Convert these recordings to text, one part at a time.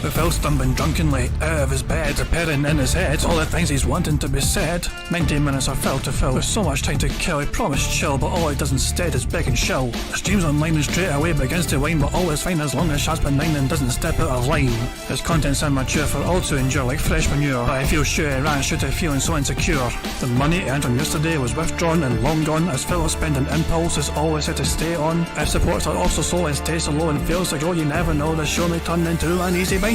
With Phil stumbling drunkenly out of his bed, appearing in his head all the things he's wanting to be said. 19 minutes of Phil to Phil. With so much time to kill, he promised chill, but all he does instead is beg and chill. His dreams online and straight away begins to whine, but always fine as long as Shaz benign and doesn't step out of line. His content's immature for all to endure like fresh manure, but I feel sure he ran straight to feeling so insecure. The money earned from yesterday was withdrawn and long gone, as Phil's spending impulse is always had to stay on. If supports are also slow and stays so low and fails to grow, you never know, the show may turn into an easy bingo.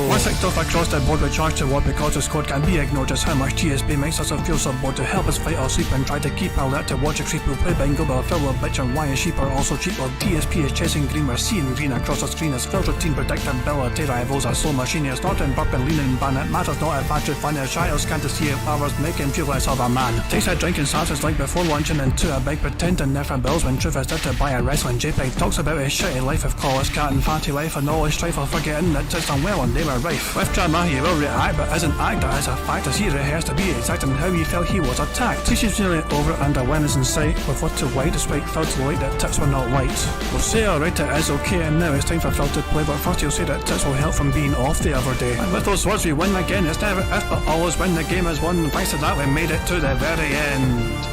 One ticked off across the board with charge to what because his code can't be ignored. Just how much DSP makes us feel so bored to help us fight or sleep and try to keep alert to watch a creep who play bingo, but Phil will bitch and why his sheep are also cheap. While DSP is chasing green, we're seeing green across the screen as Phil's routine predictability rivals are so machine. It's not in burp and leaning ban, it matters not if I fun as child can't see if hours make him feel less of a man. Takes a drink and starts his like before lunching into a big pretending there for bills when truth is there to buy a wrestling JPEG. Talks about his shitty life of college cat and fatty life and all his strife of forgetting that it's done well and they were rife. With drama he will react but isn't act as a fact as he rehearsed to be exact and how he felt he was attacked. He seems nearly over and a win is in sight with what to white despite Phil to light that tips were not white. We'll say alright it is okay and now it's time for Phil to play, but first he'll say that tips will help from being off the other day. And with those words we win again, it's never if but always when the game is won. Thanks to that we made it to the very end.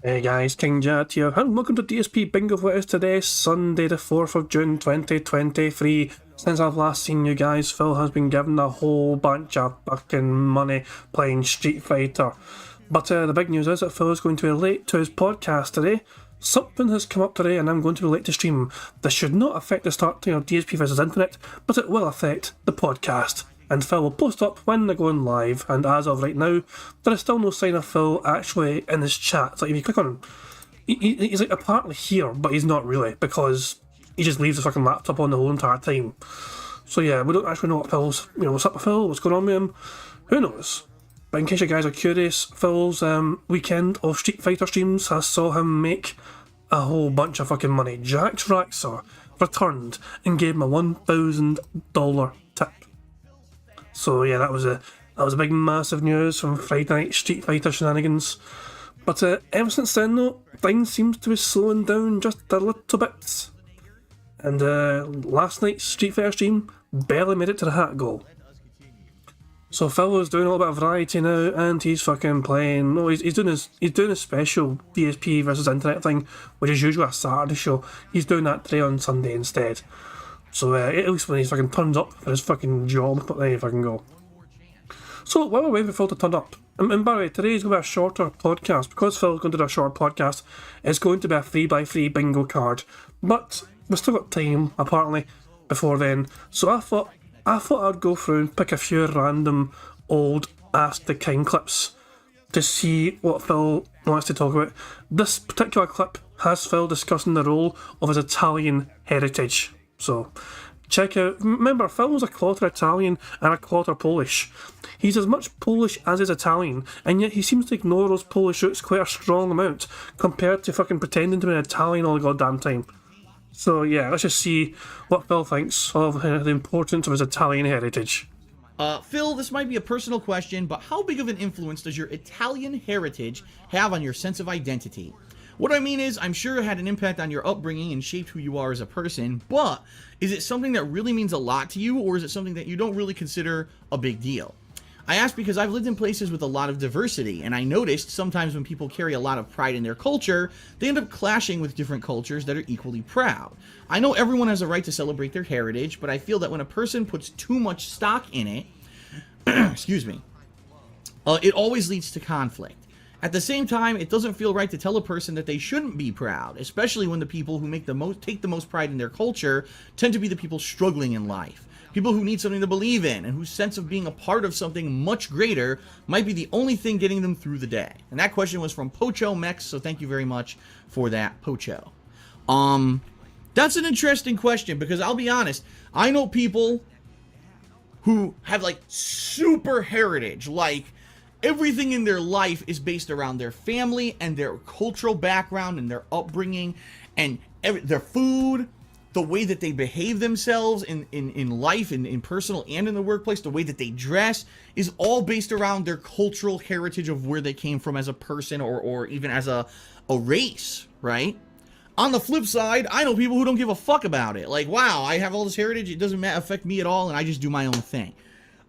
Hey guys, King Jet here, and welcome to DSP Bingo for what is today, Sunday the 4th of June 2023. Since I've last seen you guys, Phil has been given a whole bunch of fucking money playing Street Fighter. But the big news is that Phil is going to be late to his podcast today. Something has come up today and I'm going to be late to stream. This should not affect the starting of DSP vs Internet, but it will affect the podcast. And Phil will post up when they're going live, and as of right now, there is still no sign of Phil actually in his chat. It's like if you click on he's like apparently here, but he's not really, because he just leaves the fucking laptop on the whole entire time. So yeah, we don't actually know what Phil's, what's up with Phil, what's going on with him, who knows. But in case you guys are curious, Phil's weekend of Street Fighter streams has saw him make a whole bunch of fucking money. Jax Raxor returned and gave him a $1,000 tip. So yeah, that was a big massive news from Friday night Street Fighter shenanigans. But ever since then though, things seems to be slowing down just a little bit. And last night's Street Fighter stream barely made it to the hat goal. So Phil is doing a little bit of variety now, and he's fucking playing. No, he's doing a special DSP versus Internet thing, which is usually a Saturday show. He's doing that today on Sunday instead. So at least when he fucking turns up for his fucking job, but there you fucking go. So while we're waiting for Phil to turn up, and by the way, today's going to be a shorter podcast. Because Phil's going to do a short podcast, it's going to be a 3x3 bingo card. But we've still got time, apparently, before then. So I thought I'd go through and pick a few random old Ask the King clips to see what Phil wants to talk about. This particular clip has Phil discussing the role of his Italian heritage. So, check out. Remember, Phil was a quarter Italian and a quarter Polish. He's as much Polish as he's Italian, and yet he seems to ignore those Polish roots quite a strong amount compared to fucking pretending to be an Italian all the goddamn time. So, yeah, let's just see what Phil thinks of the importance of his Italian heritage. Phil, this might be a personal question, but how big of an influence does your Italian heritage have on your sense of identity? What I mean is, I'm sure it had an impact on your upbringing and shaped who you are as a person, but is it something that really means a lot to you, or is it something that you don't really consider a big deal? I ask because I've lived in places with a lot of diversity, and I noticed sometimes when people carry a lot of pride in their culture, they end up clashing with different cultures that are equally proud. I know everyone has a right to celebrate their heritage, but I feel that when a person puts too much stock in it, excuse me, it always leads to conflict. At the same time, it doesn't feel right to tell a person that they shouldn't be proud, especially when the people who take the most pride in their culture tend to be the people struggling in life. People who need something to believe in and whose sense of being a part of something much greater might be the only thing getting them through the day. And that question was from Pocho Mex, so thank you very much for that, Pocho. That's an interesting question because I'll be honest, I know people who have like super heritage, like everything in their life is based around their family and their cultural background and their upbringing and their food, the way that they behave themselves in life, in personal and in the workplace, the way that they dress is all based around their cultural heritage of where they came from as a person or even as a race, right? On the flip side, I know people who don't give a fuck about it. Like, wow, I have all this heritage, it doesn't affect me at all, and I just do my own thing.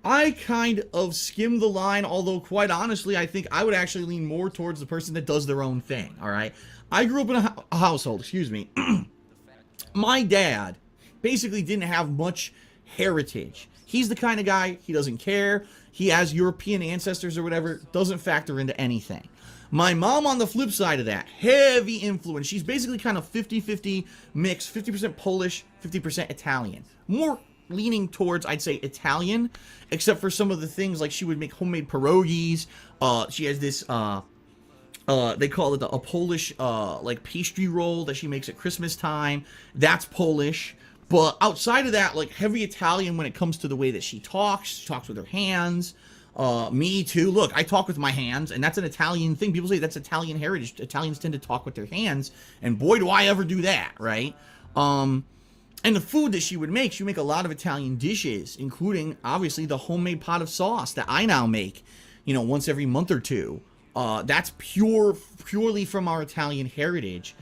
I kind of skim the line, although quite honestly, I think I would actually lean more towards the person that does their own thing, all right? I grew up in a household, excuse me. My dad basically didn't have much heritage. He's the kind of guy, he doesn't care. He has European ancestors or whatever, doesn't factor into anything. My mom, on the flip side of that, heavy influence. She's basically kind of 50-50 mix, 50% Polish, 50% Italian. More leaning towards, I'd say, Italian, except for some of the things, like she would make homemade pierogies. She has this, they call it a Polish, like, pastry roll that she makes at Christmas time. That's Polish. But outside of that, like, heavy Italian when it comes to the way that she talks with her hands. Me too. Look, I talk with my hands, and that's an Italian thing. People say that's Italian heritage. Italians tend to talk with their hands, and boy, do I ever do that, right? And the food that she would make a lot of Italian dishes, including, obviously, the homemade pot of sauce that I now make, you know, once every month or two. That's purely from our Italian heritage.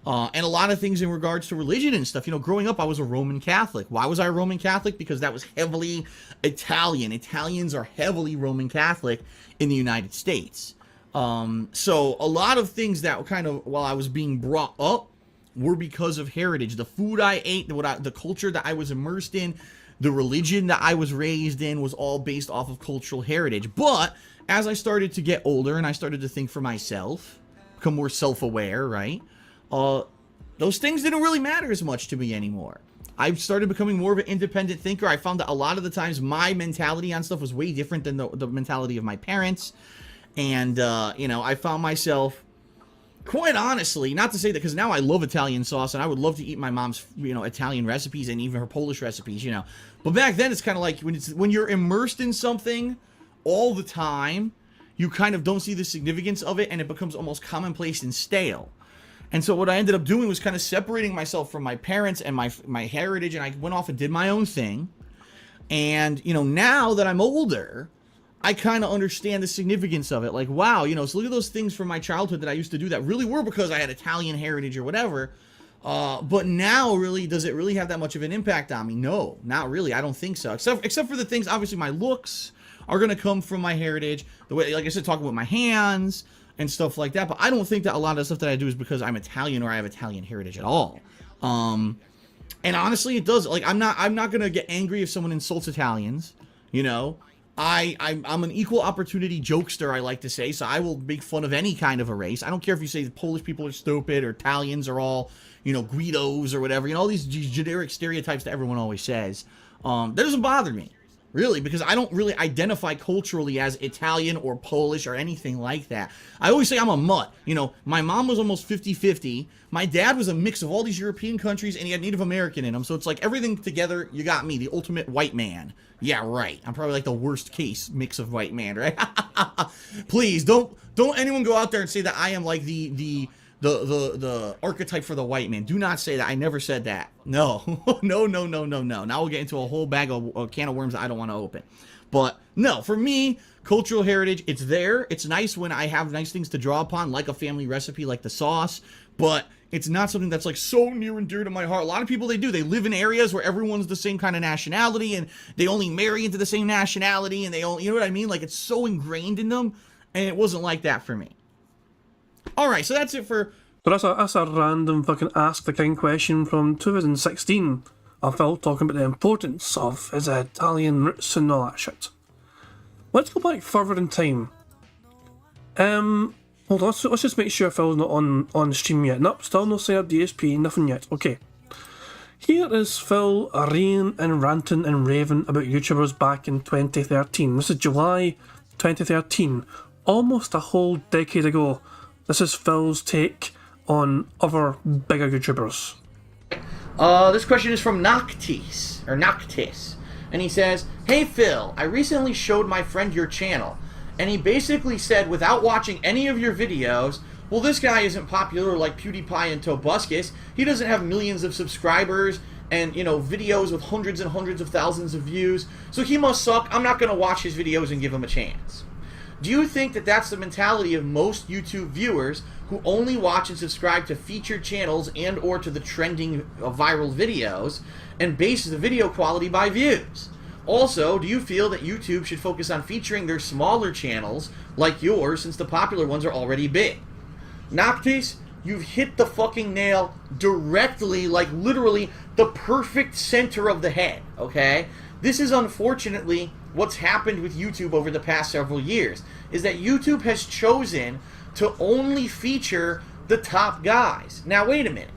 And a lot of things in regards to religion and stuff. You know, growing up, I was a Roman Catholic. Why was I a Roman Catholic? Because that was heavily Italian. Italians are heavily Roman Catholic in the United States. So a lot of things that kind of, while I was being brought up, were because of heritage. The food I ate, the culture that I was immersed in, the religion that I was raised in was all based off of cultural heritage. But as I started to get older and I started to think for myself, become more self-aware, right? Those things didn't really matter as much to me anymore. I started becoming more of an independent thinker. I found that a lot of the times my mentality on stuff was way different than the mentality of my parents. And, you know, I found myself, quite honestly, not to say that, because now I love Italian sauce and I would love to eat my mom's, you know, Italian recipes and even her Polish recipes, you know. But back then it's kind of like when you're immersed in something all the time, you kind of don't see the significance of it and it becomes almost commonplace and stale. And so what I ended up doing was kind of separating myself from my parents and my heritage, and I went off and did my own thing. And, you know, now that I'm older, I kind of understand the significance of it. Like, wow, you know, so look at those things from my childhood that I used to do that really were because I had Italian heritage or whatever. But now, really, does it really have that much of an impact on me? No, not really. I don't think so. Except for the things, obviously, my looks are going to come from my heritage. The way, like I said, talking with my hands and stuff like that. But I don't think that a lot of the stuff that I do is because I'm Italian or I have Italian heritage at all. And honestly, it does. Like, I'm not gonna get angry if someone insults Italians. You know, I'm an equal opportunity jokester, I like to say. So I will make fun of any kind of a race. I don't care if you say the Polish people are stupid or Italians are all, you know, Guidos or whatever. You know, all these generic stereotypes that everyone always says. That doesn't bother me. Really, because I don't really identify culturally as Italian or Polish or anything like that. I always say I'm a mutt. You know, my mom was almost 50-50. My dad was a mix of all these European countries, and he had Native American in him. So it's like everything together, you got me, the ultimate white man. Yeah, right. I'm probably like the worst case mix of white man, right? Please, don't anyone go out there and say that I am like the archetype for the white man. Do not say that. I never said that. No. No. Now we'll get into a whole bag of a can of worms that I don't want to open. But no, for me, cultural heritage, it's there. It's nice when I have nice things to draw upon, like a family recipe, like the sauce. But it's not something that's like so near and dear to my heart. A lot of people, they live in areas where everyone's the same kind of nationality and they only marry into the same nationality and they only, you know what I mean? Like, it's so ingrained in them, and it wasn't like that for me. Alright, so that's it for... So that's a random fucking Ask the King question from 2016. A Phil talking about the importance of his Italian roots and all that shit. Let's go back further in time. Hold on, let's just make sure Phil's not on stream yet. Nope, still no sign of DSP, nothing yet. Okay. Here is Phil raving and ranting and raving about YouTubers back in 2013. This is July 2013. Almost a whole decade ago. This is Phil's take on other bigger YouTubers. This question is from Noctis, and he says, "Hey Phil, I recently showed my friend your channel, and he basically said, without watching any of your videos, well, this guy isn't popular like PewDiePie and Tobuscus, he doesn't have millions of subscribers, and, you know, videos with hundreds and hundreds of thousands of views, so he must suck. I'm not going to watch his videos and give him a chance. Do you think that that's the mentality of most YouTube viewers who only watch and subscribe to featured channels and or to the trending viral videos and base the video quality by views? Also, do you feel that YouTube should focus on featuring their smaller channels like yours since the popular ones are already big? Noctis, you've hit the fucking nail directly, like literally the perfect center of the head, okay? This is unfortunately what's happened with YouTube over the past several years, is that YouTube has chosen to only feature the top guys. Now, wait a minute.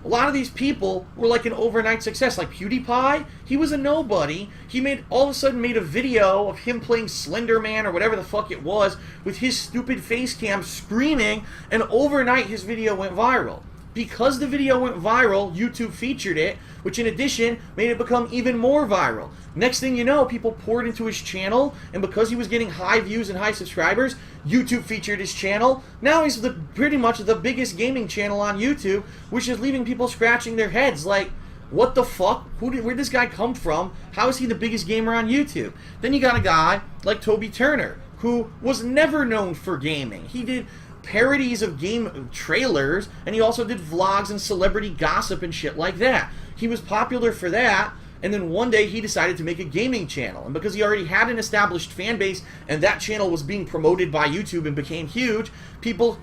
A lot of these people were like an overnight success. Like PewDiePie, he was a nobody. He all of a sudden made a video of him playing Slender Man or whatever the fuck it was with his stupid face cam screaming, and overnight his video went viral. Because the video went viral, YouTube featured it, which in addition made it become even more viral. Next thing you know, people poured into his channel, and because he was getting high views and high subscribers, YouTube featured his channel. Now he's pretty much the biggest gaming channel on YouTube, which is leaving people scratching their heads like, what the fuck? Where'd this guy come from? How is he the biggest gamer on YouTube? Then you got a guy like Toby Turner, who was never known for gaming. He did parodies of game trailers, and he also did vlogs and celebrity gossip and shit like that. He was popular for that, and then one day he decided to make a gaming channel, and because he already had an established fan base and that channel was being promoted by YouTube and became huge, people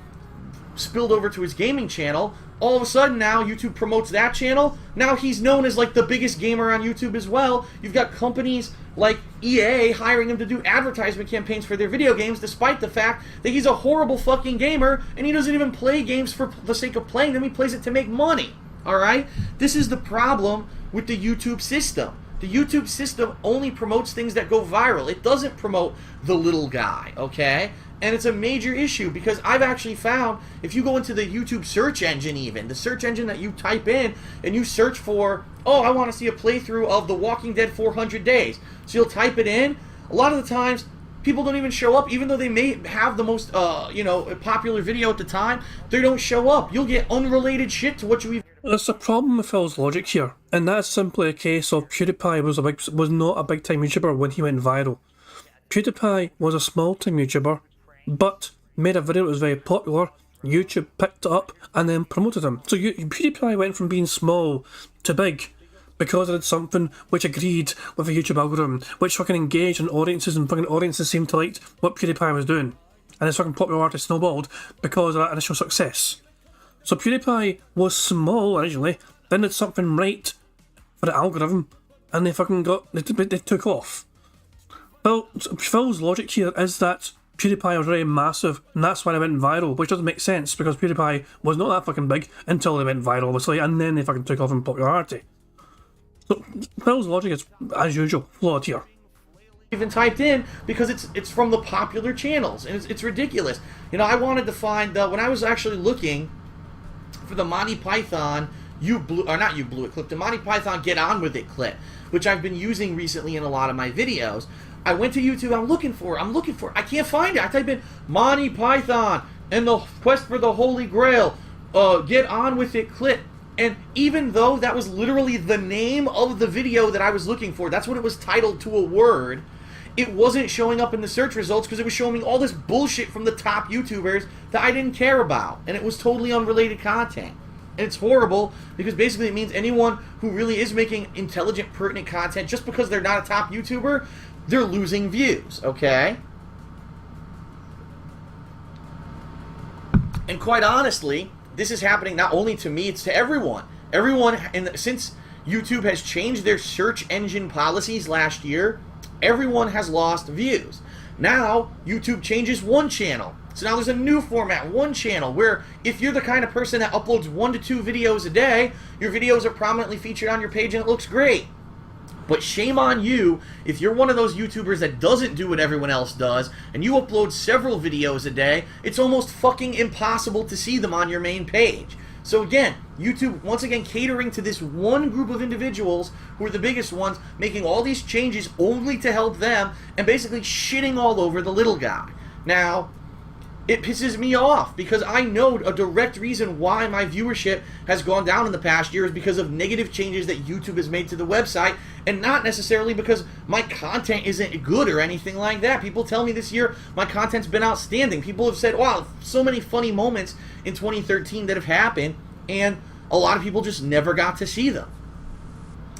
spilled over to his gaming channel. All of a sudden now YouTube promotes that channel. Now he's known as like the biggest gamer on YouTube as well. You've got companies like EA hiring him to do advertisement campaigns for their video games, despite the fact that he's a horrible fucking gamer and he doesn't even play games for the sake of playing them. He plays it to make money. Alright? This is the problem with the YouTube system. The YouTube system only promotes things that go viral. It doesn't promote the little guy, okay? And it's a major issue because I've actually found, if you go into the YouTube search engine even, the search engine that you type in and you search for, oh, I want to see a playthrough of The Walking Dead 400 Days. So you'll type it in. A lot of the times, people don't even show up, even though they may have the most, popular video at the time. They don't show up. You'll get unrelated shit to what you even... There's a problem with Phil's logic here, and that's simply a case of PewDiePie was not a big-time YouTuber when he went viral. PewDiePie was a small-time YouTuber, but made a video that was very popular. YouTube picked it up and then promoted him. So PewDiePie went from being small to big because it did something which agreed with the YouTube algorithm, which fucking engaged in audiences, and fucking audiences seemed to like what PewDiePie was doing. And his fucking popularity snowballed because of that initial success. So PewDiePie was small originally, then did something right for the algorithm, and they fucking they took off. Phil's logic here is that PewDiePie was very massive, and that's why they went viral, which doesn't make sense, because PewDiePie was not that fucking big until they went viral, obviously, and then they fucking took off in popularity. So Phil's logic is, as usual, flawed here. Even typed in because it's from the popular channels, and it's ridiculous. You know, I wanted to find when I was actually looking for the Monty Python clip, the Monty Python Get On With It clip, which I've been using recently in a lot of my videos. I went to YouTube, I'm looking for it, I can't find it. I type in Monty Python and the Quest for the Holy Grail, Get On With It clip, and even though that was literally the name of the video that I was looking for, that's what it was titled to a word, it wasn't showing up in the search results because it was showing me all this bullshit from the top YouTubers that I didn't care about, and it was totally unrelated content. And it's horrible because basically it means anyone who really is making intelligent, pertinent content, just because they're not a top YouTuber, they're losing views, okay? And quite honestly, this is happening not only to me, it's to everyone. Since YouTube has changed their search engine policies last year, everyone has lost views. Now, YouTube changes one channel. So now there's a new format, one channel, where if you're the kind of person that uploads 1 to 2 videos a day, your videos are prominently featured on your page and it looks great. But shame on you if you're one of those YouTubers that doesn't do what everyone else does, and you upload several videos a day, it's almost fucking impossible to see them on your main page. So again, YouTube, once again, catering to this one group of individuals who are the biggest ones, making all these changes only to help them, and basically shitting all over the little guy. Now, It pisses me off because I know a direct reason why my viewership has gone down in the past year is because of negative changes that YouTube has made to the website, and not necessarily because my content isn't good or anything like that. People tell me this year my content's been outstanding. People have said, wow, so many funny moments in 2013 that have happened, and a lot of people just never got to see them.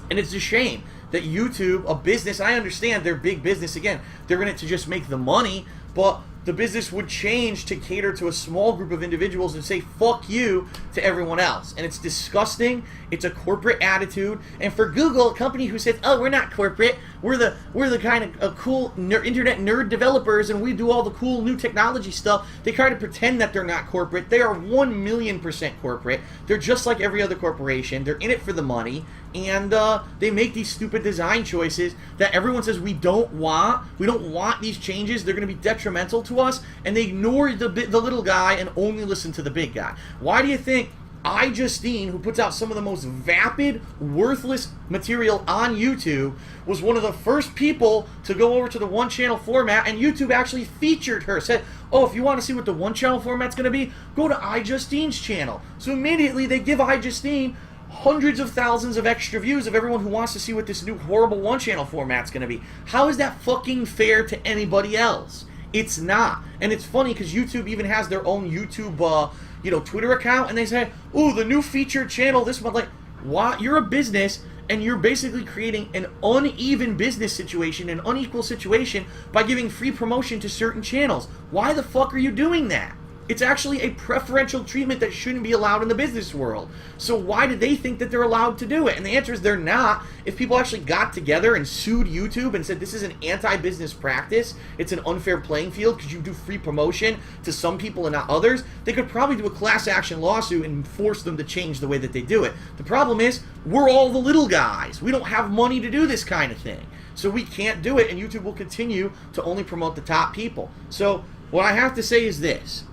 And it's a shame that YouTube, a business, I understand they're big business, again, they're in it to just make the money, but the business would change to cater to a small group of individuals and say fuck you to everyone else. And it's disgusting. It's a corporate attitude. And for Google, a company who says, oh, we're not corporate, we're the kind of cool internet nerd developers and we do all the cool new technology stuff, they try to pretend that they're not corporate. They are 1,000,000% corporate. They're just like every other corporation. They're in it for the money, and they make these stupid design choices that everyone says we don't want these changes, they're going to be detrimental to us, and they ignore the little guy and only listen to the big guy. Why do you think iJustine, who puts out some of the most vapid, worthless material on YouTube, was one of the first people to go over to the one-channel format, and YouTube actually featured her, said, oh, if you want to see what the one-channel format's going to be, go to iJustine's channel. So immediately they give iJustine hundreds of thousands of extra views of everyone who wants to see what this new horrible one-channel format's going to be. How is that fucking fair to anybody else? It's not. And it's funny because YouTube even has their own YouTube, Twitter account, and they say, ooh, the new featured channel this month. Like, why? You're a business, and you're basically creating an uneven business situation, an unequal situation, by giving free promotion to certain channels. Why the fuck are you doing that? It's actually a preferential treatment that shouldn't be allowed in the business world. So why do they think that they're allowed to do it? And the answer is they're not. If people actually got together and sued YouTube and said this is an anti-business practice, it's an unfair playing field because you do free promotion to some people and not others, they could probably do a class action lawsuit and force them to change the way that they do it. The problem is, we're all the little guys. We don't have money to do this kind of thing. So we can't do it, and YouTube will continue to only promote the top people. So what I have to say is this.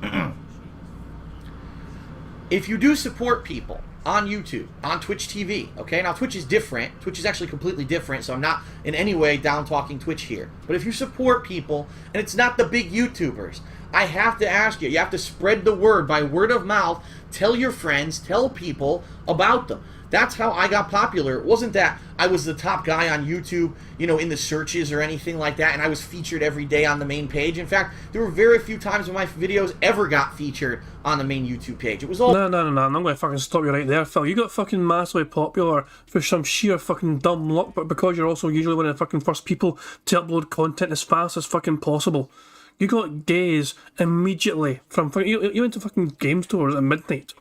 If you do support people on YouTube, on Twitch TV, okay? Now, Twitch is different. Twitch is actually completely different, so I'm not in any way down-talking Twitch here. But if you support people, and it's not the big YouTubers, I have to ask you have to spread the word by word of mouth. Tell your friends, tell people about them. That's how I got popular. It wasn't that I was the top guy on YouTube, in the searches or anything like that, and I was featured every day on the main page. In fact, there were very few times when my videos ever got featured on the main YouTube page. It was all... No, I'm going to fucking stop you right there, Phil. You got fucking massively popular for some sheer fucking dumb luck, but because you're also usually one of the fucking first people to upload content as fast as fucking possible. You got gays immediately from... You went to fucking game stores at midnight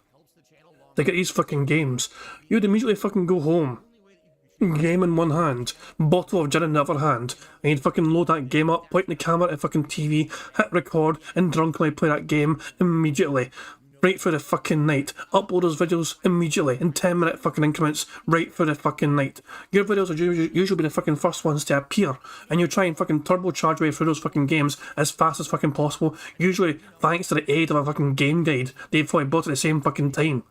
to get these fucking games. You'd immediately fucking go home, game in one hand, bottle of gin in the other hand, and you'd fucking load that game up, point the camera at the fucking TV, hit record, and drunkenly play that game immediately. Right through the fucking night. Upload those videos immediately, in 10-minute fucking increments, right through the fucking night. Your videos are usually be the fucking first ones to appear, and you try and fucking turbocharge way through those fucking games as fast as fucking possible, usually thanks to the aid of a fucking game guide they've probably bought at the same fucking time.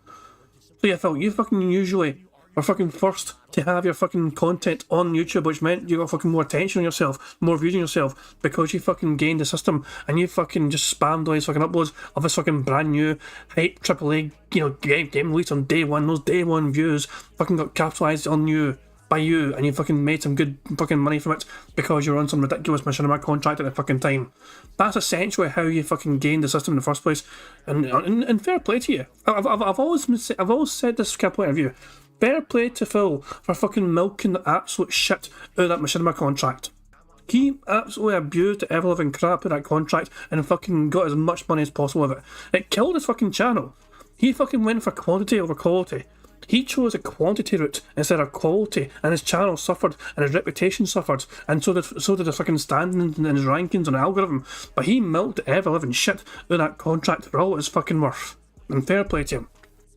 So yeah, Phil, you fucking usually are fucking first to have your fucking content on YouTube, which meant you got fucking more attention on yourself, more views on yourself, because you fucking gained the system, and you fucking just spammed all these fucking uploads of this fucking brand new hype AAA, game release on day one. Those day one views fucking got capitalized on you, by you, and you fucking made some good fucking money from it because you're on some ridiculous machinima contract at the fucking time. That's essentially how you fucking gained the system in the first place, and fair play to you. I've always said this point of view. Fair play to Phil for fucking milking the absolute shit out of that machinima contract. He absolutely abused the ever-living crap out of that contract and fucking got as much money as possible with it. It killed his fucking channel. He fucking went for quantity over quality. He chose a quantity route instead of quality, and his channel suffered, and his reputation suffered, and so did his fucking standing in his rankings on the algorithm. But he milked the ever-living shit out of that contract for all it was fucking worth. And fair play to him.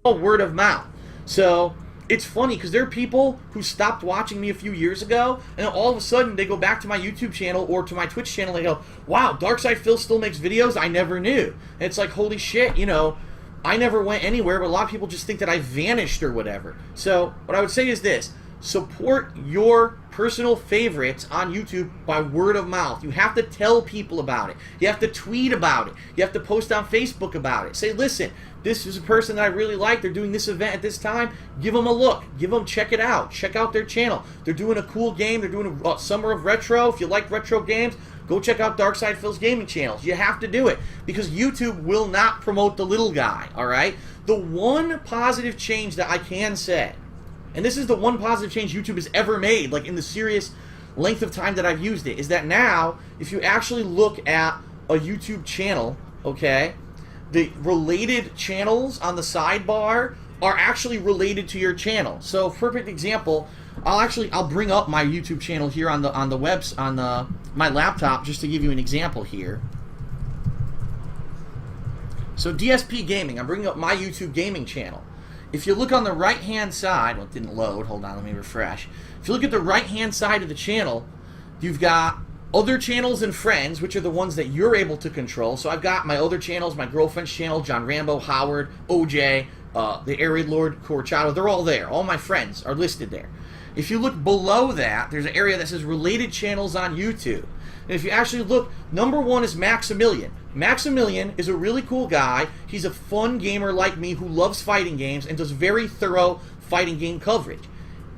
All word of mouth. So it's funny because there are people who stopped watching me a few years ago, and all of a sudden they go back to my YouTube channel or to my Twitch channel and they go, wow, Darkside Phil still makes videos? I never knew. And it's like, holy shit, I never went anywhere, but a lot of people just think that I vanished or whatever. So what I would say is this. support your personal favorites on YouTube by word of mouth. You have to tell people about it. You have to tweet about it. You have to post on Facebook about it. Say, listen, this is a person that I really like. They're doing this event at this time. Give them a look. Check it out. Check out their channel. They're doing a cool game. They're doing a Summer of Retro. If you like retro games, go check out Darkside Phil's gaming channels. You have to do it because YouTube will not promote the little guy, all right? The one positive change that I can say, and this is the one positive change YouTube has ever made, like in the serious length of time that I've used it, is that now, if you actually look at a YouTube channel, okay, the related channels on the sidebar are actually related to your channel. So, perfect example, I'll bring up my YouTube channel here on my laptop just to give you an example here. So DSP Gaming, I'm bringing up my YouTube gaming channel. If you look on the right-hand side, well, it didn't load. Hold on, let me refresh. If you look at the right-hand side of the channel, you've got other channels and friends, which are the ones that you're able to control. So I've got my other channels, my girlfriend's channel, John Rambo, Howard, OJ, the Arid Lord, Corchado. They're all there. All my friends are listed there. If you look below that, there's an area that says related channels on YouTube. And if you actually look, number one is Maximilian. Maximilian is a really cool guy. He's a fun gamer like me who loves fighting games and does very thorough fighting game coverage.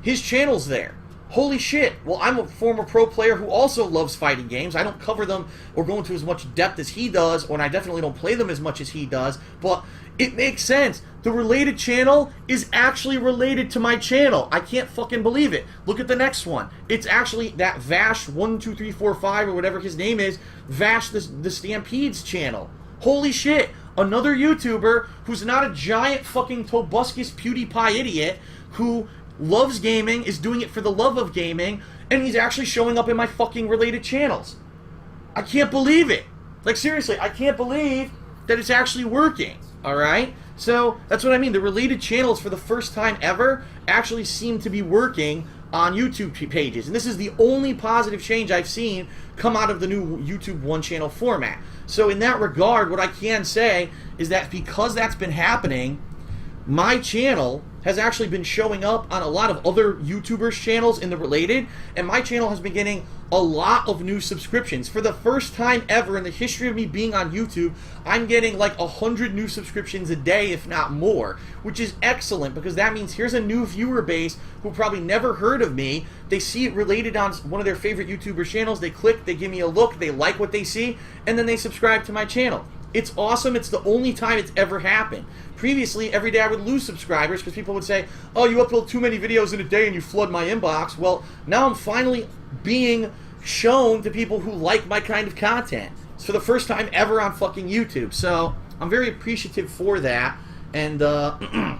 His channel's there. Holy shit. Well, I'm a former pro player who also loves fighting games. I don't cover them or go into as much depth as he does, and I definitely don't play them as much as he does, but it makes sense. The related channel is actually related to my channel. I can't fucking believe it. Look at the next one. It's actually that Vash12345 or whatever his name is, Vash the Stampede's channel. Holy shit. Another YouTuber who's not a giant fucking Tobuscus PewDiePie idiot who loves gaming, is doing it for the love of gaming, and he's actually showing up in my fucking related channels. I can't believe it. Like, seriously, I can't believe that it's actually working. Alright? So, that's what I mean. The related channels, for the first time ever, actually seem to be working on YouTube pages. And this is the only positive change I've seen come out of the new YouTube one-channel format. So, in that regard, what I can say is that because that's been happening, my channel has actually been showing up on a lot of other YouTubers' channels in the related, and my channel has been getting a lot of new subscriptions. For the first time ever in the history of me being on YouTube, I'm getting like 100 new subscriptions a day, if not more, which is excellent because that means here's a new viewer base who probably never heard of me. They see it related on one of their favorite YouTuber channels, they click, they give me a look, they like what they see, and then they subscribe to my channel. It's awesome. It's the only time it's ever happened. Previously, every day I would lose subscribers because people would say, oh, you upload too many videos in a day and you flood my inbox. Well, now I'm finally being shown to people who like my kind of content. It's for the first time ever on fucking YouTube. So I'm very appreciative for that. And a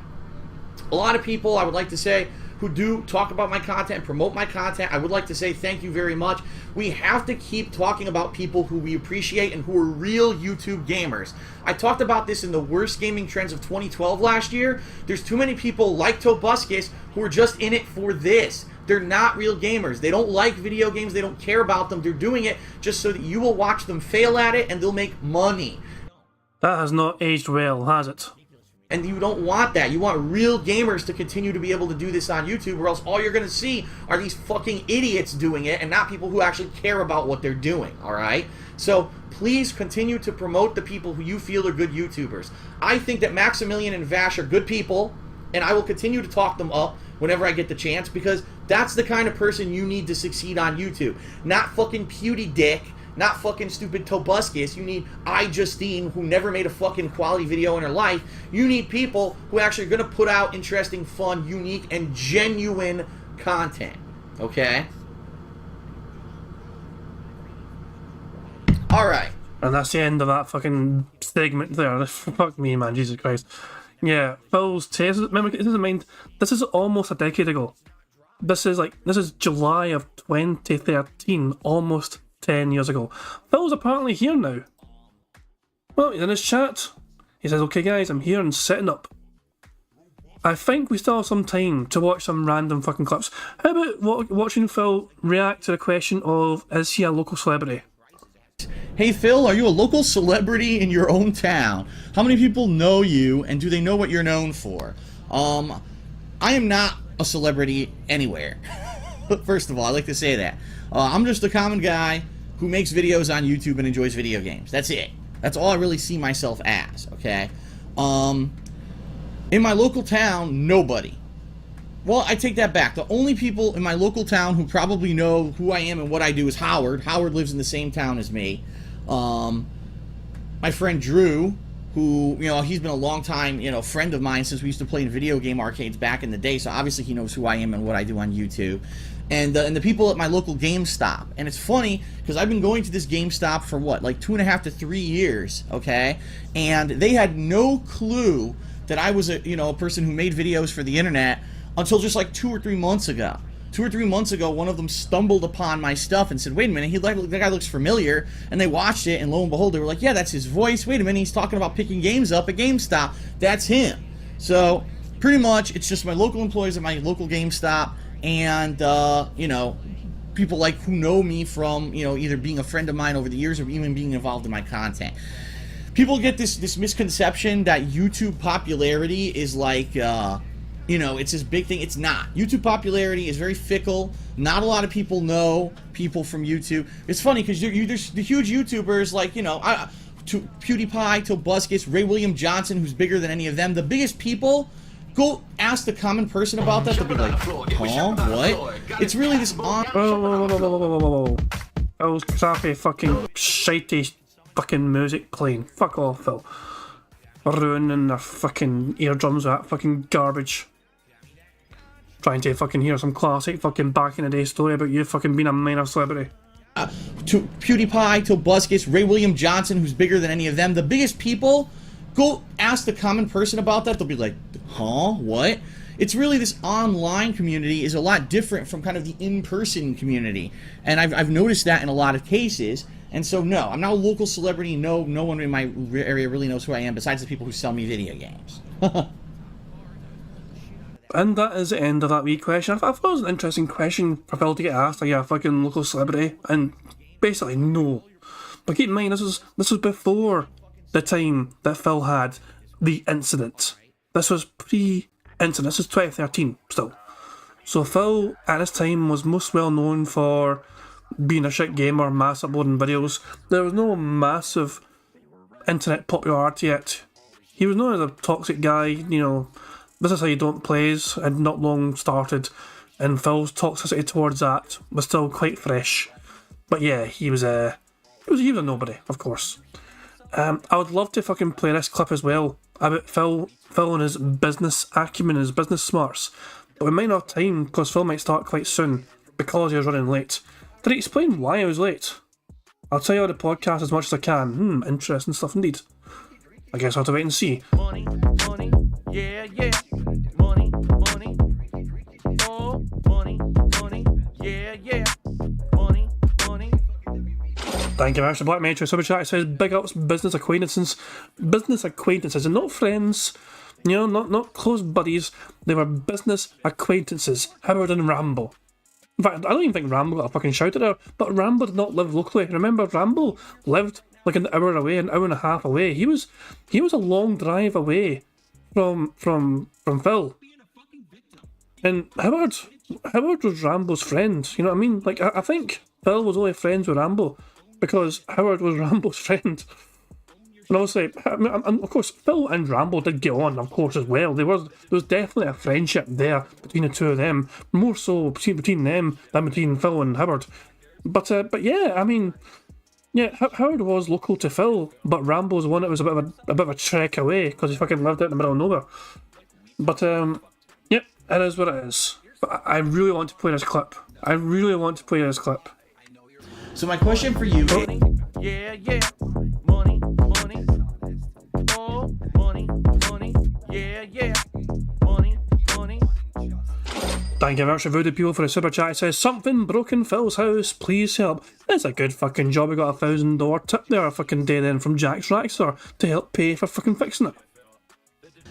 lot of people, I would like to say, who do talk about my content, promote my content, I would like to say thank you very much. We have to keep talking about people who we appreciate and who are real YouTube gamers. I talked about this in the worst gaming trends of 2012 last year. There's too many people like Tobuscus who are just in it for this. They're not real gamers. They don't like video games. They don't care about them. They're doing it just so that you will watch them fail at it and they'll make money. That has not aged well, has it? And you don't want that. You want real gamers to continue to be able to do this on YouTube, or else all you're going to see are these fucking idiots doing it and not people who actually care about what they're doing, alright? So, please continue to promote the people who you feel are good YouTubers. I think that Maximilian and Vash are good people, and I will continue to talk them up whenever I get the chance, because that's the kind of person you need to succeed on YouTube. Not fucking PewDieDick, not fucking stupid Tobuscus. You need iJustine, who never made a fucking quality video in her life. You need people who actually are going to put out interesting, fun, unique, and genuine content. Okay? Alright. And that's the end of that fucking segment there. Fuck me, man. Jesus Christ. Yeah, Phil's test. Remember, this is in mind. This is almost a decade ago. This is July of 2013. Almost 10 years ago. Phil's apparently here now. Well, he's in his chat. He says, okay guys, I'm here and setting up. I think we still have some time to watch some random fucking clips. How about watching Phil react to the question of, is he a local celebrity? Hey Phil, are you a local celebrity in your own town? How many people know you, and do they know what you're known for? I am not a celebrity anywhere. First of all, I like to say that. I'm just a common guy who makes videos on YouTube and enjoys video games. That's it. That's all I really see myself as, okay? In my local town, nobody. Well, I take that back. The only people in my local town who probably know who I am and what I do is Howard. Howard lives in the same town as me. My friend Drew, who, he's been a long time, friend of mine since we used to play in video game arcades back in the day, so obviously he knows who I am and what I do on YouTube. And the people at my local GameStop. And it's funny, because I've been going to this GameStop for what, like 2.5 to 3 years, okay? And they had no clue that I was a person who made videos for the internet until just like 2 or 3 months ago. 2 or 3 months ago, one of them stumbled upon my stuff and said, wait a minute, that guy looks familiar. And they watched it, and lo and behold, they were like, yeah, that's his voice. Wait a minute, he's talking about picking games up at GameStop. That's him. So, pretty much, it's just my local employees at my local GameStop and, people like who know me from, either being a friend of mine over the years or even being involved in my content. People get this misconception that YouTube popularity is like, it's this big thing. It's not. YouTube popularity is very fickle. Not a lot of people know people from YouTube. It's funny because there's the huge YouTubers like, to PewDiePie, to Buscus, Ray William Johnson, who's bigger than any of them. The biggest people, go ask the common person about that. They'll be like, huh? What? It's really this on... Whoa. Those crappy fucking shitey fucking music playing. Fuck off, Phil. Ruining their fucking eardrums with that fucking garbage. Trying to fucking hear some classic fucking back in the day story about you fucking being a minor celebrity. To PewDiePie, to Buscus, Ray William Johnson, who's bigger than any of them. The biggest people, go ask the common person about that. They'll be like, huh? What? It's really this online community is a lot different from kind of the in-person community. And I've noticed that in a lot of cases. And so, no, I'm not a local celebrity. No one in my area really knows who I am besides the people who sell me video games. And that is the end of that wee question. I thought it was an interesting question for Phil to get asked. Are you a fucking local celebrity? And basically, no. But keep in mind, this was before the time that Phil had the incident. This was pre-incident. This is 2013 still. So Phil, at this time, was most well known for being a shit gamer, mass uploading videos. There was no massive internet popularity yet. He was known as a toxic guy, this is how you don't plays, had not long started, and Phil's toxicity towards that was still quite fresh. But yeah, he was a nobody, of course. I would love to fucking play this clip as well about Phil and his business acumen, his business smarts. But we might not have time because Phil might start quite soon because he was running late. Did he explain why he was late? I'll tell you on the podcast as much as I can. Interesting stuff indeed. I guess I'll have to wait and see. Money, yeah. Money, oh, money, yeah. Money. Thank you very much. The Black Metro Super Chat says big ups business acquaintances, and not friends. Not close buddies. They were business acquaintances. Howard and Rambo. In fact, I don't even think Rambo got a fucking shout at her, but Rambo did not live locally. Remember, Rambo lived like an hour away, an hour and a half away. He was a long drive away from Phil. And Howard was Rambo's friend. You know what I mean? Like, I think Phil was only friends with Rambo because Howard was Rambo's friend. And obviously, of course, Phil and Rambo did get on, of course, as well. There was definitely a friendship there between the two of them, more so between them than between Phil and Howard. But yeah, I mean, yeah, Howard was local to Phil, but Rambo's one that was a bit of a trek away because he fucking lived out in the middle of nowhere. But yeah, it is what it is. But I really want to play this clip. So my question for you... Yeah. Money. Oh, money. Yeah. Money. Thank you very much to Voodoo People for the super chat. It says, something broken Phil's house, please help. That's a good fucking job. We got a $1,000 tip there a fucking day then from Jack's Rackster to help pay for fucking fixing it.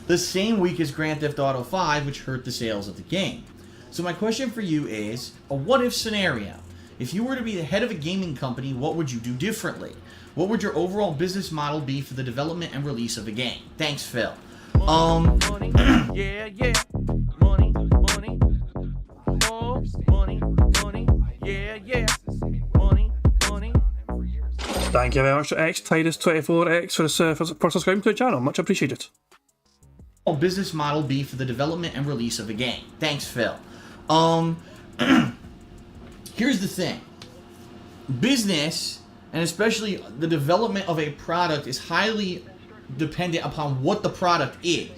The same week as Grand Theft Auto 5, which hurt the sales of the game. So my question for you is, a what-if scenario. If you were to be the head of a gaming company, what would you do differently? What would your overall business model be for the development and release of a game? Thanks, Phil. Money. Yeah. Money. Thank you very much to XTitus24X for subscribing to the channel. Much appreciated. Business model be for the development and release of a game? Thanks, Phil. Here's the thing. Business, and especially the development of a product, is highly dependent upon what the product is.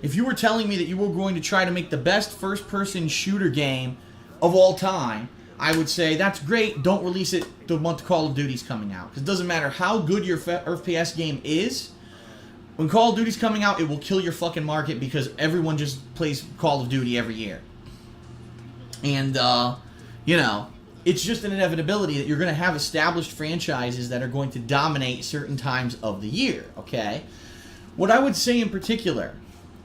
If you were telling me that you were going to try to make the best first-person shooter game of all time, I would say, that's great, don't release it the month Call of Duty's coming out. Because it doesn't matter how good your FPS game is, when Call of Duty's coming out, it will kill your fucking market because everyone just plays Call of Duty every year. And, you know, it's just an inevitability that you're going to have established franchises that are going to dominate certain times of the year, okay? What I would say in particular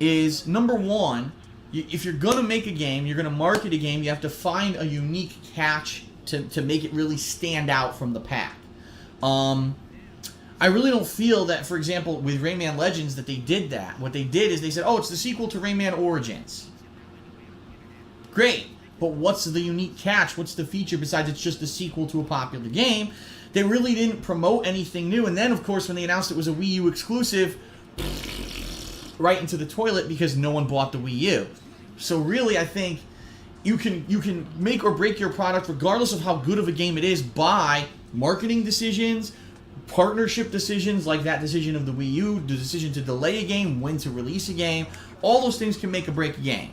is, number one, if you're going to make a game, you're going to market a game, you have to find a unique catch to make it really stand out from the pack. I really don't feel that, for example, with Rayman Legends, that they did that. What they did is they said, oh, it's the sequel to Rayman Origins. Great, but what's the unique catch? What's the feature besides it's just a sequel to a popular game? They really didn't promote anything new. And then, of course, when they announced it was a Wii U exclusive, right into the toilet because no one bought the Wii U. So really, I think you can make or break your product regardless of how good of a game it is by marketing decisions, partnership decisions like that decision of the Wii U, the decision to delay a game, when to release a game. All those things can make or break a game.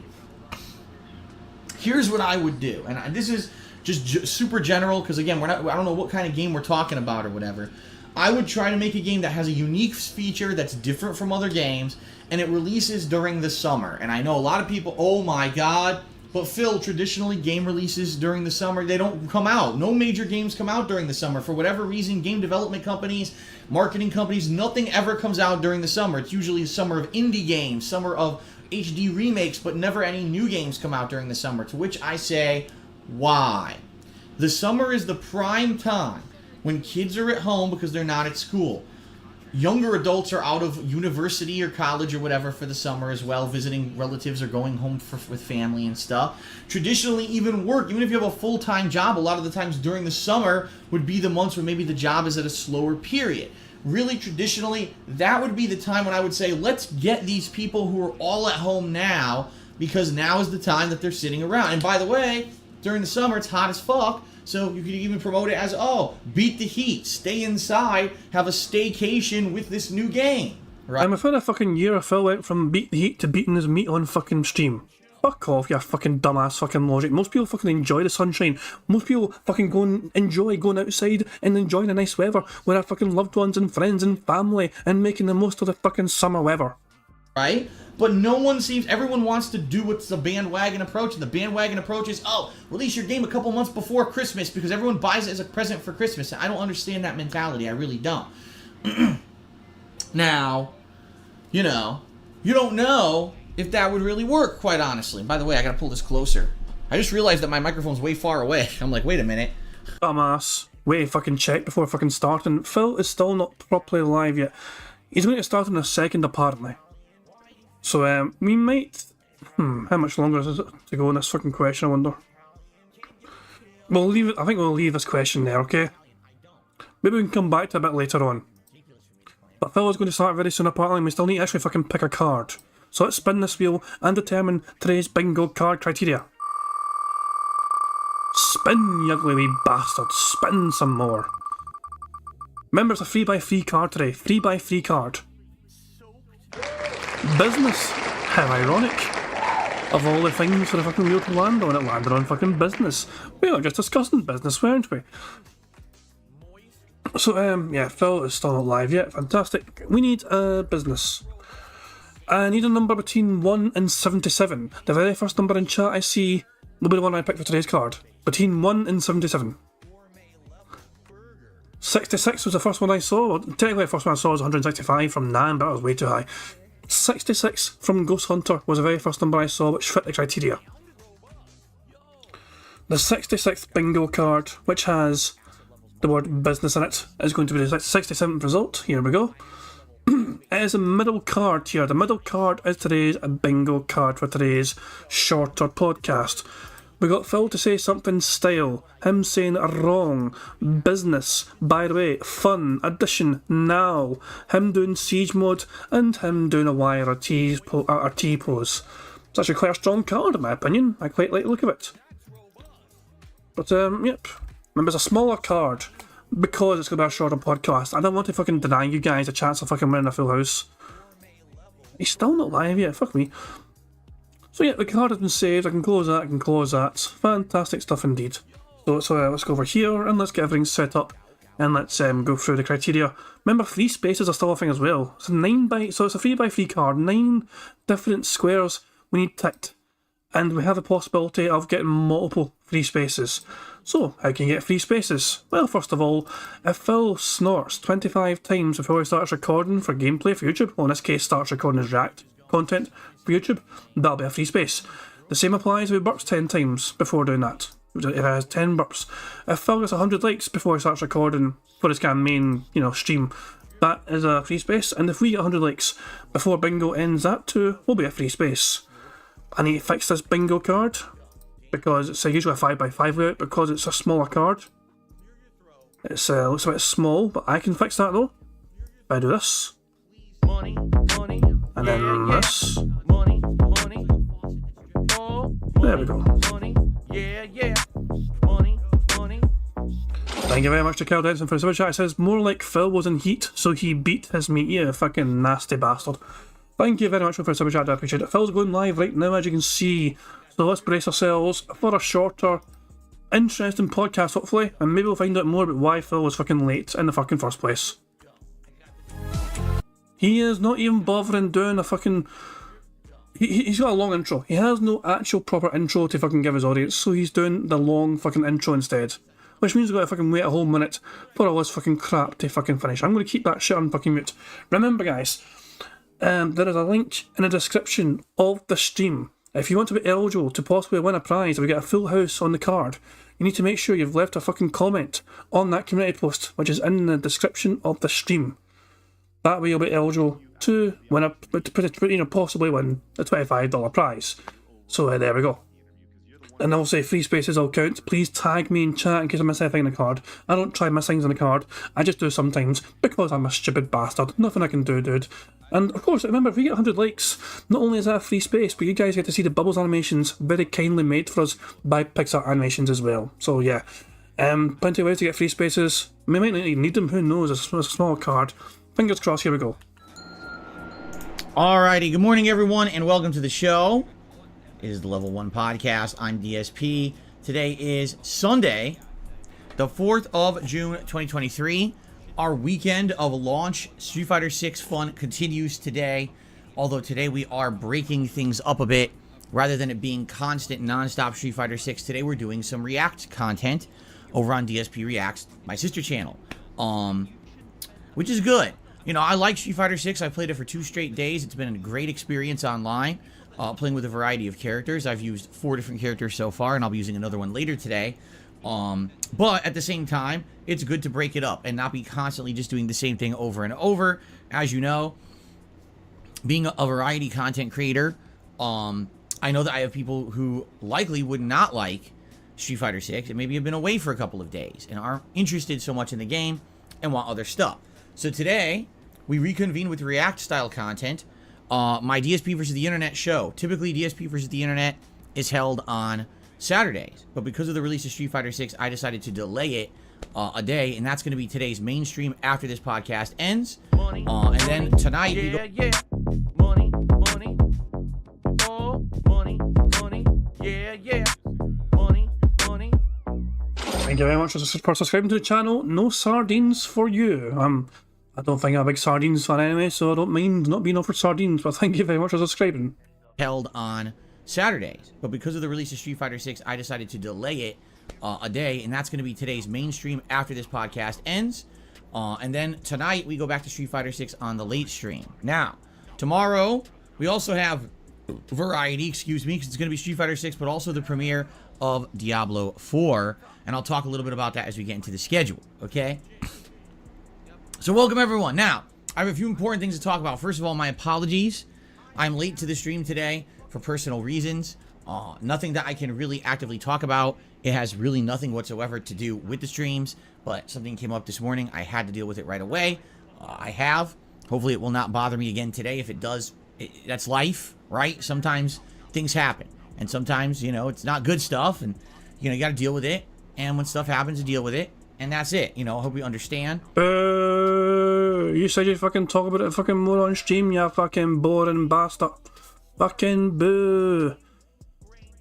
Here's what I would do, and this is just super general because again, I don't know what kind of game we're talking about or whatever. I would try to make a game that has a unique feature that's different from other games, and it releases during the summer. And I know a lot of people, oh my god, but Phil, traditionally game releases during the summer, they don't come out. No major games come out during the summer. For whatever reason, game development companies, marketing companies, nothing ever comes out during the summer. It's usually the summer of indie games, summer of HD remakes, but never any new games come out during the summer. To which I say, why? The summer is the prime time when kids are at home because they're not at school. Younger adults are out of university or college or whatever for the summer as well, visiting relatives or going home with family and stuff. Traditionally, even work, even if you have a full-time job, a lot of the times during the summer would be the months when maybe the job is at a slower period. Really, traditionally, that would be the time when I would say, let's get these people who are all at home now, because now is the time that they're sitting around. And by the way, during the summer, it's hot as fuck, so you could even promote it as, oh, beat the heat, stay inside, have a staycation with this new game. Right? I'm within a fucking year, Phil went from beat the heat to beating his meat on fucking stream. Fuck off, you fucking dumbass fucking logic. Most people fucking enjoy the sunshine. Most people fucking enjoy going outside and enjoying the nice weather with their fucking loved ones and friends and family and making the most of the fucking summer weather. Right? But no one everyone wants to do what's the bandwagon approach, and the bandwagon approach is, oh, release your game a couple months before Christmas because everyone buys it as a present for Christmas. I don't understand that mentality, I really don't. Now, you know, you don't know if that would really work, quite honestly. By the way, I gotta pull this closer. I just realized that my microphone's way far away. I'm like, wait a minute. Dumbass. Wait to fucking check before fucking starting. Phil is still not properly live yet. He's going to start in a second, apparently. So, we might... how much longer is it to go on this fucking question, I wonder? We'll leave it... I think we'll leave this question there, okay? Maybe we can come back to it a bit later on. But Phil is going to start very soon, apparently, and we still need to actually fucking pick a card. So let's spin this wheel and determine today's bingo card criteria. Spin, you ugly wee bastard. Spin some more. Remember, it's a 3x3 card today. 3x3 card. Business. How ironic. Of all the things for the fucking wheel to land on, it landed on fucking business. We were just discussing business, weren't we? So, yeah, Phil is still not live yet. Fantastic. We need business. I need a number between 1 and 77. The very first number in chat I see will be the one I picked for today's card. Between 1 and 77. 66 was the first one I saw. Well, technically the first one I saw was 165 from Nan, but that was way too high. 66 from Ghost Hunter was the very first number I saw which fit the criteria. The 66th bingo card, which has the word business in it, is going to be the 67th result. Here we go. It is a middle card here. The middle card is today's bingo card for today's shorter podcast. We got Phil to say something style, him saying wrong, business, by the way, fun, addition, now, him doing siege mode, and him doing a Y or a T pose. It's actually quite a strong card in my opinion. I quite like the look of it. But yep. Remember, it's a smaller card because it's going to be a shorter podcast. I don't want to fucking deny you guys a chance of fucking winning a full house. He's still not live yet, fuck me. So yeah, the card has been saved. I can close that, Fantastic stuff indeed. So let's go over here and let's get everything set up and let's go through the criteria. Remember, free spaces are still a thing as well. It's a 3x3 card, 9 different squares we need ticked. And we have the possibility of getting multiple free spaces. So, how can you get free spaces? Well, first of all, if Phil snorts 25 times before he starts recording for gameplay for YouTube, well in this case starts recording his React content for YouTube, that'll be a free space. The same applies if he burps 10 times before doing that. If he has 10 burps. If Phil gets 100 likes before he starts recording for his kind of main, stream, that is a free space. And if we get 100 likes before Bingo ends, that too will be a free space. I need to fix this Bingo card because it's usually a 5x5 layout because it's a smaller card. It looks a bit small, but I can fix that though. If I do this. Money, money, And then this. money, money. Oh, There we go. money, yeah, money, money. Thank you very much to Kyle Denson for the super chat. It says, more like Phil was in heat, so he beat his mate. Yeah, fucking nasty bastard. Thank you very much for the super chat, I appreciate it. Phil's going live right now, as you can see. So let's brace ourselves for a shorter, interesting podcast, hopefully. And maybe we'll find out more about why Phil was fucking late in the fucking first place. He is not even bothering doing a fucking... He's got a long intro. He has no actual proper intro to fucking give his audience, so he's doing the long fucking intro instead. Which means we've got to fucking wait a whole minute for all this fucking crap to fucking finish. I'm going to keep that shit on fucking mute. Remember guys, there is a link in the description of the stream. If you want to be eligible to possibly win a prize or we get a full house on the card, you need to make sure you've left a fucking comment on that community post, which is in the description of the stream. That way you'll be eligible to win possibly win a $25 prize. So there we go. And also, free spaces all count. Please tag me in chat in case I miss anything on the card. I don't try miss things on the card. I just do sometimes because I'm a stupid bastard. Nothing I can do, dude. And of course, remember, if we get 100 likes, not only is that a free space, but you guys get to see the Bubbles animations very kindly made for us by Pixar Animations as well. So yeah, plenty of ways to get free spaces. We might not even need them, who knows, it's a small card. Fingers crossed, here we go. Alrighty, good morning everyone and welcome to the show. It is the Level 1 Podcast. I'm DSP. Today is Sunday, the 4th of June, 2023. Our weekend of launch Street Fighter 6 fun continues today. Although today we are breaking things up a bit. Rather than it being constant, non-stop Street Fighter 6, today we're doing some React content over on DSP Reacts, my sister channel. Which is good. You know, I like Street Fighter 6. I played it for 2 straight days. It's been a great experience online. Playing with a variety of characters. I've used 4 different characters so far, and I'll be using another one later today. But at the same time, it's good to break it up and not be constantly just doing the same thing over and over. As you know, being a variety content creator, I know that I have people who likely would not like Street Fighter 6 and maybe have been away for a couple of days and aren't interested so much in the game and want other stuff. So today, we reconvene with React-style content. My DSP versus the Internet show. Typically, DSP versus the Internet is held on Saturdays, but because of the release of Street Fighter 6, I decided to delay it a day, and that's going to be today's mainstream after this podcast ends. Money, and then tonight, we go. Money, money. Oh, money, money. Yeah, money, money. Thank you very much for subscribing to the channel. No sardines for you. I don't think I'm a big sardines fan anyway, so I don't mind not being offered sardines, but thank you very much for subscribing. Held on Saturdays, but because of the release of Street Fighter 6, I decided to delay it a day, and that's going to be today's mainstream after this podcast ends. And then tonight, we go back to Street Fighter 6 on the late stream. Now, tomorrow, we also have variety, excuse me, because it's going to be Street Fighter 6, but also the premiere of Diablo 4, and I'll talk a little bit about that as we get into the schedule, okay? So welcome everyone. Now, I have a few important things to talk about. First of all, my apologies. I'm late to the stream today for personal reasons. Nothing that I can really actively talk about. It has really nothing whatsoever to do with the streams, but something came up this morning. I had to deal with it right away. I have. Hopefully it will not bother me again today. If it does, that's life, right? Sometimes things happen, and sometimes, you know, it's not good stuff, and, you know, you got to deal with it. And when stuff happens, you deal with it, and that's it. You know, I hope you understand. You said you'd fucking talk about it fucking more on stream, you fucking boring bastard. Fucking boo.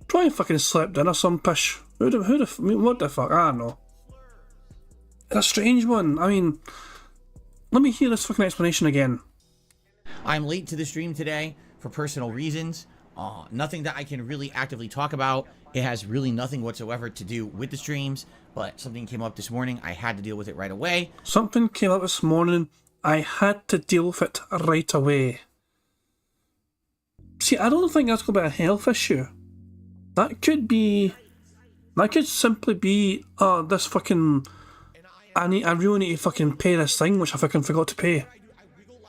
Try and fucking slip dinner some pish. I mean, what the fuck? I don't know. It's a strange one. I mean, let me hear this fucking explanation again. I'm late to the stream today for personal reasons. Nothing that I can really actively talk about. It has really nothing whatsoever to do with the streams, but something came up this morning. I had to deal with it right away. Something came up this morning. I had to deal with it right away. See, I don't think that's going to be a health issue. That could simply be, this fucking, I really need to fucking pay this thing, which I fucking forgot to pay.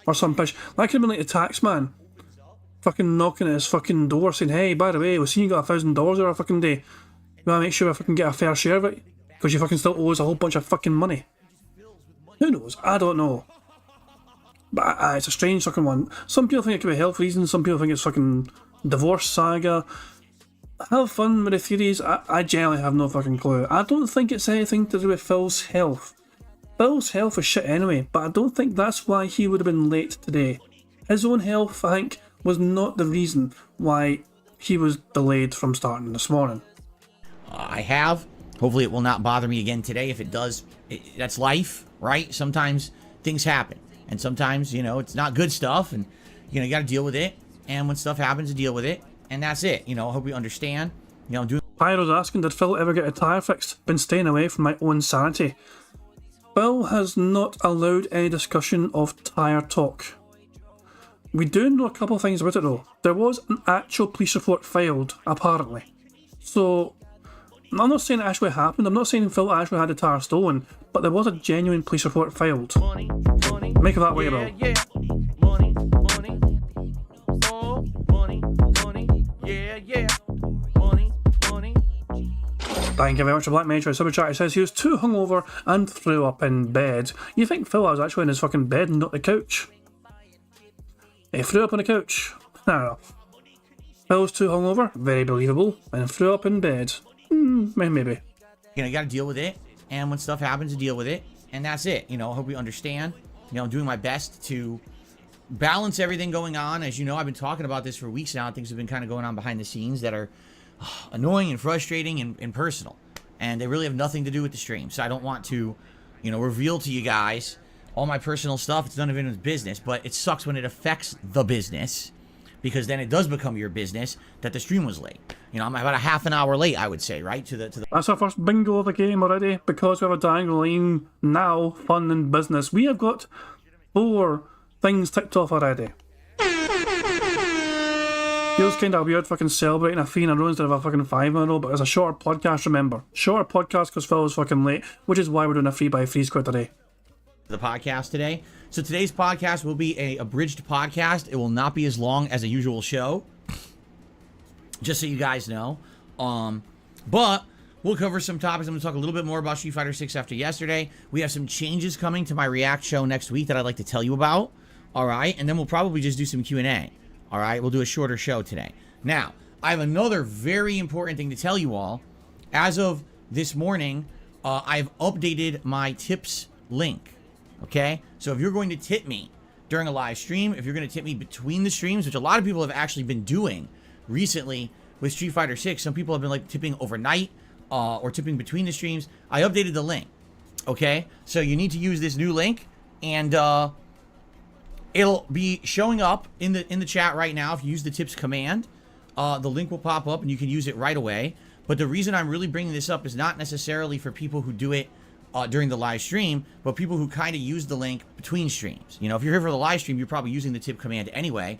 Or some bitch. That could have been like the tax man. Fucking knocking at his fucking door saying, hey, by the way, we've seen you got $1,000 every fucking day. You wanna make sure I fucking get a fair share of it? Because you fucking still owe us a whole bunch of fucking money. Who knows? I don't know. But it's a strange fucking one. Some people think it could be health reasons, some people think it's fucking divorce saga. Have fun with the theories. I generally have no fucking clue. I don't think it's anything to do with Phil's health. Phil's health is shit anyway, but I don't think that's why he would have been late today. His own health, I think, was not the reason why he was delayed from starting this morning. I have. Hopefully it will not bother me again today. If it does, that's life, right? Sometimes things happen, and sometimes, you know, it's not good stuff, and, you know, you got to deal with it. And when stuff happens, you deal with it, and that's it. You know, I hope you understand. You know, doing. Pyro's asking, did Phil ever get a tyre fixed? Been staying away from my own sanity. Phil has not allowed any discussion of tyre talk. We do know a couple of things about it though. There was an actual police report filed, apparently. So, I'm not saying it actually happened, I'm not saying Phil actually had the tyre stolen, but there was a genuine police report filed. Money, money, Make of that what you will. yeah. Money, money, oh, money, money, yeah. Money, money. Thank you very much for Black Metro. Super Chat says he was too hungover and threw up in bed. You think Phil was actually in his fucking bed and not the couch? He threw up on the couch. I don't know. Phil's too hungover, very believable, and threw up in bed. Maybe. You know, you got to deal with it, and when stuff happens, you deal with it, and that's it. You know, I hope you understand. You know, I'm doing my best to balance everything going on. As you know, I've been talking about this for weeks now. Things have been kind of going on behind the scenes that are annoying and frustrating and personal, and they really have nothing to do with the stream. So I don't want to, you know, reveal to you guys all my personal stuff. It's none of anyone's business, but it sucks when it affects the business, because then it does become your business that the stream was late. You know, I'm about a half an hour late, I would say, right? To the. That's our first bingo of the game already, because we have a diagonal line now, fun and business. We have got 4 things ticked off already. Feels kinda weird fucking celebrating a 3 in a row instead of a fucking 5 in a row, but it's a shorter podcast, remember. Shorter podcast because Phil was fucking late, which is why we're doing a 3x3 squad today. The podcast today. So today's podcast will be a abridged podcast. It will not be as long as a usual show, just so you guys know. But we'll cover some topics. I'm going to talk a little bit more about Street Fighter 6 after yesterday. We have some changes coming to my React show next week that I'd like to tell you about. All right, and then we'll probably just do some Q&A. All right, we'll do a shorter show today. Now, I have another very important thing to tell you all. As of this morning, I've updated my tips link. Okay, so if you're going to tip me during a live stream, if you're going to tip me between the streams, which a lot of people have actually been doing recently with Street Fighter 6, some people have been like tipping overnight or tipping between the streams. I updated the link. Okay, so you need to use this new link, and it'll be showing up in the chat right now. If you use the tips command, the link will pop up and you can use it right away. But the reason I'm really bringing this up is not necessarily for people who do it during the live stream, but people who kind of use the link between streams. You know, if you're here for the live stream, you're probably using the tip command anyway,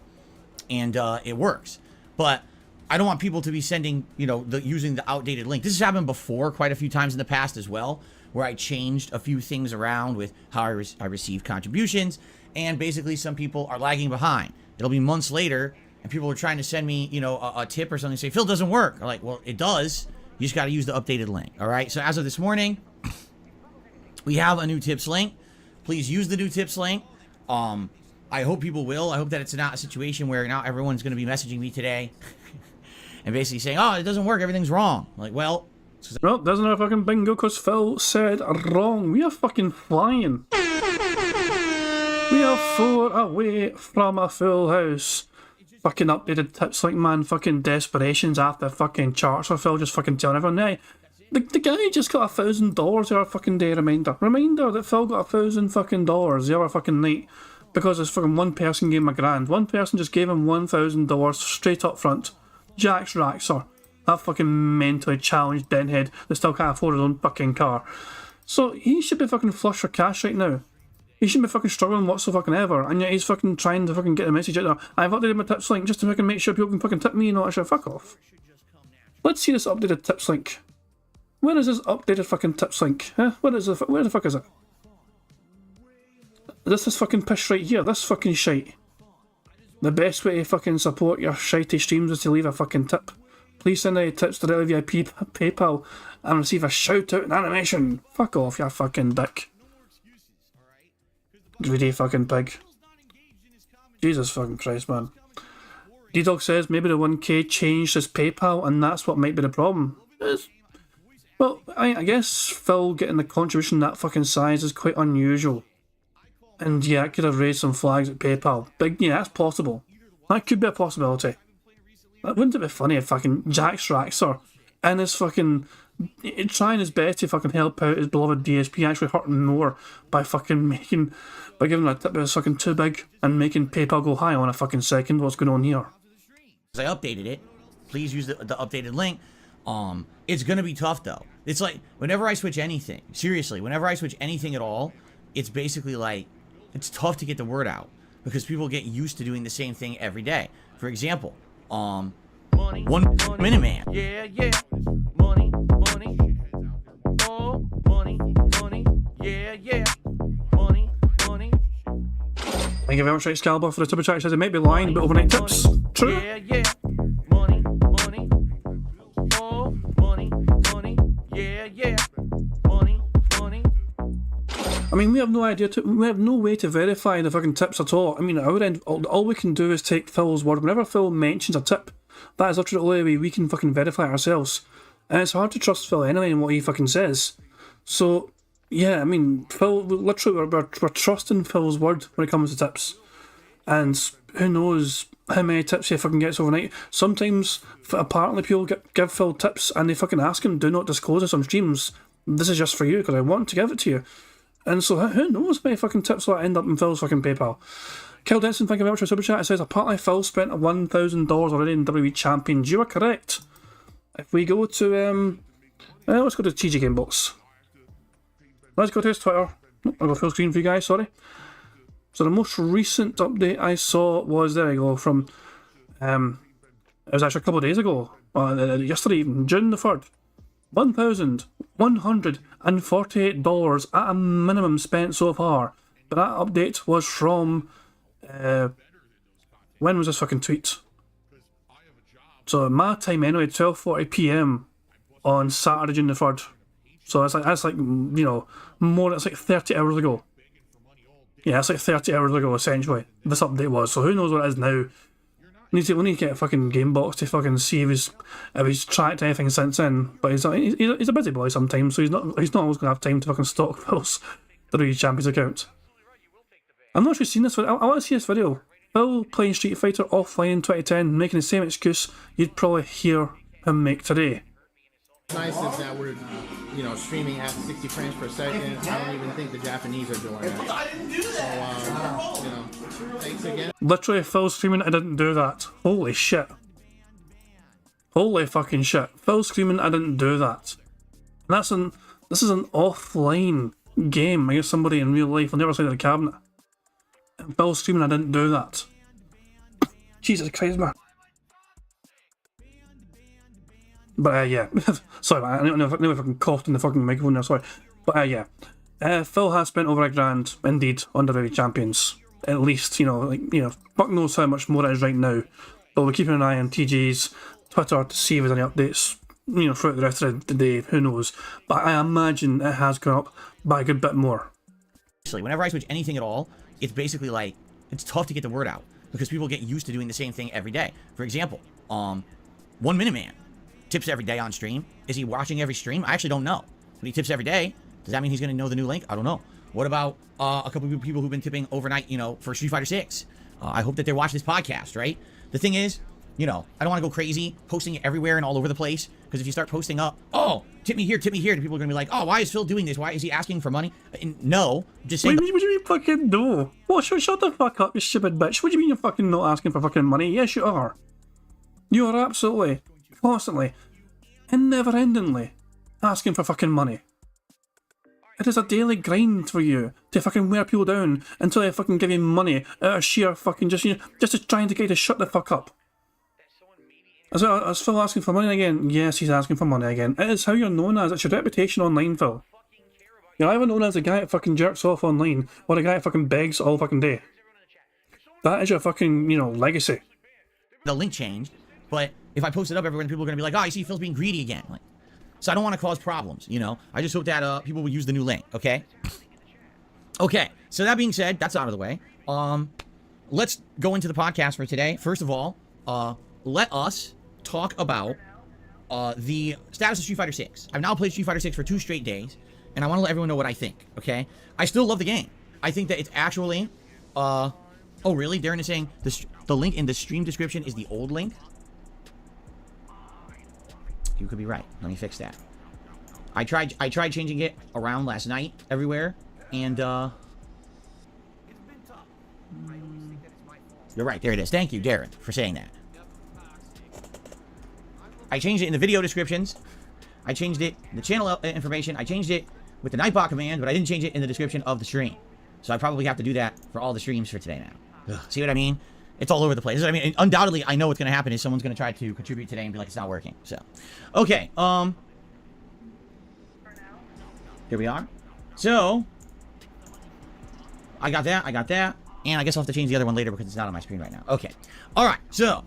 and it works. But I don't want people to be sending, you know, using the outdated link. This has happened before quite a few times in the past as well, where I changed a few things around with how I receive contributions, and basically some people are lagging behind. It'll be months later, and people are trying to send me, you know, a tip or something, say, Phil, doesn't work. I'm like, well, it does. You just got to use the updated link. All right. So as of this morning, we have a new tips link. Please use the new tips link. I hope people will. I hope that it's not a situation where now everyone's going to be messaging me today and basically saying, oh, it doesn't work. Everything's wrong. Like, well, well, doesn't have a fucking bingo because Phil said wrong. We are fucking flying. We are 4 away from a full house. Fucking updated tips like, man, fucking desperations after fucking charts or Phil just fucking telling everyone, hey, the guy just got $1,000 the other fucking day. Reminder that Phil got $1,000 fucking dollars the other fucking night because this fucking one person gave him $1,000. One person just gave him $1,000 straight up front. Jack's Raxor. That fucking mentally challenged denthead that still can't afford his own fucking car. So he should be fucking flush for cash right now. He shouldn't be fucking struggling whatsoever, and yet he's fucking trying to fucking get the message out there. I've updated my tips link just to fucking make sure people can fucking tip me and all that shit. Fuck off. Let's see this updated tips link. Where is this updated fucking tips link? Huh? Where the fuck is it? This fucking piss right here. This fucking shite. The best way to fucking support your shitey streams is to leave a fucking tip. Please send any tips directly via PayPal and receive a shout out in animation. Fuck off, you fucking dick. Greedy fucking pig. Jesus fucking Christ, man. D-Dog says maybe the 1K changed his PayPal and that's what might be the problem. Well, I guess Phil getting the contribution that fucking size is quite unusual. And yeah, it could have raised some flags at PayPal. But yeah, that's possible. That could be a possibility. Wouldn't it be funny if fucking Jack's Raxor and his fucking trying his best to fucking help out his beloved DSP actually hurting more by fucking by giving him a tip that was fucking too big and making PayPal go high on a fucking second. What's going on here? I updated it. Please use the updated link. It's gonna be tough though. It's like whenever I switch anything, seriously, whenever I switch anything at all, it's basically like it's tough to get the word out because people get used to doing the same thing every day. For example, money, 1 Minute Man. Yeah, yeah. Money, money. Oh, money, money. Yeah, yeah. Money, money. Thank you very much, Excalibur, for the super chat. It says it might be lying, but overnight tips. True. Yeah, yeah. Money, money. Oh, money, money. Yeah, yeah. Money, money. I mean, we have no idea. We have no way to verify the fucking tips at all. I mean, at our end, all we can do is take Phil's word. Whenever Phil mentions a tip, that is literally the only way we can fucking verify it ourselves. And it's hard to trust Phil anyway in what he fucking says. So, yeah, I mean, Phil, literally, we're trusting Phil's word when it comes to tips. And who knows how many tips he fucking gets overnight. Sometimes, apparently, people give Phil tips and they fucking ask him, do not disclose this on streams. This is just for you because I want to give it to you. And so, who knows how many fucking tips will end up in Phil's fucking PayPal. Kel Denson, thank you very much for super chat. It says, apparently Phil spent $1,000 already in WWE Champions. You are correct. If we go to, let's go to TG Gamebox. Let's go to his Twitter. I'll go full screen for you guys, sorry. So the most recent update I saw was, there we go, from, it was actually a couple of days ago. Yesterday even, June the 3rd. $1,148 at a minimum spent so far. But that update was from, when was this fucking tweet? So my time anyway, 12:40 PM on Saturday, June the 3rd. So that's like you know, more, it's like 30 hours ago. Yeah, it's like 30 hours ago essentially, this update was. So who knows what it is now. We need to get a fucking Gamebox to fucking see if he's tracked anything since then. But he's a busy boy sometimes, so he's not always gonna have time to fucking stalk Phil's WWE Champions account. I'm not sure seen this video. I want to see this video. Phil playing Street Fighter offline in 2010, making the same excuse you'd probably hear him make today. Nice is that we're, you know, streaming at 60 frames per second. I don't even think the Japanese are doing that. So, you know, thanks again. Literally, Phil screaming, I didn't do that. Holy shit. Holy fucking shit. Phil screaming, I didn't do that. And this is an offline game against somebody in real life on the other side of the cabinet. And Phil screaming, I didn't do that. Jesus Christ, man. But yeah, sorry, man. I don't know if I fucking coughed in the fucking microphone there, sorry. But yeah, Phil has spent over $1,000 indeed on WWE Champions. At least, you know, fuck knows how much more it is right now. but we're keeping an eye on TG's Twitter to see if there's any updates, you know, throughout the rest of the day. Who knows? But I imagine it has gone up by a good bit more. Whenever I switch anything at all, it's basically like, it's tough to get the word out because people get used to doing the same thing every day. For example, 1 Minute Man tips every day on stream. Is he watching every stream? I actually don't know. But he tips every day. Does that mean he's going to know the new link? I don't know. What about a couple of people who've been tipping overnight, you know, for Street Fighter 6? I hope that they're watching this podcast, right? The thing is, you know, I don't want to go crazy posting it everywhere and all over the place, because if you start posting up, oh, tip me here, people are going to be like, oh, why is Phil doing this? Why is he asking for money? And no, just saying. What do you mean fucking no? What? Shut the fuck up, you stupid bitch. What do you mean you're fucking not asking for fucking money? Yes, you are. You are absolutely, constantly, and never-endingly asking for fucking money. It is a daily grind for you to fucking wear people down until they fucking give you money out of sheer fucking just to trying to get you to shut the fuck up. Is Phil asking for money again? Yes, he's asking for money again. It is how you're known as. It's your reputation online, Phil. You're either known as a guy that fucking jerks off online, or a guy that fucking begs all fucking day. That is your fucking, you know, legacy. The link changed, but if I post it up everywhere, people are going to be like, oh, I see Phil's being greedy again. Like, so I don't want to cause problems, you know? I just hope that people will use the new link, okay? Okay, so that being said, that's out of the way. Let's go into the podcast for today. First of all, let us talk about the status of Street Fighter 6. I've now played Street Fighter 6 for 2 straight days, and I want to let everyone know what I think, okay? I still love the game. I think that it's actually, oh really? Darren is saying the link in the stream description is the old link? You could be right. Let me fix that. I tried changing it around last night everywhere, and you're right. There it is. Thank you, Darren, for saying that. I changed it in the video descriptions. I changed it in the channel information. I changed it with the Nightbot command, but I didn't change it in the description of the stream. So I probably have to do that for all the streams for today now. Ugh, see what I mean? It's all over the place. I mean, undoubtedly, I know what's going to happen is someone's going to try to contribute today and be like, it's not working. So, okay. Here we are. So, I got that. And I guess I'll have to change the other one later because it's not on my screen right now. Okay. All right. So,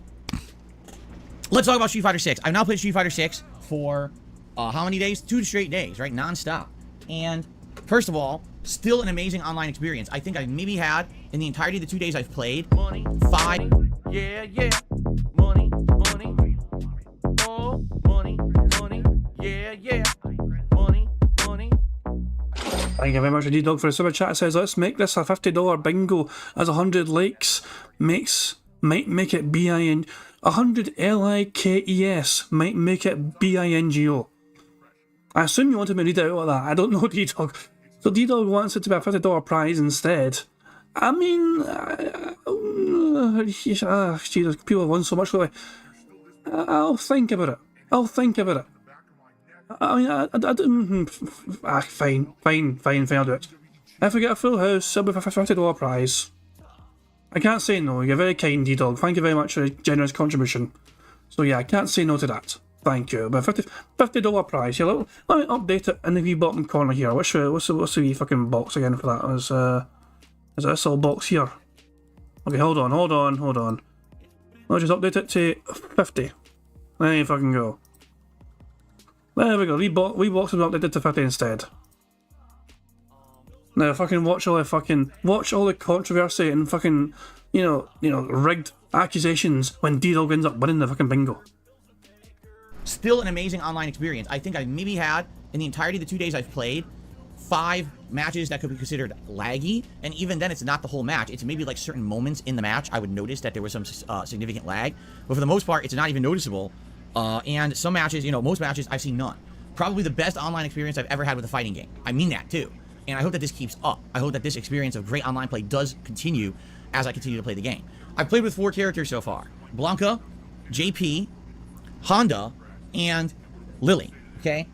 let's talk about Street Fighter 6. I've now played Street Fighter 6 for how many days? 2 straight days, right? Non-stop. And first of all, still an amazing online experience. I think I maybe had, in the entirety of the 2 days I've played, 5. Yeah, yeah. Money, money. Oh, money, money. Yeah, yeah. Money, money. Thank you very much, D-Dog, for the super chat. It says, let's make this a $50 bingo, as 100 likes might make it B-I-N... 100 L-I-K-E-S might make it B-I-N-G-O. I assume you wanted me to read it out like that. I don't know, D-Dog. So D-Dog wants it to be a $50 prize instead. I mean... Jesus, people have won so much lately. I'll think about it. I mean, fine, I'll do it. If I get a full house, it'll be a $50 prize. I can't say no. You're very kind, D-Dog. Thank you very much for a generous contribution. So yeah, I can't say no to that. Thank you. But $50 prize. Yeah, let me update it in the wee bottom corner here. What's the wee fucking box again for that? Is this little box here? Okay, hold on. I'll just update it to 50. There you fucking go. There we go. Wee box is updated to 50 instead. Now fucking watch all the controversy and fucking you know rigged accusations when D-Dog ends up winning the fucking bingo. Still an amazing online experience. I think I maybe had, in the entirety of the 2 days I've played, 5 matches that could be considered laggy, and even then it's not the whole match. It's maybe like certain moments in the match I would notice that there was some significant lag, but for the most part it's not even noticeable. And some matches, you know, most matches I've seen none. Probably the best online experience I've ever had with a fighting game. I mean that too. And I hope that this keeps up. I hope that this experience of great online play does continue as I continue to play the game. I've played with 4 characters so far. Blanca, JP, Honda, and Lily, okay?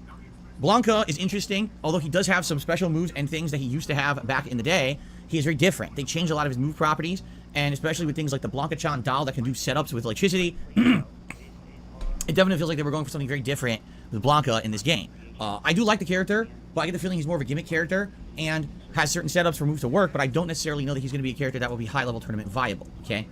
Blanca is interesting, although he does have some special moves and things that he used to have back in the day. He is very different. They changed a lot of his move properties, and especially with things like the Blanca-chan doll that can do setups with electricity. It definitely feels like they were going for something very different with Blanca in this game. I do like the character, but I get the feeling he's more of a gimmick character and has certain setups for moves to work, but I don't necessarily know that he's going to be a character that will be high-level tournament viable, okay?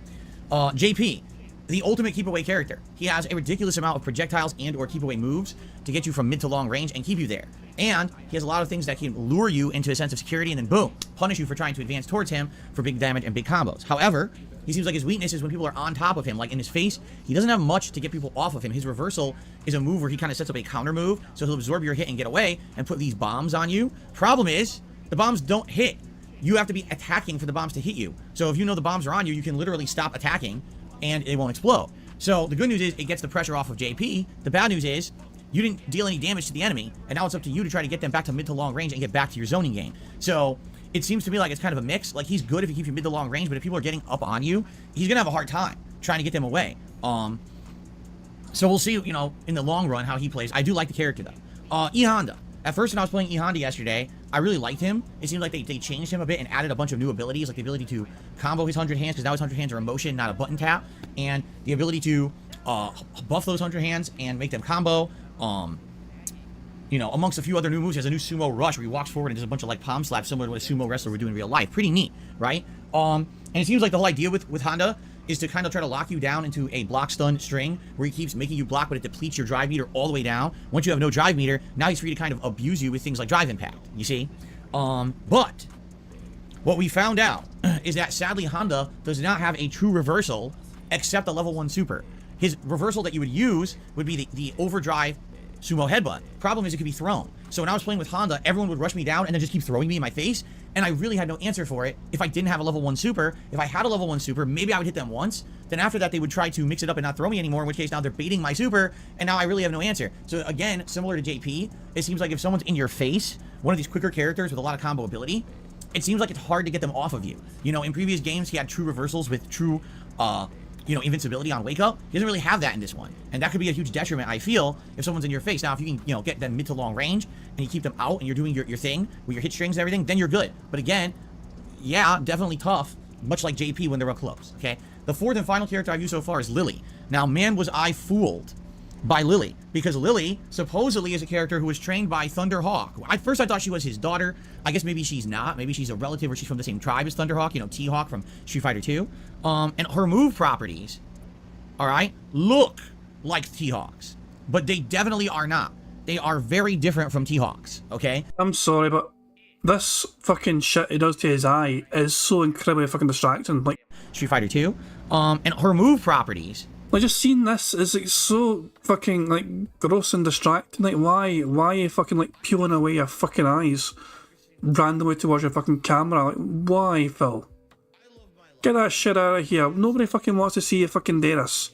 JP. the ultimate keep away character. He has a ridiculous amount of projectiles and or keep away moves to get you from mid to long range and keep you there. And he has a lot of things that can lure you into a sense of security and then boom, punish you for trying to advance towards him for big damage and big combos. However, he seems like his weakness is when people are on top of him, like in his face. He doesn't have much to get people off of him. His reversal is a move where he kind of sets up a counter move, so he'll absorb your hit and get away and put these bombs on you. Problem is, the bombs don't hit. You have to be attacking for the bombs to hit you. So if you know the bombs are on you, you can literally stop attacking and it won't explode. So the good news is it gets the pressure off of JP. The bad news is you didn't deal any damage to the enemy, and now it's up to you to try to get them back to mid to long range and get back to your zoning game. So it seems to me like it's kind of a mix. Like, he's good if you keep you mid to long range, but if people are getting up on you, he's gonna have a hard time trying to get them away. So we'll see, you know, in the long run how he plays. I do like the character though. E Honda. At first, when I was playing E Honda yesterday, I really liked him. It seemed like they changed him a bit and added a bunch of new abilities, like the ability to combo his 100 hands, because now his 100 hands are a motion, not a button tap, and the ability to buff those 100 hands and make them combo. You know, amongst a few other new moves, he has a new sumo rush where he walks forward and does a bunch of like palm slaps, similar to what a sumo wrestler would do in real life. Pretty neat, right? And it seems like the whole idea with Honda is to kind of try to lock you down into a block stun string where he keeps making you block, but it depletes your drive meter all the way down. Once you have no drive meter, now he's free to kind of abuse you with things like drive impact, you see? But what we found out is that sadly Honda does not have a true reversal except a level 1 super. His reversal that you would use would be the overdrive sumo headbutt. Problem is it could be thrown. So when I was playing with Honda, everyone would rush me down and then just keep throwing me in my face, and I really had no answer for it if I didn't have a level 1 super. If I had a level 1 super, maybe I would hit them once. Then after that, they would try to mix it up and not throw me anymore, in which case now they're baiting my super, and now I really have no answer. So again, similar to JP, it seems like if someone's in your face, one of these quicker characters with a lot of combo ability, it seems like it's hard to get them off of you. You know, in previous games, he had true reversals with true, you know, invincibility on wake up. He doesn't really have that in this one. And that could be a huge detriment, I feel, if someone's in your face. Now, if you can, you know, get them mid to long range and you keep them out and you're doing your thing with your hit strings and everything, then you're good. But again, yeah, definitely tough, much like JP when they're up close, okay? The fourth and final character I've used so far is Lily. Now, man, was I fooled by Lily, because Lily supposedly is a character who was trained by Thunderhawk. At first I thought she was his daughter. I guess maybe she's not. Maybe she's a relative or she's from the same tribe as Thunderhawk, you know, T-Hawk from Street Fighter 2. And her move properties, all right, look like T-Hawks, but they definitely are not. They are very different from T-Hawks, okay? I'm sorry, but this fucking shit he does to his eye is so incredibly fucking distracting. Like, Street Fighter 2. And her move properties, like, just seeing this is like so fucking like gross and distracting. Like, why are you fucking like peeling away your fucking eyes randomly towards your fucking camera? Like, why, Phil? Get that shit out of here. Nobody fucking wants to see you fucking do this.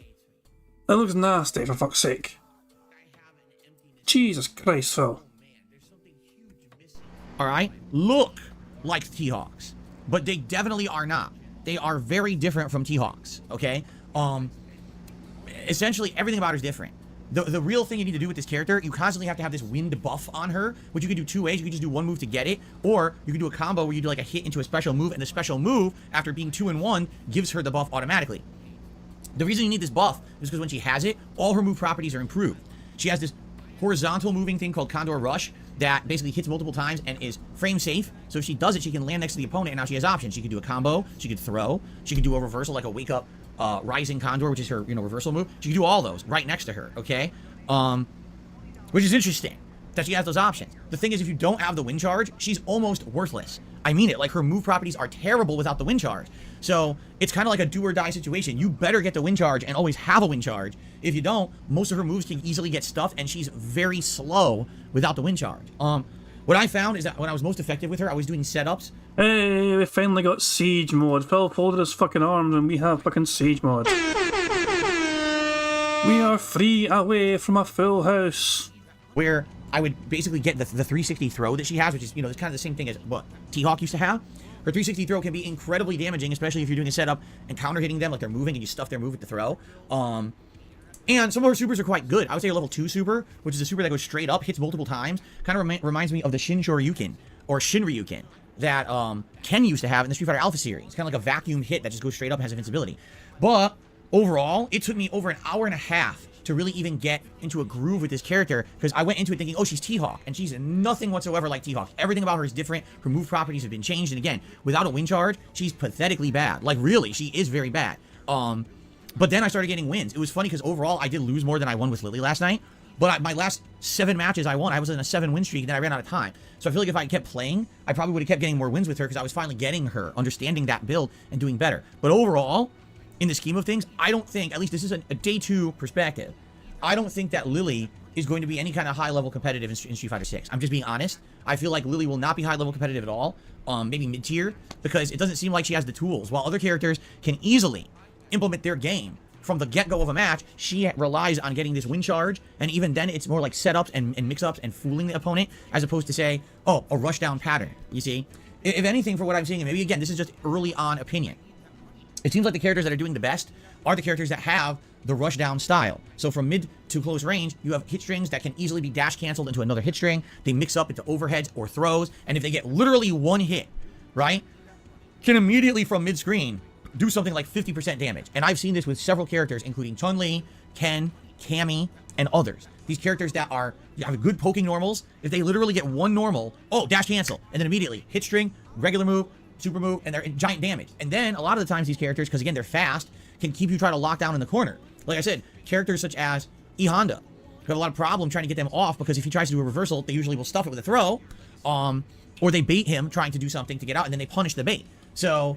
It looks nasty, for fuck's sake. Jesus Christ, Phil. alright, look like T-Hawks, but they definitely are not. They are very different from T-Hawks, okay? Essentially, everything about her is different. The real thing you need to do with this character, you constantly have to have this wind buff on her, which you can do two ways. You can just do one move to get it, or you can do a combo where you do like a hit into a special move, and the special move, after being 2-in-1, gives her the buff automatically. The reason you need this buff is because when she has it, all her move properties are improved. She has this horizontal moving thing called Condor Rush that basically hits multiple times and is frame safe. So if she does it, she can land next to the opponent, and now she has options. She can do a combo, she could throw, she can do a reversal like a wake up Rising Condor, which is her, reversal move. She can do all those right next to her, okay? Which is interesting that she has those options. The thing is, if you don't have the wind charge, she's almost worthless. I mean it, like her move properties are terrible without the wind charge. So it's kind of like a do or die situation. You better get the wind charge and always have a wind charge. If you don't, most of her moves can easily get stuffed, and she's very slow without the wind charge. What I found is that when I was most effective with her, I was doing setups. Hey, we finally got Siege mode. Phil folded his fucking arms and we have fucking Siege mode. We are free away from a full house. Where I would basically get the 360 throw that she has, which is, it's kind of the same thing as what T-Hawk used to have. Her 360 throw can be incredibly damaging, especially if you're doing a setup and counter hitting them like they're moving and you stuff their move with the throw. And some of her supers are quite good. I would say a level 2 super, which is a super that goes straight up, hits multiple times, kind of reminds me of the Shin Shoryuken, or Shinryuken, that Ken used to have in the Street Fighter Alpha series. It's kind of like a vacuum hit that just goes straight up and has invincibility. But overall, it took me over an hour and a half to really even get into a groove with this character, because I went into it thinking, oh, she's T-Hawk, and she's nothing whatsoever like T-Hawk. Everything about her is different. Her move properties have been changed, and again, without a wind charge, she's pathetically bad. Like, really, she is very bad. But then I started getting wins. It was funny because overall I did lose more than I won with Lily last night. But my last 7 matches I won, I was in a 7-win streak, and then I ran out of time. So I feel like if I kept playing, I probably would have kept getting more wins with her because I was finally getting her, understanding that build, and doing better. But overall, in the scheme of things, I don't think, at least this is a day 2 perspective, I don't think that Lily is going to be any kind of high-level competitive in Street Fighter 6. I'm just being honest. I feel like Lily will not be high-level competitive at all, maybe mid-tier, because it doesn't seem like she has the tools. While other characters can easily implement their game from the get-go of a match, she relies on getting this win charge, and even then it's more like setups and mix-ups and fooling the opponent, as opposed to say, oh, a rush-down pattern, you see? If anything, for what I'm seeing, and maybe again, this is just early on opinion, it seems like the characters that are doing the best are the characters that have the rush-down style. So from mid to close range, you have hit strings that can easily be dash-canceled into another hit string, they mix up into overheads or throws, and if they get literally one hit, right, can immediately from mid-screen do something like 50% damage. And I've seen this with several characters, including Chun-Li, Ken, Cammy, and others. These characters that have good poking normals, if they literally get one normal, oh, dash cancel, and then immediately hit string, regular move, super move, and they're in giant damage. And then a lot of the times these characters, because again, they're fast, can keep you trying to lock down in the corner. Like I said, characters such as E Honda, who have a lot of problem trying to get them off, because if he tries to do a reversal, they usually will stuff it with a throw, or they bait him trying to do something to get out, and then they punish the bait. So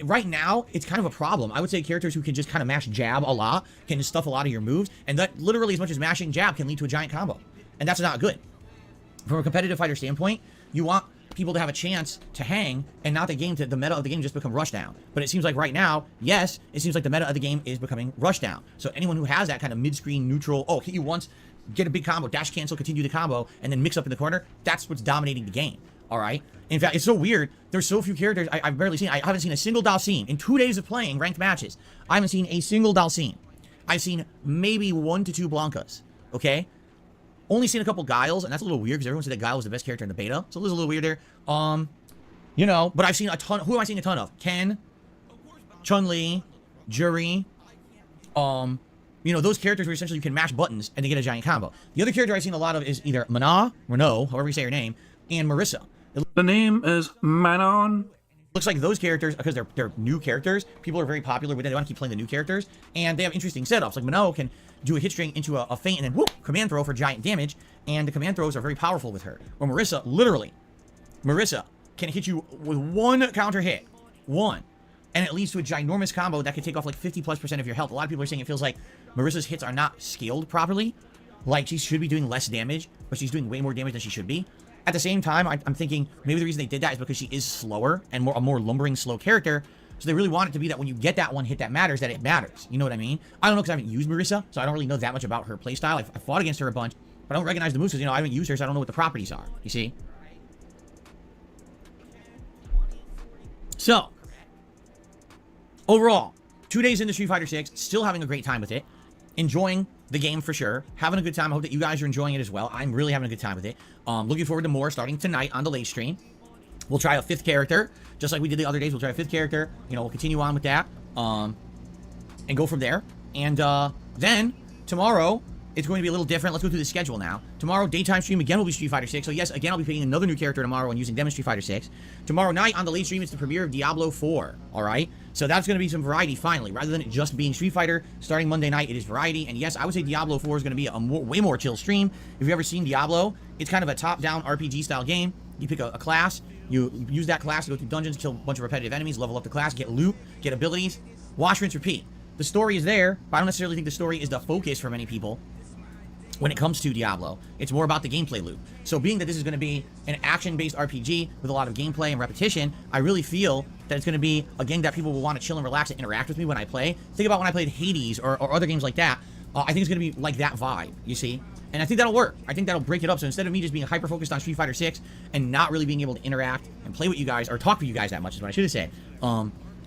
right now, it's kind of a problem. I would say characters who can just kind of mash jab a lot can stuff a lot of your moves, and that literally as much as mashing jab can lead to a giant combo. And that's not good. From a competitive fighter standpoint, you want people to have a chance to hang and not the meta of the game just become rush down. But it seems like right now, yes, it seems like the meta of the game is becoming rush down. So anyone who has that kind of mid-screen neutral, oh, hit you once, get a big combo, dash cancel, continue the combo, and then mix up in the corner, that's what's dominating the game. All right. In fact, it's so weird. There's so few characters I've barely seen. I haven't seen a single Dalsim in 2 days of playing ranked matches. I haven't seen a single Dalsim. I've seen maybe 1 to 2 Blancas. Okay. Only seen a couple Guiles, and that's a little weird because everyone said that Guile was the best character in the beta. So it was a little weird there. You know, but I've seen a ton. Who am I seeing a ton of? Ken, Chun-Li, Juri. You know, those characters where essentially you can mash buttons and they get a giant combo. The other character I've seen a lot of is either Renault, however you say her name, and Marissa. The name is Manon. Looks like those characters, because they're new characters, people are very popular with them. They want to keep playing the new characters, and they have interesting setups. Like Mano can do a hit string into a feint and then whoop, command throw for giant damage, and the command throws are very powerful with her. Or Marissa, literally, Marissa can hit you with one counter hit, one, and it leads to a ginormous combo that can take off like 50+% of your health. A lot of people are saying it feels like Marissa's hits are not scaled properly, like she should be doing less damage, but she's doing way more damage than she should be. At the same time, I'm thinking maybe the reason they did that is because she is slower and a more lumbering, slow character. So they really want it to be that when you get that one hit that matters, that it matters. You know what I mean? I don't know because I haven't used Marissa, so I don't really know that much about her playstyle. I fought against her a bunch, but I don't recognize the moves because, you know, I haven't used her, so I don't know what the properties are. You see? So, overall, 2 days into Street Fighter 6, still having a great time with it. Enjoying the game for sure. Having a good time. I hope that you guys are enjoying it as well. I'm really having a good time with it. Looking forward to more starting tonight on the late stream. We'll try a 5th character. Just like we did the other days, we'll try a 5th character. You know, we'll continue on with that. And go from there. And then, tomorrow, it's going to be a little different. Let's go through the schedule now. Tomorrow, daytime stream again will be Street Fighter 6. So yes, again, I'll be picking another new character tomorrow and using them in Street Fighter 6. Tomorrow night on the late stream, it's the premiere of Diablo 4. Alright? So that's going to be some variety finally. Rather than it just being Street Fighter, starting Monday night, it is variety. And yes, I would say Diablo 4 is going to be a way more chill stream. If you've ever seen Diablo, it's kind of a top-down RPG style game. You pick a class, you use that class to go through dungeons, kill a bunch of repetitive enemies, level up the class, get loot, get abilities, wash, rinse, repeat. The story is there, but I don't necessarily think the story is the focus for many people. When it comes to Diablo, it's more about the gameplay loop. So being that this is going to be an action-based RPG with a lot of gameplay and repetition, I really feel that it's going to be a game that people will want to chill and relax and interact with me when I play. Think about when I played Hades or other games like that. I think it's going to be like that vibe, you see? And I think that'll work. I think that'll break it up. So instead of me just being hyper-focused on Street Fighter 6 and not really being able to interact and play with you guys, or talk with you guys that much is what I should have said,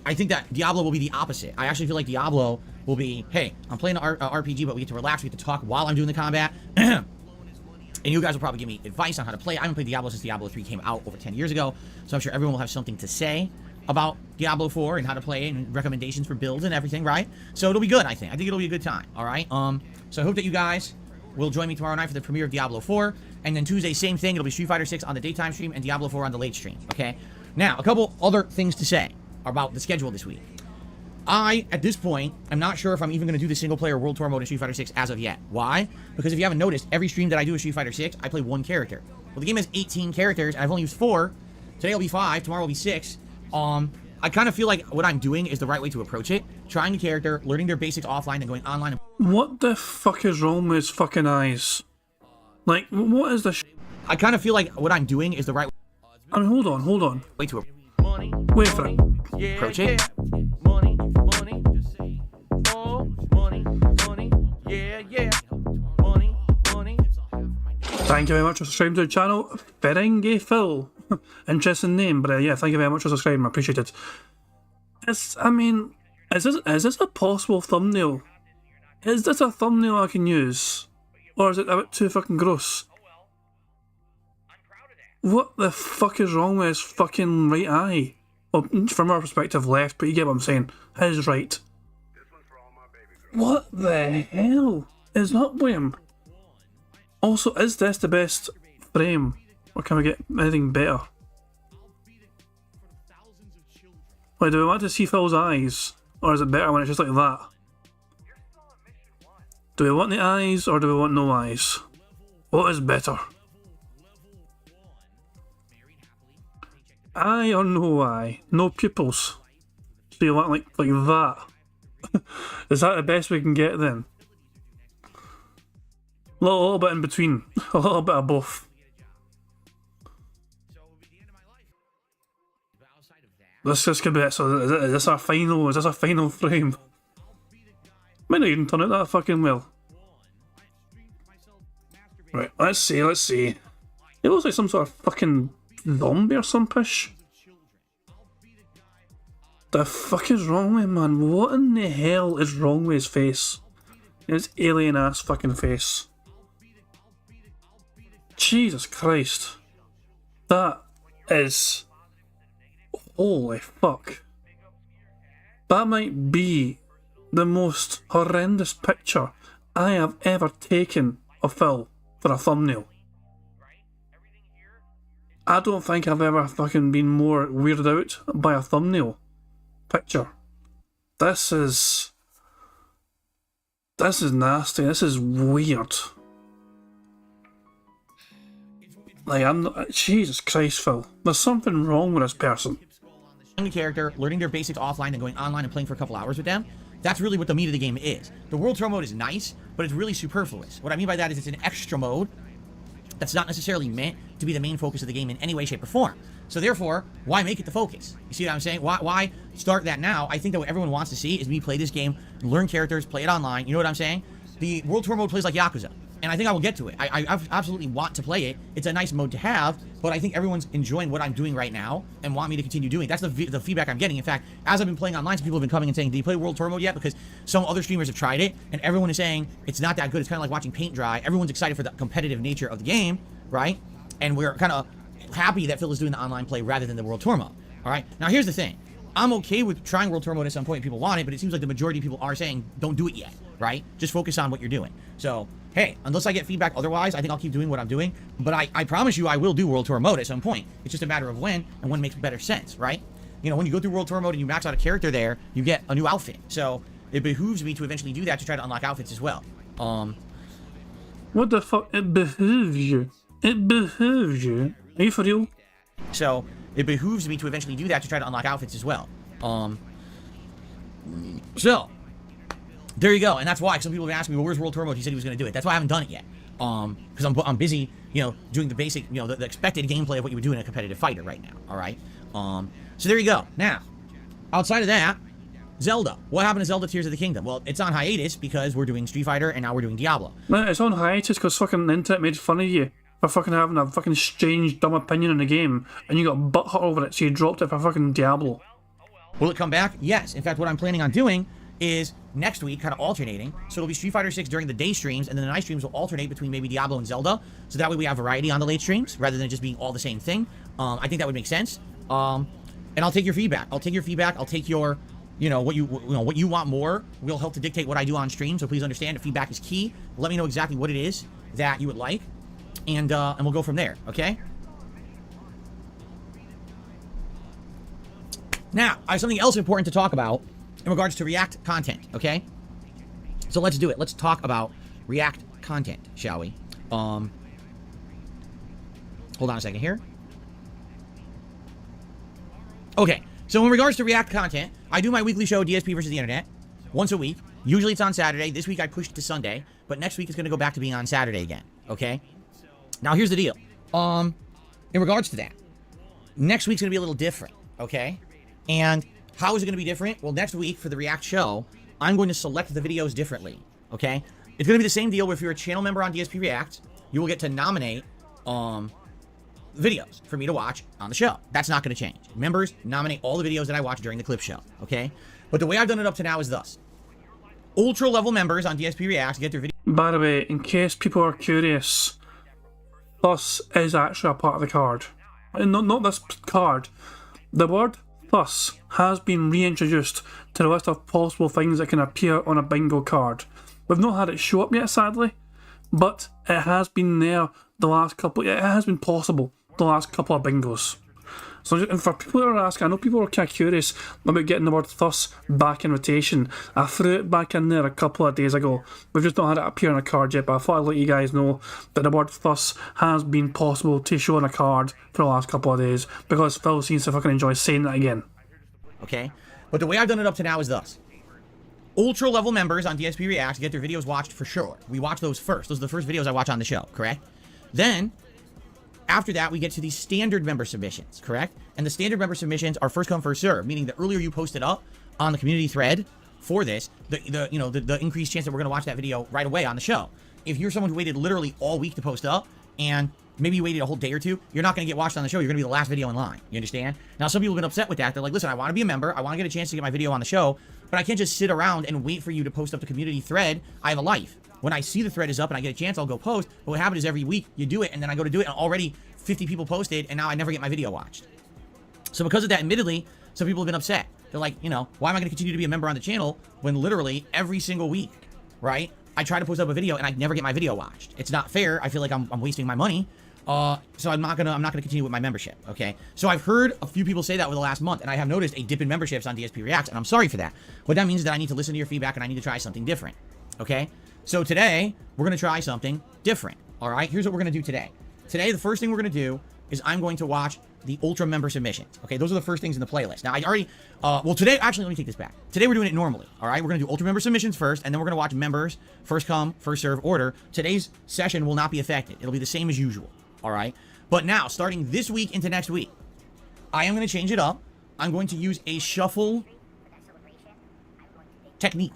I think that Diablo will be the opposite. I actually feel like Diablo will be, hey, I'm playing an RPG, but we get to relax, we get to talk while I'm doing the combat. And you guys will probably give me advice on how to play. I haven't played Diablo since Diablo 3 came out over 10 years ago, so I'm sure everyone will have something to say about Diablo 4 and how to play it and recommendations for builds and everything, right? So it'll be good, I think. I think it'll be a good time, all right? So I hope that you guys will join me tomorrow night for the premiere of Diablo 4, and then Tuesday, same thing. It'll be Street Fighter 6 on the daytime stream and Diablo 4 on the late stream, okay? Now, a couple other things to say about the schedule this week. At this point, I'm not sure if I'm even going to do the single-player World Tour mode in Street Fighter 6 as of yet. Why? Because if you haven't noticed, every stream that I do with Street Fighter 6, I play one character. Well, the game has 18 characters, and I've only used 4. Today will be 5, tomorrow will be 6. I kind of feel like what I'm doing is the right way to approach it. Trying a character, learning their basics offline, and going online. What the fuck is wrong with his fucking eyes? Like, what is this? I kind of feel like what I'm doing is the right I mean, hold on. way to Money, Wait for it. yeah, approach it. yeah. Money, money, oh, money, money, yeah. Money, money. Thank you very much for subscribing to the channel. Ferengi Phil. Interesting name, but yeah, thank you very much for subscribing. I appreciate it. I mean, is this a possible thumbnail? Is this a thumbnail I can use? Or is it a bit too fucking gross? What the fuck is wrong with his fucking right eye? Well, from our perspective, left, but you get what I'm saying. His right. What the hell is up with him? Also, is this the best frame? Or can we get anything better? Wait, do we want to see Phil's eyes? Or is it better when it's just like that? Do we want the eyes or do we want no eyes? What is better? Eye or no eye? No pupils. So you want like that? Is that the best we can get then? A little bit in between. A little bit of both. This could be it. So is this our final? Is this our final frame? Might not even turn out that fucking well. Right, let's see. It looks like some sort of fucking zombie or some pish. The fuck is wrong with him, man? What in the hell is wrong with his face? His alien ass fucking face. Jesus Christ. That is... Holy fuck. That might be the most horrendous picture I have ever taken of Phil for a thumbnail. I don't think I've ever fucking been more weirded out by a thumbnail picture. This is nasty. This is weird. Like, I'm not... Jesus Christ, Phil. There's something wrong with this person. A character, learning their basics offline, and going online and playing for a couple hours with them. That's really what the meat of the game is. The World Tour mode is nice, but it's really superfluous. What I mean by that is it's an extra mode that's not necessarily meant to be the main focus of the game in any way, shape, or form. So therefore, why make it the focus? You see what I'm saying? Why start that now? I think that what everyone wants to see is me play this game, learn characters, play it online. You know what I'm saying? The World Tour mode plays like Yakuza. And I think I will get to it. I absolutely want to play it. It's a nice mode to have, but I think everyone's enjoying what I'm doing right now and want me to continue doing. That's the feedback I'm getting. In fact, as I've been playing online, some people have been coming and saying, "Do you play World Tour mode yet?" Because some other streamers have tried it, and everyone is saying it's not that good. It's kind of like watching paint dry. Everyone's excited for the competitive nature of the game, right? And we're kind of happy that Phil is doing the online play rather than the World Tour mode. All right. Now here's the thing. I'm okay with trying World Tour mode at some point if people want it, but it seems like the majority of people are saying don't do it yet, right? Just focus on what you're doing. So, hey, unless I get feedback otherwise, I think I'll keep doing what I'm doing. But I promise you I will do World Tour mode at some point. It's just a matter of when, and when makes better sense, right? You know, when you go through World Tour mode and you max out a character there, you get a new outfit. So, it behooves me to eventually do that to try to unlock outfits as well. What the fuck? It behooves you. It behooves you. Are you for real? So, it behooves me to eventually do that to try to unlock outfits as well. So, there you go. And that's why some people have asked me, well, where's World Tour mode? He said he was going to do it. That's why I haven't done it yet. Because I'm busy, you know, doing the basic, you know, the expected gameplay of what you would do in a competitive fighter right now. All right. So there you go. Now, outside of that, Zelda. What happened to Zelda Tears of the Kingdom? Well, it's on hiatus because we're doing Street Fighter and now we're doing Diablo. Man, it's on hiatus because fucking the internet made fun of you for fucking having a fucking strange, dumb opinion on the game, and you got butthurt over it, so you dropped it for fucking Diablo. Will it come back? Yes. In fact, what I'm planning on doing is next week, kind of alternating. So it'll be Street Fighter 6 during the day streams, and then the night streams will alternate between maybe Diablo and Zelda. So that way we have variety on the late streams, rather than just being all the same thing. I think that would make sense. And I'll take your feedback. I'll take your, you know, what you want more. Will help to dictate what I do on stream. So please understand, if feedback is key, let me know exactly what it is that you would like, and we'll go from there. Okay. Now, I have something else important to talk about. in regards to React content, okay? So let's do it. Let's talk about React content, shall we? Hold on a second here. Okay, so in regards to React content, I do my weekly show, DSP versus the Internet, once a week. Usually it's on Saturday. This week I pushed it to Sunday, but next week it's going to go back to being on Saturday again, okay? Now here's the deal. In regards to that, next week's going to be a little different, okay? And how is it going to be different? Well, next week for the React show, I'm going to select the videos differently, okay? It's going to be the same deal where if you're a channel member on DSP React, you will get to nominate videos for me to watch on the show. That's not going to change. Members nominate all the videos that I watch during the clip show, okay? But the way I've done it up to now is thus. Ultra level members on DSP React get their video. By the way, in case people are curious, thus is actually a part of the card. And not this card. The word thus has been reintroduced to the list of possible things that can appear on a bingo card. We've not had it show up yet, sadly, but it has been there the last couple. It has been possible the last couple of bingos. So, and for people that are asking, I know people are kind of curious about getting the word thus back in rotation. I threw it back in there a couple of days ago. We've just not had it appear on a card yet, but I thought I'd let you guys know that the word thus has been possible to show on a card for the last couple of days, because Phil seems to fucking enjoy saying that again. Okay? But the way I've done it up to now is thus. Ultra level members on DSP React get their videos watched for sure. We watch those first. Those are the first videos I watch on the show, correct? Then, after that, we get to the standard member submissions, correct? And the standard member submissions are first come, first serve, meaning the earlier you post it up on the community thread for this, the increased chance that we're going to watch that video right away on the show. If you're someone who waited literally all week to post up, and maybe you waited a whole day or two, you're not going to get watched on the show. You're going to be the last video in line. You understand? Now, some people have been upset with that. They're like, listen, I want to be a member. I want to get a chance to get my video on the show, but I can't just sit around and wait for you to post up the community thread. I have a life. When I see the thread is up and I get a chance, I'll go post. But what happens is every week you do it, and then I go to do it, and already 50 people posted, and now I never get my video watched. So because of that, admittedly, some people have been upset. They're like, you know, why am I going to continue to be a member on the channel when literally every single week, right, I try to post up a video and I never get my video watched? It's not fair. I feel like I'm wasting my money. So I'm not gonna continue with my membership. Okay. So I've heard a few people say that over the last month, and I have noticed a dip in memberships on DSP React, and I'm sorry for that. What that means is that I need to listen to your feedback and I need to try something different. Okay. So today we're gonna try something different. All right. Here's what we're gonna do today. Today, the first thing we're gonna do is I'm going to watch the ultra member submissions. Okay, those are the first things in the playlist. Now, I already, well, today, actually, let me take this back. Today, we're doing it normally, all right? We're going to do ultra member submissions first, and then we're going to watch members, first come, first serve order. Today's session will not be affected. It'll be the same as usual, all right? But now, starting this week into next week, I am going to change it up. I'm going to use a shuffle technique.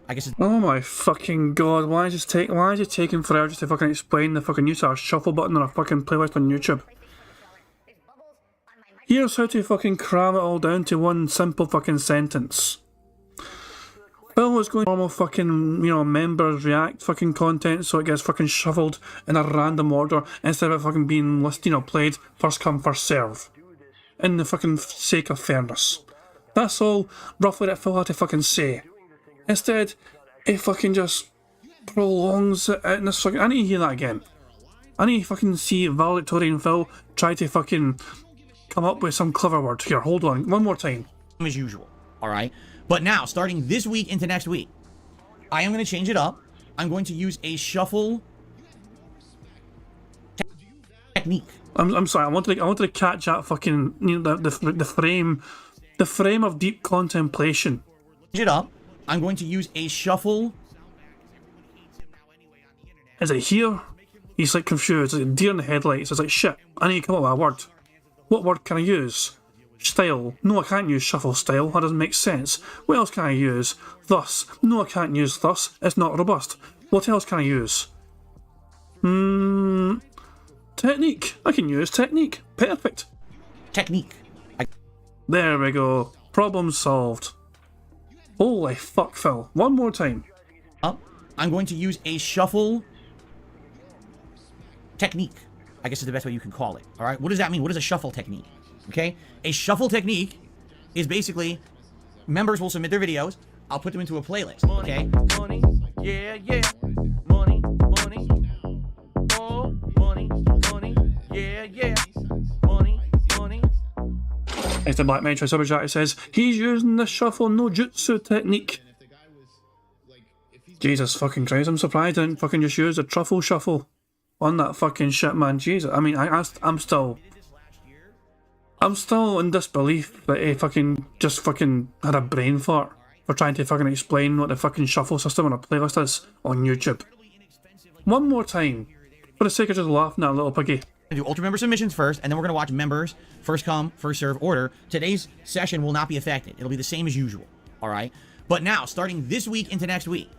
I guess it's... Oh my fucking god, why is it taking forever just to fucking explain the fucking use of a shuffle button on a fucking playlist on YouTube? Here's how to fucking cram it all down to one simple fucking sentence. Phil was going to normal fucking, members react fucking content, so it gets fucking shuffled in a random order instead of it fucking being played first come, first serve. In the fucking sake of fairness. That's all roughly that Phil had to fucking say. Instead, it fucking just prolongs it in this fucking... I need to hear that again. I need to fucking see valedictorian Phil try to fucking come up with some clever word. Here, hold on, one more time. As usual, alright? But now, starting this week into next week, I am going to change it up. I'm going to use a shuffle technique. I'm sorry, I wanted to catch that fucking, the frame of deep contemplation. Change it up. I'm going to use a shuffle. Is it here? He's like confused. It's like deer in the headlights. It's like, shit, I need to come up with a word. What word can I use? Style. No, I can't use shuffle style. That doesn't make sense. What else can I use? Thus. No, I can't use thus. It's not robust. What else can I use? Technique. I can use technique. Perfect. Technique. There we go. Problem solved. Holy fuck, Phil. One more time. I'm going to use a shuffle technique. I guess is the best way you can call it. All right. What does that mean? What is a shuffle technique? Okay. A shuffle technique is basically members will submit their videos. I'll put them into a playlist. Okay. Money, yeah, yeah. Money, money. Oh, money, money. Yeah, yeah. Money, money. It's the Black Metroid Super Chat. It says, he's using the shuffle no jutsu technique. Jesus fucking Christ, I'm surprised I didn't fucking just use the truffle shuffle on that fucking shit, man. Jesus, I mean, I'm still in disbelief that he fucking just fucking had a brain fart for trying to fucking explain what the fucking shuffle system on a playlist is on YouTube. One more time, for the sake of just laughing at a little piggy. Do Ultra Member submissions first, and then we're going to watch members first come, first serve order. Today's session will not be affected. It'll be the same as usual, all right? But now, starting this week into next week,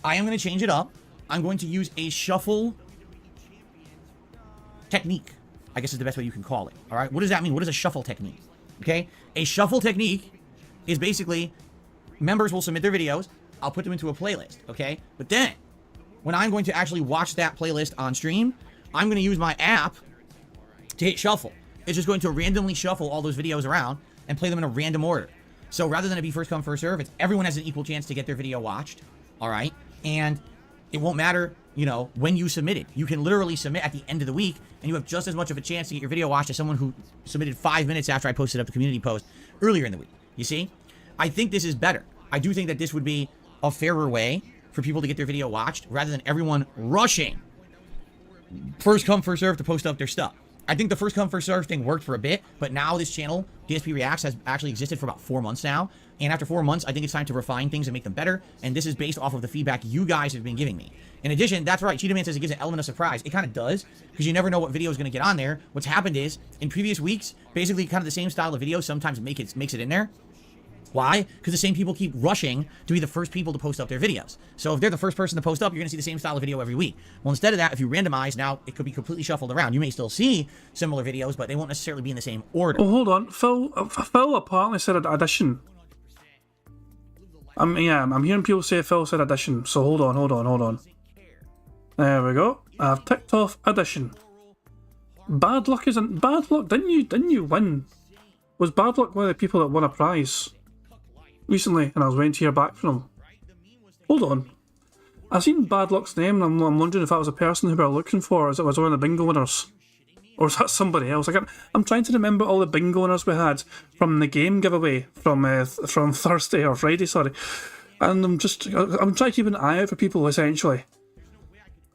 I am going to change it up. I'm going to use a shuffle technique, I guess is the best way you can call it, all right? What does that mean? What is a shuffle technique? Okay? A shuffle technique is basically members will submit their videos. I'll put them into a playlist, okay? But then, when I'm going to actually watch that playlist on stream, I'm going to use my app to hit shuffle. It's just going to randomly shuffle all those videos around and play them in a random order. So rather than it be first come, first serve, it's everyone has an equal chance to get their video watched, all right? And it won't matter, you know, when you submit it. You can literally submit at the end of the week, and you have just as much of a chance to get your video watched as someone who submitted 5 minutes after I posted up the community post earlier in the week. You see? I think this is better. I do think that this would be a fairer way for people to get their video watched rather than everyone rushing first come, first serve to post up their stuff. I think the first come, first serve thing worked for a bit, but now this channel, DSP Reacts, has actually existed for about 4 months now. And after 4 months, I think it's time to refine things and make them better. And this is based off of the feedback you guys have been giving me. In addition, that's right, Cheetah Man says it gives an element of surprise. It kind of does, because you never know what video is going to get on there. What's happened is, in previous weeks, basically kind of the same style of video sometimes makes it in there. Why? Because the same people keep rushing to be the first people to post up their videos. So if they're the first person to post up, you're going to see the same style of video every week. Well, instead of that, if you randomize, now it could be completely shuffled around. You may still see similar videos, but they won't necessarily be in the same order. Oh, hold on. Phil apparently said addition. I'm hearing people say Phil said addition. So hold on. There we go. I've ticked off addition. Bad luck isn't bad luck. Didn't you win? Was bad luck one of the people that won a prize recently, and I was waiting to hear back from him? Hold on. I seen Bad Luck's name, and I'm wondering if that was a person who we were looking for, as it was one of the bingo winners. Or was that somebody else? I'm trying to remember all the bingo winners we had from the game giveaway from Thursday or Friday, sorry. And I'm trying to keep an eye out for people, essentially.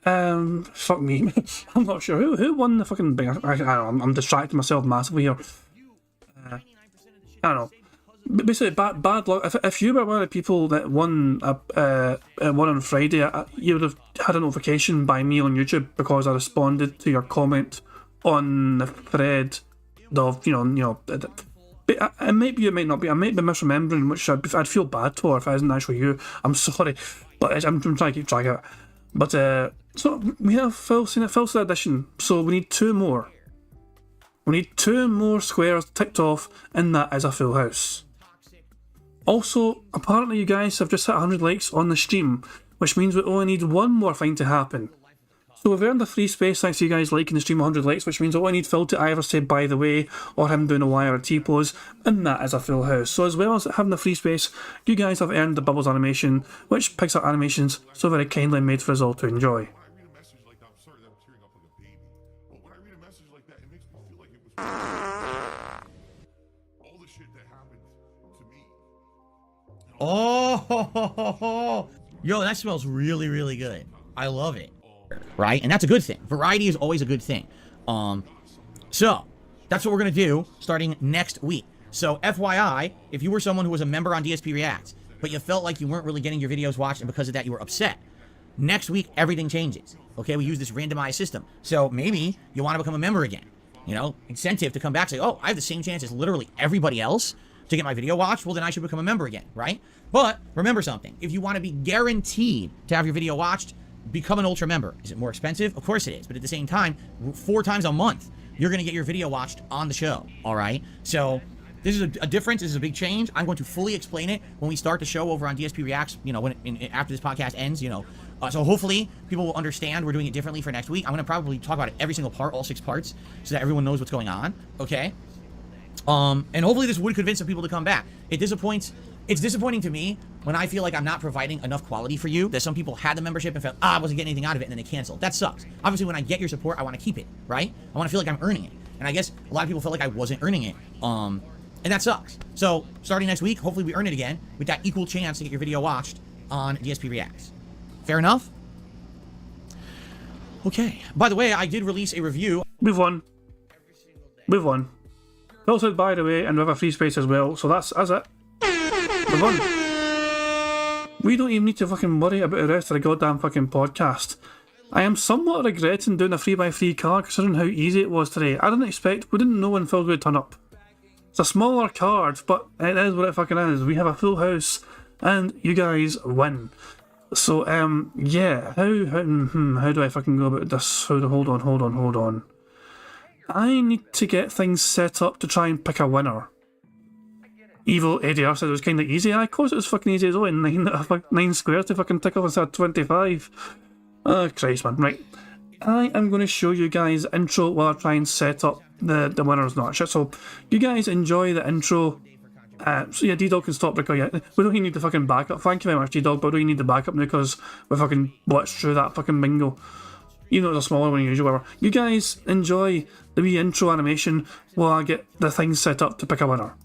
Fuck me. I'm not sure. Who won the fucking bingo? I don't know, I'm distracting myself massively here. I don't know. Basically, bad luck. If you were one of the people that won on Friday, you would have had a notification by me on YouTube because I responded to your comment on the thread of, it might be, it might not be. I might be misremembering, which I'd feel bad for if it isn't actually you. I'm sorry, but I'm trying to keep track of it. But so we have Phil edition. So we need 2 more. We need 2 more squares ticked off, and that is a full house. Also, apparently you guys have just hit 100 likes on the stream, which means we only need 1 more thing to happen. So we've earned a free space thanks to you guys liking the stream 100 likes, which means I only need Phil to either say by the way, or him doing a wire or T-pose, and that is a full house. So as well as having the free space, you guys have earned the Bubbles animation, which picks up animations so very kindly made for us all to enjoy. Oh, yo, that smells really, really good. I love it. Right? And that's a good thing. Variety is always a good thing. So that's what we're going to do starting next week. So FYI, if you were someone who was a member on DSP Reacts, but you felt like you weren't really getting your videos watched, and because of that you were upset, next week everything changes. Okay, we use this randomized system. So maybe you want to become a member again. You know, incentive to come back, say, oh, I have the same chance as literally everybody else to get my video watched, well then I should become a member again, right? But remember something, if you want to be guaranteed to have your video watched, become an Ultra member. Is it more expensive? Of course it is, but at the same time, 4 times a month, you're going to get your video watched on the show, all right? So this is a difference, this is a big change. I'm going to fully explain it when we start the show over on DSP Reacts, you know, after this podcast ends, you know. So hopefully people will understand we're doing it differently for next week. I'm going to probably talk about it every single part, all 6 parts, so that everyone knows what's going on, okay? And hopefully this would convince some people to come back. It's disappointing to me when I feel like I'm not providing enough quality for you, that some people had the membership and felt, I wasn't getting anything out of it, and then they canceled. That sucks. Obviously, when I get your support, I want to keep it, right? I want to feel like I'm earning it. And I guess a lot of people felt like I wasn't earning it. And that sucks. So, starting next week, hopefully we earn it again with that equal chance to get your video watched on DSP Reacts. Fair enough? Okay. By the way, I did release a review. We've won. We've won. Phil said by the way, and we have a free space as well, so that's it. We've won. We don't even need to fucking worry about the rest of the goddamn fucking podcast. I am somewhat regretting doing a 3x3 card considering how easy it was today. I didn't expect, we didn't know when Phil would turn up. It's a smaller card, but it is what it fucking is. We have a full house, and you guys win. So, yeah, how do I fucking go about this? Hold on. I need to get things set up to try and pick a winner. Evil ADR said it was kind of easy. Of course it was fucking easy as well. 9 squares to fucking tick off instead of 25. Oh, Christ, man. Right. I am going to show you guys the intro while I try and set up the winners not shit. So, you guys enjoy the intro. So yeah, D-Dog can stop recording. Yeah, we don't even need the fucking backup. Thank you very much, D-Dog, but we don't even need the backup now because we fucking blitzed through that fucking bingo. You know it's a smaller one than usual, whatever. You guys enjoy the wee intro animation while I get the things set up to pick a winner.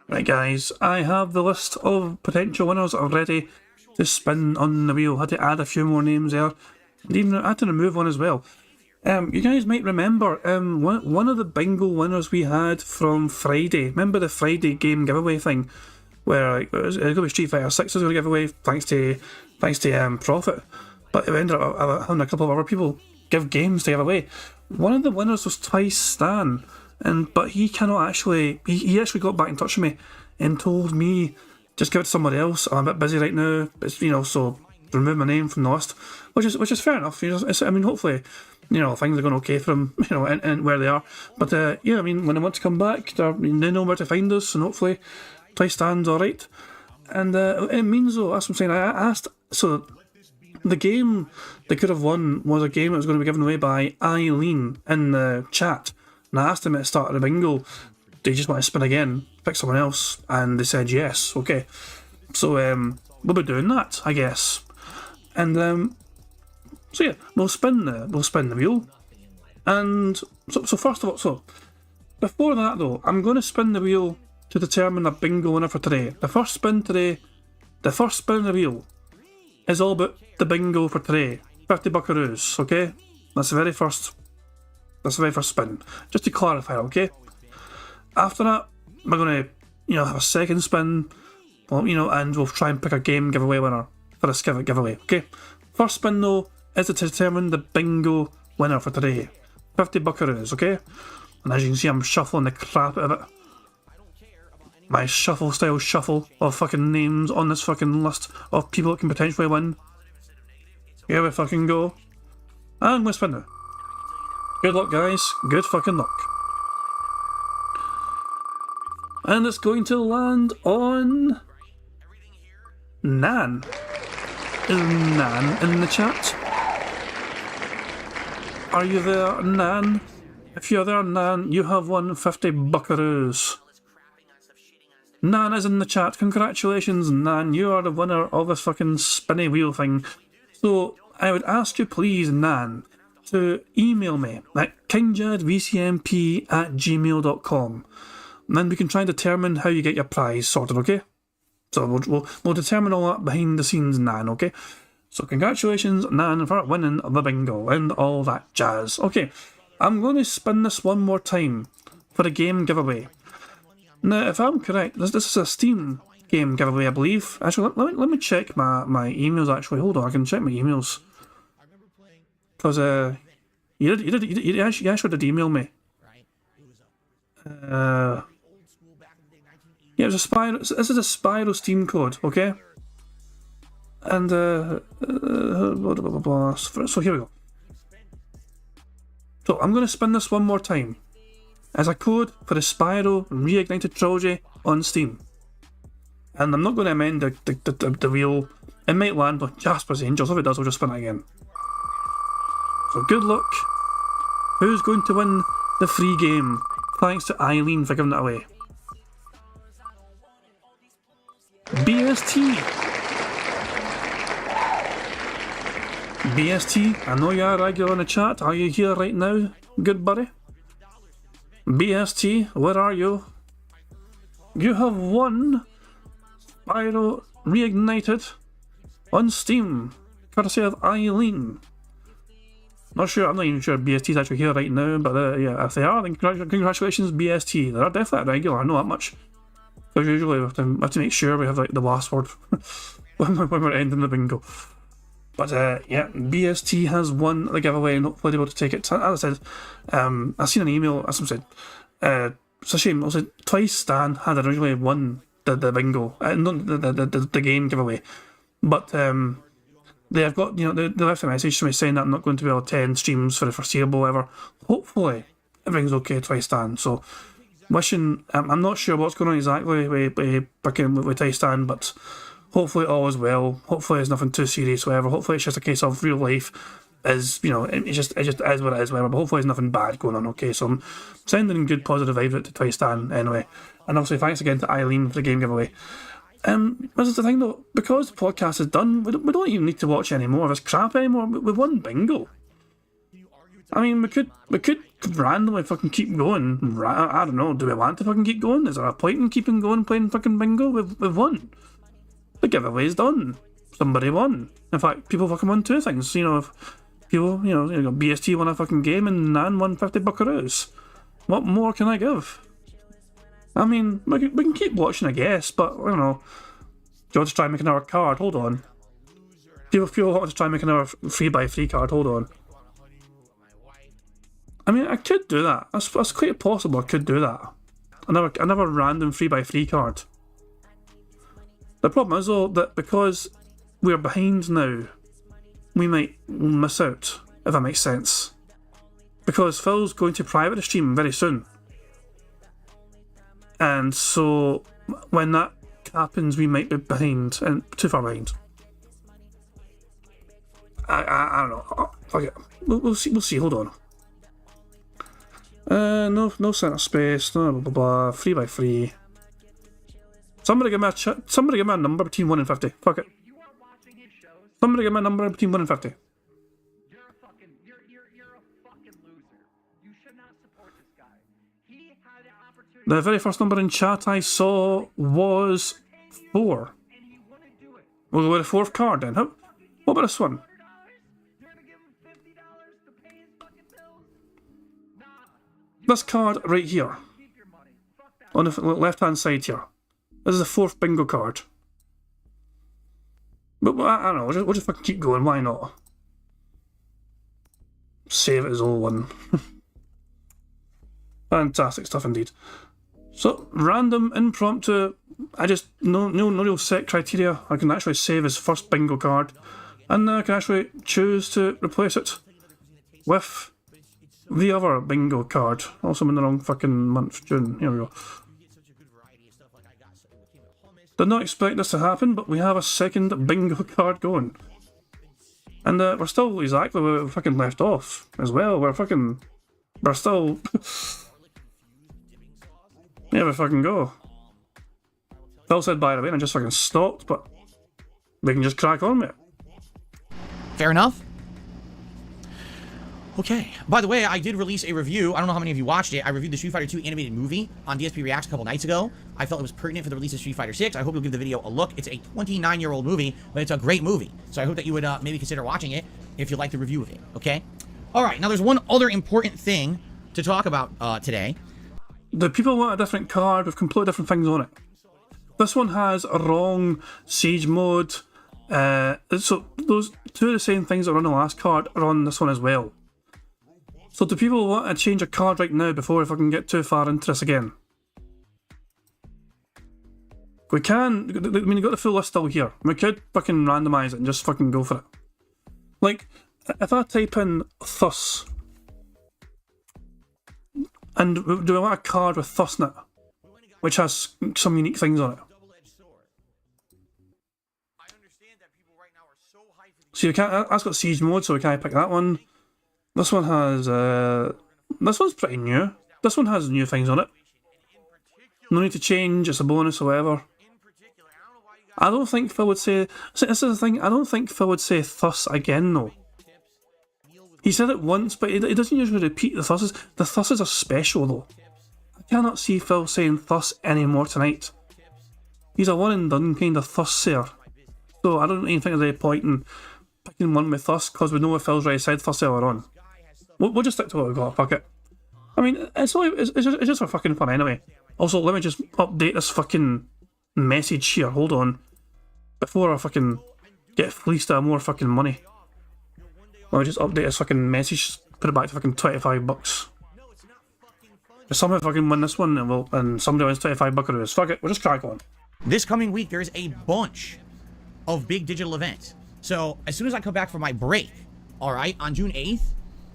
Right guys, I have the list of potential winners already to spin on the wheel. Had to add a few more names there, and even I had to remove one as well. You guys might remember one of the bingo winners we had from Friday. Remember the Friday game giveaway thing? where like, it was going to be Street Fighter 6 was going to give away thanks to Profit, but it ended up having a couple of other people give games to give away. One of the winners was Twice Stan, but he cannot actually. He actually got back in touch with me and told me just give it to somebody else. I'm a bit busy right now, so remove my name from the list, which is fair enough. I mean, hopefully, things are going okay for him, and where they are. But I mean, when they want to come back, they know where to find us, and hopefully, Twice Stan's all right. And it means though, that's what I'm saying. I asked, so the game they could have won was a game that was going to be given away by Eileen in the chat. And I asked them at the start of the bingo, do you just want to spin again, pick someone else? And they said yes. Okay, so we'll be doing that, I guess. And so yeah, we'll spin the wheel. And so first of all, before that though, I'm going to spin the wheel to determine a bingo winner for today. The first spin of the wheel is all about the bingo for today. 50 buckaroos, okay? That's the very first spin. Just to clarify, okay? After that, we're going to, have a second spin, and we'll try and pick a game giveaway winner for this giveaway, okay? First spin though is to determine the bingo winner for today. 50 buckaroos, okay? And as you can see, I'm shuffling the crap out of it. My shuffle shuffle of fucking names on this fucking list of people that can potentially win. Here we fucking go. And we spin now. Good luck, guys. Good fucking luck. And it's going to land on Nan. Is Nan in the chat? Are you there, Nan? If you're there, Nan, you have won 50 buckaroos. Nan is in the chat. Congratulations, Nan. You are the winner of this fucking spinny wheel thing. So, I would ask you please, Nan, to email me at kingjadvcmp@gmail.com. And then we can try and determine how you get your prize sorted, okay? So we'll determine all that behind the scenes, Nan, okay? So congratulations, Nan, for winning the bingo and all that jazz. Okay, I'm going to spin this one more time for a game giveaway. Now, if I'm correct, this is a Steam game giveaway, I believe. Actually, let me check my emails, actually. Hold on, I can check my emails. Because, you actually did email me. Yeah, it was a Spyro. This is a Spyro Steam code, okay? And, blah, blah, blah, blah. So here we go. So, I'm going to spin this one more time as a code for the Spyro Reignited Trilogy on Steam. And I'm not going to amend the wheel. It might land with Jasper's Angels. If it does, I'll just spin it again. So good luck. Who's going to win the free game? Thanks to Eileen for giving it away. BST. BST, I know you're a regular in the chat. Are you here right now, good buddy? BST, where are you? You have won Spyro Reignited on Steam, courtesy of Eileen. I'm not even sure BST's actually here right now, but yeah, if they are, then congratulations, BST. They're definitely a regular, I know that much. Because usually we have to make sure we have like the last word when we're ending the bingo. But yeah, BST has won the giveaway and hopefully able to take it. As I said, I've seen an email, as I said, it's a shame. Also, Twice Stan had originally won the bingo, the game giveaway. But they have got, they left a message to me saying that I'm not going to be able to attend streams for the foreseeable ever. Hopefully, everything's okay, Twice Stan. So, wishing, I'm not sure what's going on exactly with Twice Stan, but hopefully all is well. Hopefully it's nothing too serious, whatever. Hopefully it's just a case of real life is, it just is what it is, whatever. But hopefully there's nothing bad going on, okay? So I'm sending good positive vibes out to Twice Stan anyway. And obviously thanks again to Eileen for the game giveaway. This is the thing though, because the podcast is done, we don't even need to watch any more of this crap anymore. We've won bingo. I mean, we could randomly fucking keep going. I don't know, do we want to fucking keep going? Is there a point in keeping going playing fucking bingo? We've won. The giveaway's done. Somebody won. In fact, people fucking won two things. If people, BST won a fucking game and Nan won 50 buckaroos. What more can I give? I mean, we can keep watching, I guess, but, I don't know. Do you want to try and make another card? Hold on. People want to try and make another 3x3 card, hold on. I mean, I could do that. That's quite possible, I could do that. Another random 3x3 card. The problem is, though, that because we're behind now, we might miss out, if that makes sense. Because Phil's going to private the stream very soon. And so, when that happens, we might be behind, and too far behind. I don't know. Fuck it. We'll see. Hold on. No center space. No blah blah blah. 3x3. Somebody give me a number between 1 and 50. Fuck it. Somebody give me a number between 1 and 50. You're a fucking loser. You should not support this guy. He had an opportunity. The very first number in chat I saw was 4. And he wouldn't do it. We'll go with the fourth card then. What about this one? You're gonna give him $50 to pay his fucking bills? Nah. This card right here. Keep your money. Fuck that. On the left hand side here. This is the fourth bingo card. But I don't know, we'll just fucking keep going, why not? Save it as all one. Fantastic stuff indeed. So, random, impromptu, no real set criteria. I can actually save as first bingo card, and I can actually choose to replace it with the other bingo card. Also, I'm in the wrong fucking month, June. Here we go. Did not expect this to happen, but we have a second bingo card going. And we're still exactly where we fucking left off as well. We're still... Here we fucking go. Phil said by the way, and I just fucking stopped, but we can just crack on with it. Fair enough. Okay. By the way, I did release a review. I don't know how many of you watched it. I reviewed the Street Fighter 2 animated movie on DSP Reacts a couple nights ago. I felt it was pertinent for the release of Street Fighter 6. I hope you'll give the video a look. It's a 29-year-old movie, but it's a great movie. So I hope that you would maybe consider watching it if you like the review of it, okay? All right. Now, there's one other important thing to talk about today. The people want a different card with completely different things on it. This one has a wrong siege mode. So those two of the same things that are on the last card are on this one as well. So do people want to change a card right now before we fucking get too far into this again? We can, I mean, you got the full list still here. We could fucking randomise it and just fucking go for it. Like, if I type in Thus, and do I want a card with Thus in it, which has some unique things on it? So you can't, that's got siege mode, so we can't pick that one. This one has, this one's pretty new. This one has new things on it. No need to change, it's a bonus or whatever. I don't think Phil would say, this is the thing, I don't think Phil would say Thus again though. He said it once, but he doesn't usually repeat the Thuses. The Thuses are special though. I cannot see Phil saying Thus anymore tonight. He's a one and done kind of Thus-sayer. So I don't even think there's any point in picking one with Thus, because we know what Phil's already said Thus earlier on. We'll just stick to what we've got, fuck it. I mean, it's just for fucking fun anyway. Also, let me just update this fucking message here, hold on. Before I fucking get fleeced out of more fucking money. Let me just update this fucking message, put it back to fucking $25. If somehow fucking win this one, and somebody wins $25, fuck it, we'll just crack on. This coming week, there's a bunch of big digital events. So, as soon as I come back from my break, alright, on June 8th,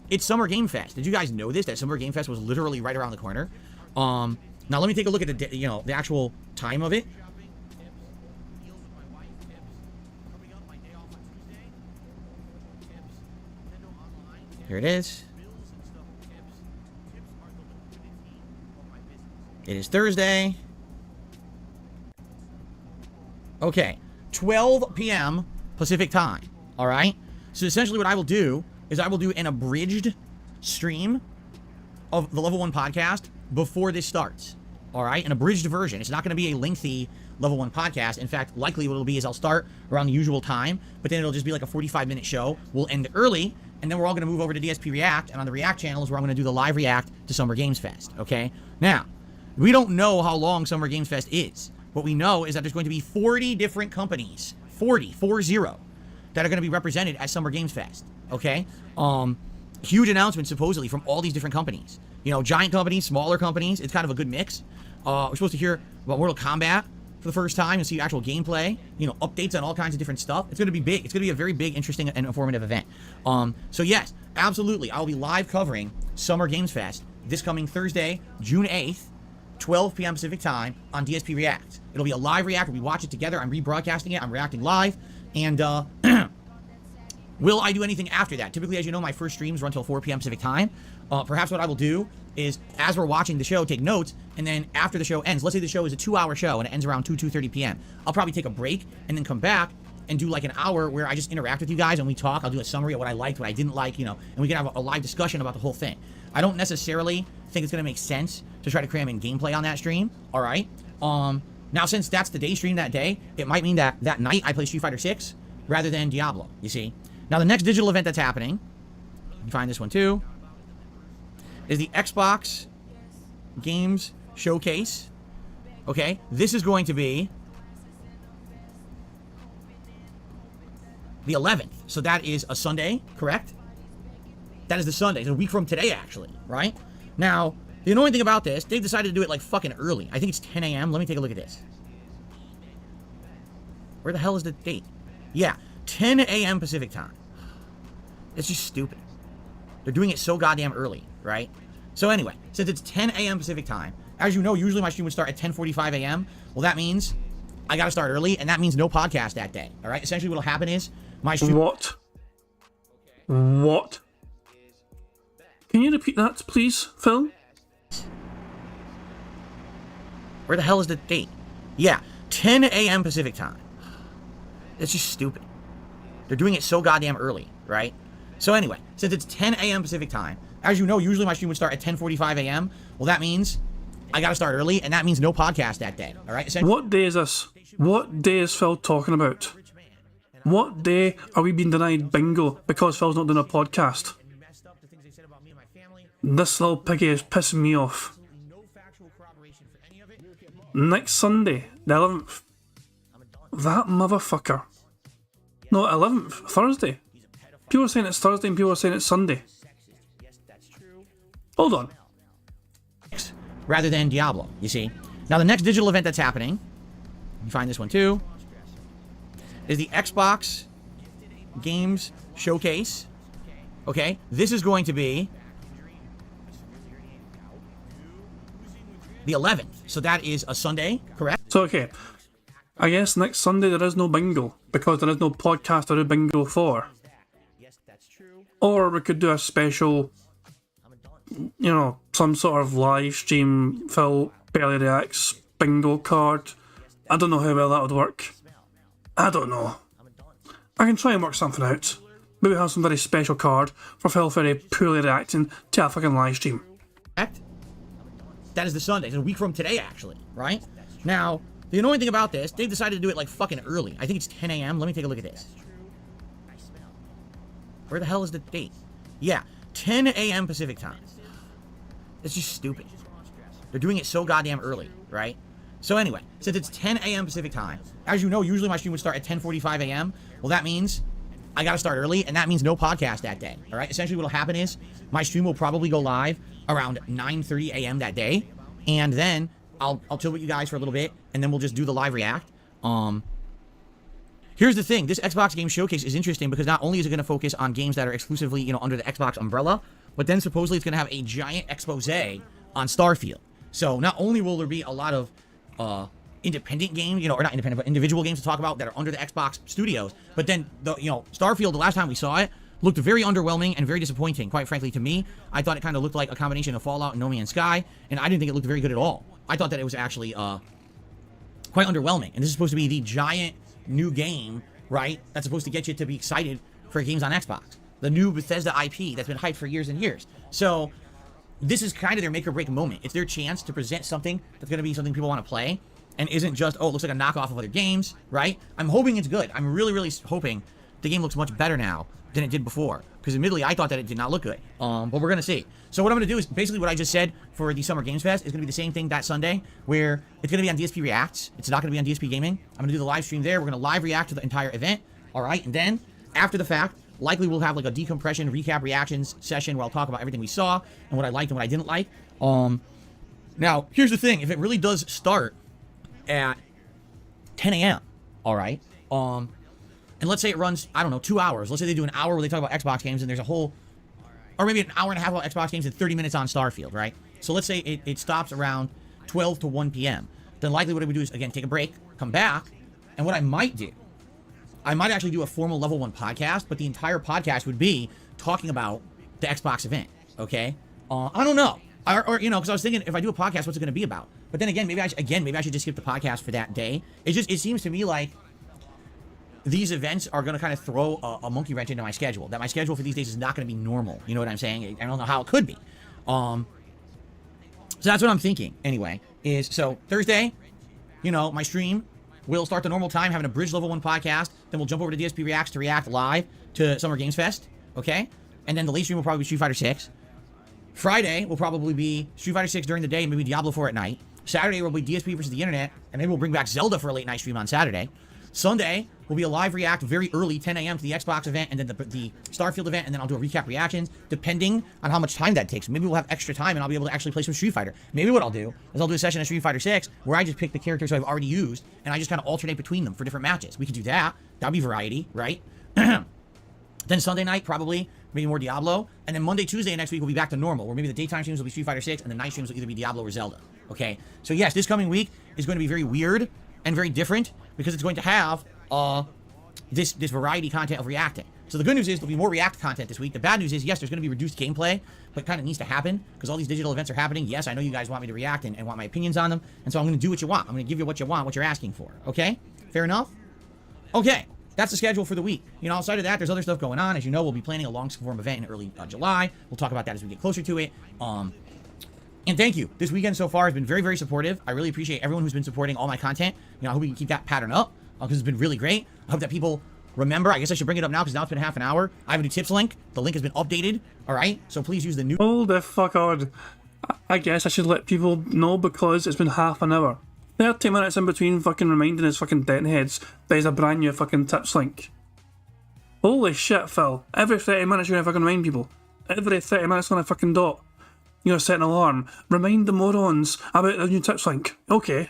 it's Summer Game Fest. Did you guys know this? That Summer Game Fest was literally right around the corner. Now let me take a look at the actual time of it. Here it is. It is Thursday. Okay, 12 p.m. Pacific time. All right. So essentially, what I will do is I will do an abridged stream of the Level 1 podcast before this starts. All right, an abridged version. It's not going to be a lengthy Level 1 podcast. In fact, likely what it'll be is I'll start around the usual time, but then it'll just be like a 45-minute show. We'll end early, and then we're all going to move over to DSP React, and on the React channel is where I'm going to do the live react to Summer Games Fest. Okay. Now, We don't know how long Summer Games Fest is. What we know is that there's going to be 40 different companies, 40, that are going to be represented at Summer Games Fest, okay? Huge announcements, supposedly, from all these different companies. You know, giant companies, smaller companies. It's kind of a good mix. We're supposed to hear about Mortal Kombat for the first time and see actual gameplay, you know, updates on all kinds of different stuff. It's going to be big. It's going to be a very big, interesting, and informative event. So yes, absolutely, I'll be live covering Summer Games Fest this coming Thursday, June 8th, 12 p.m. Pacific time on DSP React. It'll be a live react. We watch it together. I'm rebroadcasting it. I'm reacting live. And will I do anything after that? Typically, as you know, my first streams run till 4 p.m. Pacific time. Perhaps what I will do is, as we're watching the show, take notes, and then after the show ends, let's say the show is a 2-hour show and it ends around 2:30 p.m. I'll probably take a break and then come back and do like an hour where I just interact with you guys and we talk. I'll do a summary of what I liked, what I didn't like, you know, and we can have a live discussion about the whole thing. I don't necessarily think it's going to make sense to try to cram in gameplay on that stream, all right? Now, since that's the day stream that day, it might mean that that night I play Street Fighter 6 rather than Diablo, you see? Now, the next digital event that's happening, you can find this one too, is the Xbox Games Showcase, okay? This is going to be the 11th, so that is a Sunday, correct? That is the Sunday. It's a week from today, actually, right? Now, the annoying thing about this, they've decided to do it like fucking early. I think it's 10 a.m. Let me take a look at this. Where the hell is the date? Yeah, 10 a.m. Pacific time. It's just stupid. They're doing it so goddamn early, right? So anyway, since it's 10 a.m. Pacific time, as you know, usually my stream would start at 10:45 a.m. Well, that means I gotta start early, and that means no podcast that day, all right? Essentially what'll happen is my stream... What? Can you repeat that, please, Phil? Where the hell is the date? Yeah, 10 a.m. Pacific time. It's just stupid. They're doing it so goddamn early, right? So anyway, since it's 10 a.m. Pacific time, as you know, usually my stream would start at 10:45 a.m. Well, that means I gotta start early, and that means no podcast that day, all right? What day is this? What day is Phil talking about? What day are we being denied bingo because Phil's not doing a podcast? This little piggy is pissing me off. Next Sunday, the 11th. That motherfucker. No, 11th, Thursday. People are saying it's Thursday and people are saying it's Sunday. Hold on. Rather than Diablo, you see. Now, the next digital event that's happening, you can find this one too, is the Xbox Games Showcase. Okay, this is going to be the 11th. So that is a Sunday, correct? So, okay. I guess next Sunday there is no bingo because there is no podcast to do bingo for. Or we could do a special, you know, some sort of live stream, Phil barely reacts, bingo card. I don't know how well that would work. I don't know. I can try and work something out. Maybe have some very special card for Phil very poorly reacting to a fucking live stream. Correct? That is the Sunday. It's a week from today, actually, right? Now, the annoying thing about this, they've decided to do it like fucking early. I think it's 10 a.m. Let me take a look at this. Where the hell is the date? Yeah, 10 a.m. Pacific time. It's just stupid. They're doing it so goddamn early, right? So anyway, since it's 10 a.m. Pacific time, as you know, usually my stream would start at 10:45 a.m. Well, that means I gotta start early, and that means no podcast that day, all right? Essentially what'll happen is my stream will probably go live around 9:30 a.m. that day, and then I'll chill with you guys for a little bit, and then we'll just do the live react. Here's the thing, this Xbox Game Showcase is interesting because not only is it going to focus on games that are exclusively, you know, under the Xbox umbrella, but then supposedly it's going to have a giant expose on Starfield. So not only will there be a lot of independent games, you know, or not independent, but individual games to talk about that are under the Xbox studios, but then, you know, Starfield, the last time we saw it, looked very underwhelming and very disappointing, quite frankly, to me. I thought it kind of looked like a combination of Fallout and No Man's Sky, and I didn't think it looked very good at all. I thought that it was actually quite underwhelming, and this is supposed to be the giant new game, right, that's supposed to get you to be excited for games on Xbox. The new Bethesda IP that's been hyped for years and years. So this is kind of their make or break moment. It's their chance to present something that's going to be something people want to play and isn't just, oh, it looks like a knockoff of other games, right? I'm hoping it's good. I'm really, really hoping the game looks much better now than it did before. Because admittedly, I thought that it did not look good. But we're going to see. So what I'm going to do is basically what I just said for the Summer Games Fest is going to be the same thing that Sunday, where it's going to be on DSP Reacts. It's not going to be on DSP Gaming. I'm going to do the live stream there. We're going to live react to the entire event. All right. And then after the fact, likely we'll have like a decompression, recap, reactions session where I'll talk about everything we saw and what I liked and what I didn't like. Now, here's the thing. If it really does start at 10 a.m., all right, and let's say it runs, I don't know, 2 hours. Let's say they do an hour where they talk about Xbox games and there's a whole, or maybe an hour and a half about Xbox games and 30 minutes on Starfield, right? So let's say it stops around 12 to 1 p.m. Then likely what I would do is, again, take a break, come back, and what I might do, I might actually do a formal level 1 podcast, but the entire podcast would be talking about the Xbox event, okay? I don't know. Or you know, because I was thinking, if I do a podcast, what's it going to be about? But then again, maybe I should just skip the podcast for that day. It seems to me like these events are going to kind of throw a monkey wrench into my schedule. That my schedule for these days is not going to be normal. You know what I'm saying? I don't know how it could be. So that's what I'm thinking. Anyway, so Thursday, you know, my stream will start the normal time, having a bridge level 1 podcast. Then we'll jump over to DSP Reacts to react live to Summer Games Fest. Okay, and then the late stream will probably be Street Fighter 6. Friday will probably be Street Fighter 6 during the day, and maybe Diablo 4 at night. Saturday will be DSP versus the internet, and maybe we'll bring back Zelda for a late night stream on Saturday. Sunday will be a live react very early, 10 a.m. to the Xbox event, and then the Starfield event, and then I'll do a recap reactions, depending on how much time that takes. Maybe we'll have extra time, and I'll be able to actually play some Street Fighter. Maybe what I'll do is I'll do a session of Street Fighter 6, where I just pick the characters I've already used, and I just kind of alternate between them for different matches. We could do that. That'd be variety, right? Then Sunday night, probably, maybe more Diablo. And then Monday, Tuesday next week will be back to normal, where maybe the daytime streams will be Street Fighter 6, and the night streams will either be Diablo or Zelda. Okay? So yes, this coming week is going to be very weird and very different, because it's going to have this variety content of reacting. So the good news is there'll be more React content this week. The bad news is, yes, there's going to be reduced gameplay, but it kind of needs to happen, because all these digital events are happening. Yes, I know you guys want me to react and want my opinions on them, and so I'm going to do what you want. I'm going to give you what you want, what you're asking for. Okay? Fair enough? Okay. That's the schedule for the week. You know, outside of that, there's other stuff going on. As you know, we'll be planning a long-form event in early July. We'll talk about that as we get closer to it. And thank you. This weekend so far has been very, very supportive. I really appreciate everyone who's been supporting all my content. You know, I hope we can keep that pattern up, because it's been really great. I hope that people remember. I guess I should bring it up now, because now it's been half an hour. I have a new tips link. The link has been updated. All right? So please use the new... Hold the fuck on. I guess I should let people know, because it's been half an hour. 30 minutes in between fucking reminding his fucking deadheads there's a brand new fucking tips link. Holy shit, Phil. Every 30 minutes you're gonna fucking remind people. Every 30 minutes on a fucking dot. You're gonna set an alarm. Remind the morons about the new tips link. Okay.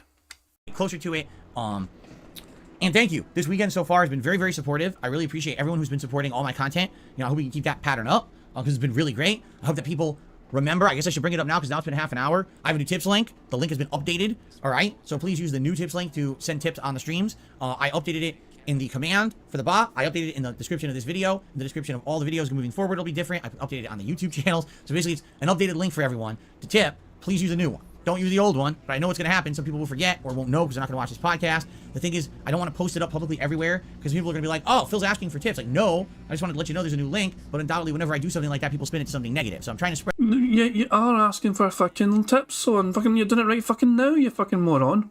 Closer to it. And thank you. This weekend so far has been very, very supportive. I really appreciate everyone who's been supporting all my content. You know, I hope we can keep that pattern up, because it's been really great. I hope that people remember. I guess I should bring it up now, because now it's been half an hour. I have a new tips link. The link has been updated. All right? So please use the new tips link to send tips on the streams. I updated it in the command for the bot. I updated it in the description of this video. In the description of all the videos moving forward, it'll be different. I updated it on the YouTube channels. So basically, it's an updated link for everyone to tip. Please use a new one. Don't use the old one, but I know what's going to happen. Some people will forget or won't know because they're not going to watch this podcast. The thing is, I don't want to post it up publicly everywhere, because people are going to be like, oh, Phil's asking for tips. Like, no, I just wanted to let you know there's a new link, but undoubtedly, whenever I do something like that, people spin it to something negative. So I'm trying to spread... Yeah, you are asking for fucking tips, so fucking you're doing it right fucking now, you fucking moron.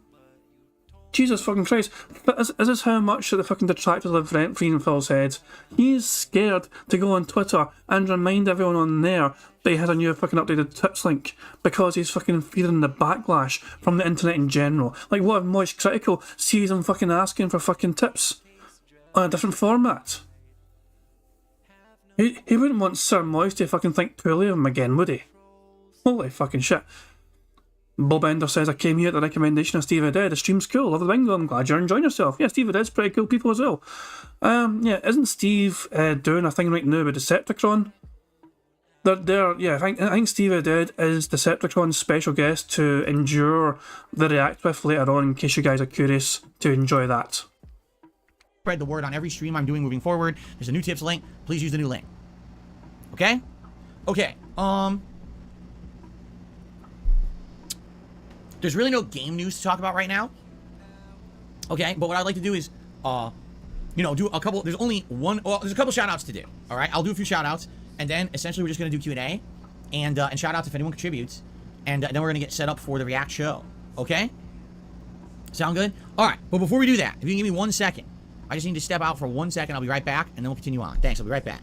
Jesus fucking Christ. But is this how much that the fucking detractors live rent-free in Phil's head? He's scared to go on Twitter and remind everyone on there that he has a new fucking updated tips link, because he's fucking fearing the backlash from the internet in general. Like, what if Moist Critical sees him fucking asking for fucking tips on a different format? He wouldn't want Sir Moist to fucking think poorly of him again, would he? Holy fucking shit. Bob Ender says, I came here at the recommendation of Steve Dead. The stream's cool. Love the bingo. I'm glad you're enjoying yourself. Yeah, Steve Dead's pretty cool people as well. Yeah, isn't Steve doing a thing right now with Decepticon? Yeah, I think Steve Dead is Decepticon's special guest to endure the react with later on, in case you guys are curious to enjoy that. Spread the word on every stream I'm doing moving forward. There's a new tips link. Please use the new link. Okay? Okay. There's really no game news to talk about right now. Okay, but what I'd like to do is, you know, do a couple. There's only one. Well, there's a couple shout outs to do. All right, I'll do a few shout outs, and then essentially we're just gonna do Q&A, and shout outs if anyone contributes, and then we're gonna get set up for the React show. Okay? Sound good? All right, but before we do that, if you can give me 1 second, I just need to step out for 1 second. I'll be right back, and then we'll continue on. Thanks. I'll be right back.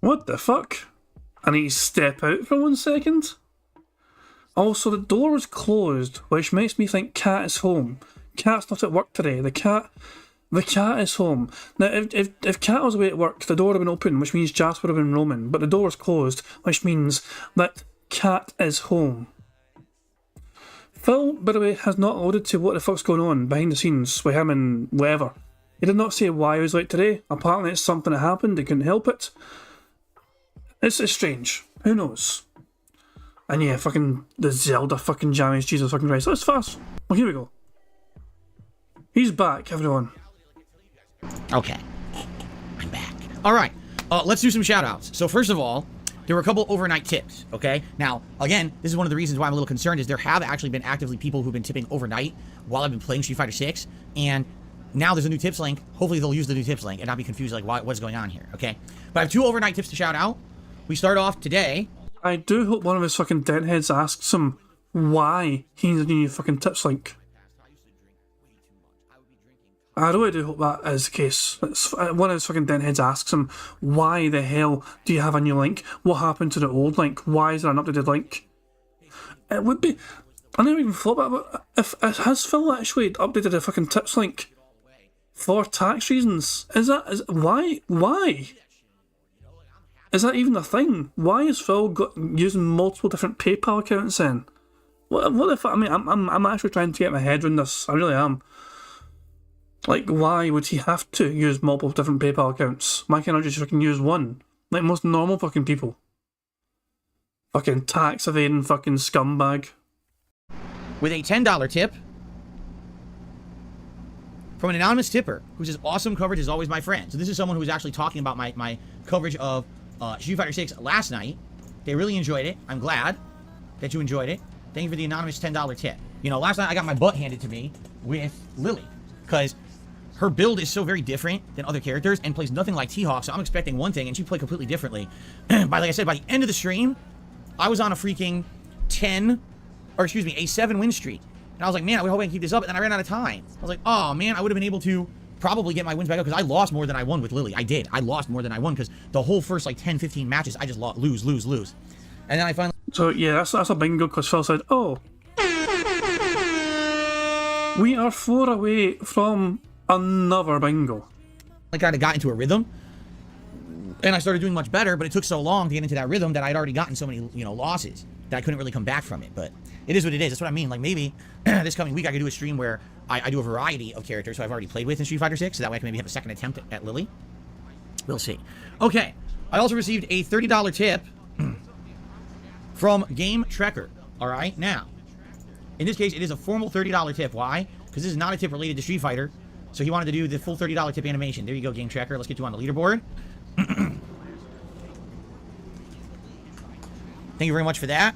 What the fuck? I need to step out for 1 second? Also, the door was closed, which makes me think Cat is home. Cat's not at work today. The cat is home. Now, if Cat was away at work, the door would have been open, which means Jasper would have been roaming. But the door was closed, which means that Cat is home. Phil, by the way, has not alluded to what the fuck's going on behind the scenes with him and whatever. He did not say why he was late today. Apparently it's something that happened, he couldn't help it. It's strange. Who knows? And yeah, fucking the Zelda fucking jammies, Jesus fucking Christ. Let's fast. Well, here we go. He's back, everyone. Okay. I'm back. Alright, let's do some shout-outs. So first of all, there were a couple overnight tips, okay? Now, again, this is one of the reasons why I'm a little concerned is there have actually been actively people who've been tipping overnight while I've been playing Street Fighter 6, and now there's a new tips link. Hopefully they'll use the new tips link and not be confused like what's going on here, okay? But I have 2 overnight tips to shout out. We start off today. I do hope one of his fucking dentheads asks him why he needs a new fucking tips link. I really do hope that is the case. One of his fucking dentheads asks him, why the hell do you have a new link? What happened to the old link? Why is there an updated link? It would be... I never even thought about it, but has Phil actually updated the fucking tips link for tax reasons? Why? Is that even a thing? Why is Phil using multiple different PayPal accounts then? What the fuck? I mean, I'm actually trying to get my head around this. I really am. Like, why would he have to use multiple different PayPal accounts? Why can't I just fucking use one? Like most normal fucking people. Fucking tax evading fucking scumbag. With a $10 tip from an anonymous tipper who says, awesome coverage is always my friend. So this is someone who was actually talking about my coverage of Street Fighter 6 last night. They really enjoyed it. I'm glad that you enjoyed it. Thank you for the anonymous $10 tip. You know, last night I got my butt handed to me with Lily because her build is so very different than other characters and plays nothing like T-Hawk, so I'm expecting one thing and she played completely differently. Like I said, by the end of the stream, I was on a freaking 7 win streak. And I was like, man, I hope I can keep this up. And then I ran out of time. I was like, oh man, I would have been able to probably get my wins back up because I lost more than I won with Lily. I did. I lost more than I won because the whole first like 10, 15 matches, I just lose. And then I finally... So yeah, that's a bingo because Phil said, oh, we are 4 away from another bingo. I kind of got into a rhythm. And I started doing much better, but it took so long to get into that rhythm that I'd already gotten so many, losses that I couldn't really come back from it. But it is what it is. That's what I mean. Like maybe this coming week I could do a stream where I do a variety of characters who I've already played with in Street Fighter 6, so that way I can maybe have a second attempt at Lily. We'll see. Okay. I also received a $30 tip from Game Trekker. All right. Now, in this case, it is a formal $30 tip. Why? Because this is not a tip related to Street Fighter. So he wanted to do the full $30 tip animation. There you go, Game Trekker. Let's get you on the leaderboard. Thank you very much for that.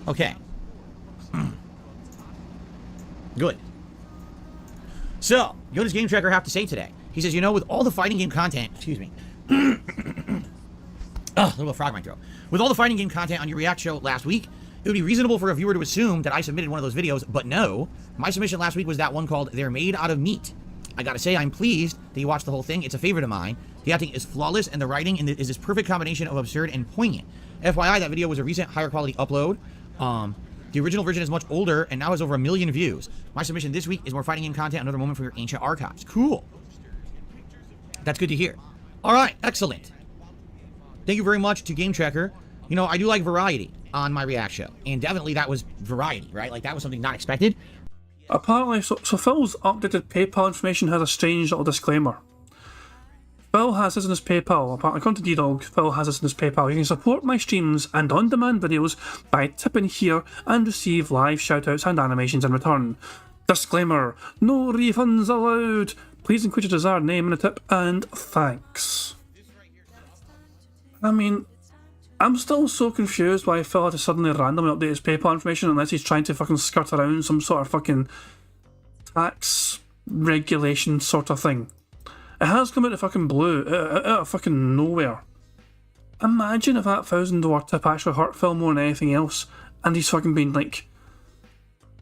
Okay. Good. So, what does Game Trekker have to say today? He says, with all the fighting game content... Excuse me. A little bit of frog in my throat. With all the fighting game content on your React show last week, it would be reasonable for a viewer to assume that I submitted one of those videos, but no. My submission last week was that one called They're Made Out of Meat. I gotta say, I'm pleased that you watched the whole thing. It's a favorite of mine. The acting is flawless, and the writing is this perfect combination of absurd and poignant. FYI, that video was a recent, higher quality upload. The original version is much older, and now has over 1 million views. My submission this week is more fighting game content, another moment from your ancient archives. Cool. That's good to hear. All right, excellent. Thank you very much to Game Trekker. I do like variety on my React show, and definitely that was variety, right? Like, that was something not expected. Apparently, so Phil's updated PayPal information has a strange little disclaimer. Phil has this in his PayPal. Apparently, according to D-Dog, Phil has this in his PayPal. You can support my streams and on-demand videos by tipping here and receive live shoutouts and animations in return. Disclaimer: no refunds allowed. Please include your desired name in the tip, and thanks. I mean, I'm still so confused why Phil had to suddenly randomly update his PayPal information unless he's trying to fucking skirt around some sort of fucking tax regulation sort of thing. It has come out of fucking blue, out of fucking nowhere. Imagine if that $1,000 tip actually hurt Phil more than anything else, and he's fucking been like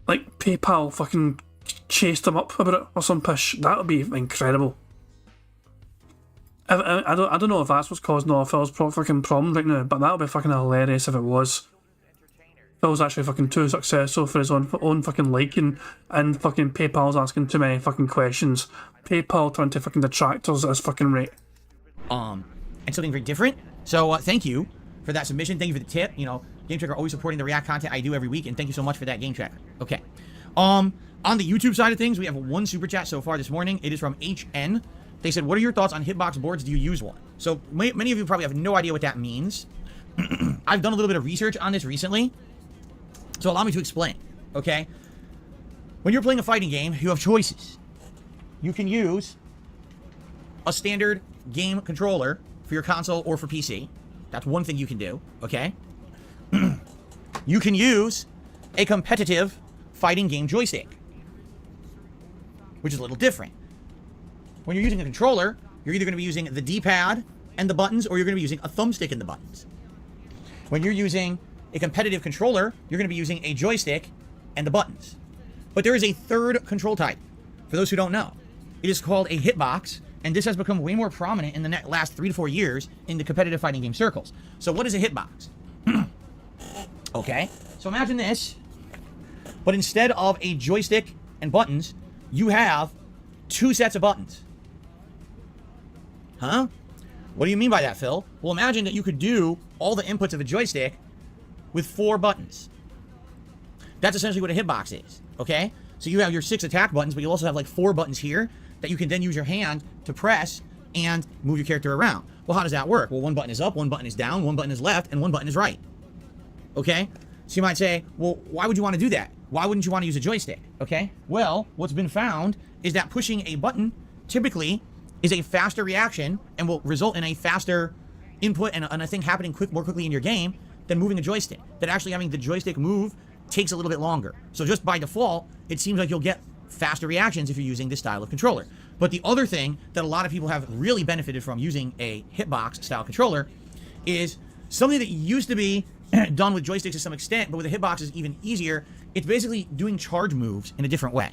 like PayPal fucking chased him up about it or some pish. That would be incredible. I don't know if that's what's causing all Phil's fucking problems right now, but that would be fucking hilarious if it was. Phil's actually fucking too successful for his own fucking liking, and fucking PayPal's asking too many fucking questions. PayPal trying to fucking detractors at his fucking rate. And something very different. So thank you for that submission. Thank you for the tip. You know, Game Tracker always supporting the React content I do every week, and thank you so much for that, Game Tracker. Okay. On the YouTube side of things, we have one super chat so far this morning. It is from HN. They said, what are your thoughts on Hitbox boards? Do you use one? So many of you probably have no idea what that means. I've done a little bit of research on this recently. So allow me to explain, okay? When you're playing a fighting game, you have choices. You can use a standard game controller for your console or for PC. That's one thing you can do, okay? You can use a competitive fighting game joystick, which is a little different. When you're using a controller, you're either going to be using the D-pad and the buttons, or you're going to be using a thumbstick and the buttons. When you're using a competitive controller, you're going to be using a joystick and the buttons. But there is a third control type, for those who don't know. It is called a hitbox, and this has become way more prominent in the last 3 to 4 years in the competitive fighting game circles. So what is a hitbox? Okay, so imagine this, but instead of a joystick and buttons, you have 2 sets of buttons. Huh? What do you mean by that, Phil? Well, imagine that you could do all the inputs of a joystick with 4 buttons. That's essentially what a hitbox is, okay? So you have your 6 attack buttons, but you also have like 4 buttons here that you can then use your hand to press and move your character around. Well, how does that work? Well, 1 button is up, 1 button is down, 1 button is left, and 1 button is right. Okay? So you might say, well, why would you want to do that? Why wouldn't you want to use a joystick? Okay? Well, what's been found is that pushing a button typically is a faster reaction and will result in a faster input and a thing happening more quickly in your game than moving a joystick. That actually having the joystick move takes a little bit longer. So just by default, it seems like you'll get faster reactions if you're using this style of controller. But the other thing that a lot of people have really benefited from using a hitbox style controller is something that used to be done with joysticks to some extent, but with a hitbox is even easier. It's basically doing charge moves in a different way.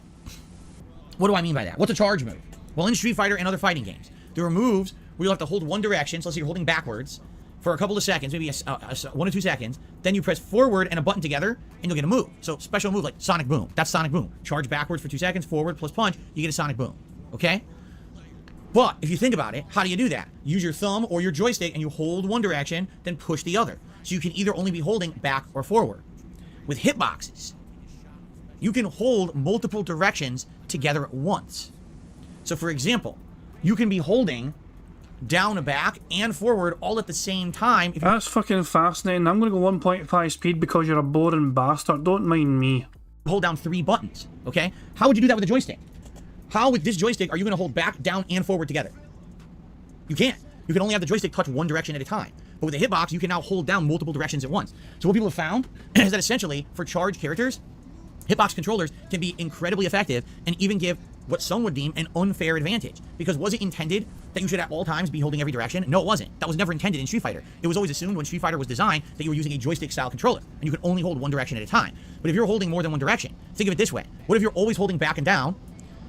What do I mean by that? What's a charge move? Well, in Street Fighter and other fighting games, there are moves where you'll have to hold one direction. So let's say you're holding backwards for a couple of seconds, maybe 1 or 2 seconds. Then you press forward and a button together, and you'll get a move. So special move like Sonic Boom. That's Sonic Boom. Charge backwards for 2 seconds, forward plus punch, you get a Sonic Boom. Okay? But if you think about it, how do you do that? Use your thumb or your joystick, and you hold one direction, then push the other. So you can either only be holding back or forward. With hitboxes, you can hold multiple directions together at once. So for example, you can be holding down, back, and forward all at the same time. That's fucking fascinating. I'm going to go 1.5 speed because you're a boring bastard. Don't mind me. Hold down 3 buttons, okay? How would you do that with a joystick? How with this joystick are you going to hold back, down, and forward together? You can't. You can only have the joystick touch one direction at a time. But with a hitbox, you can now hold down multiple directions at once. So what people have found is that essentially, for charged characters, hitbox controllers can be incredibly effective and even give what some would deem an unfair advantage. Because was it intended that you should at all times be holding every direction? No, it wasn't. That was never intended in Street Fighter. It was always assumed when Street Fighter was designed that you were using a joystick-style controller, and you could only hold one direction at a time. But if you're holding more than one direction, think of it this way. What if you're always holding back and down,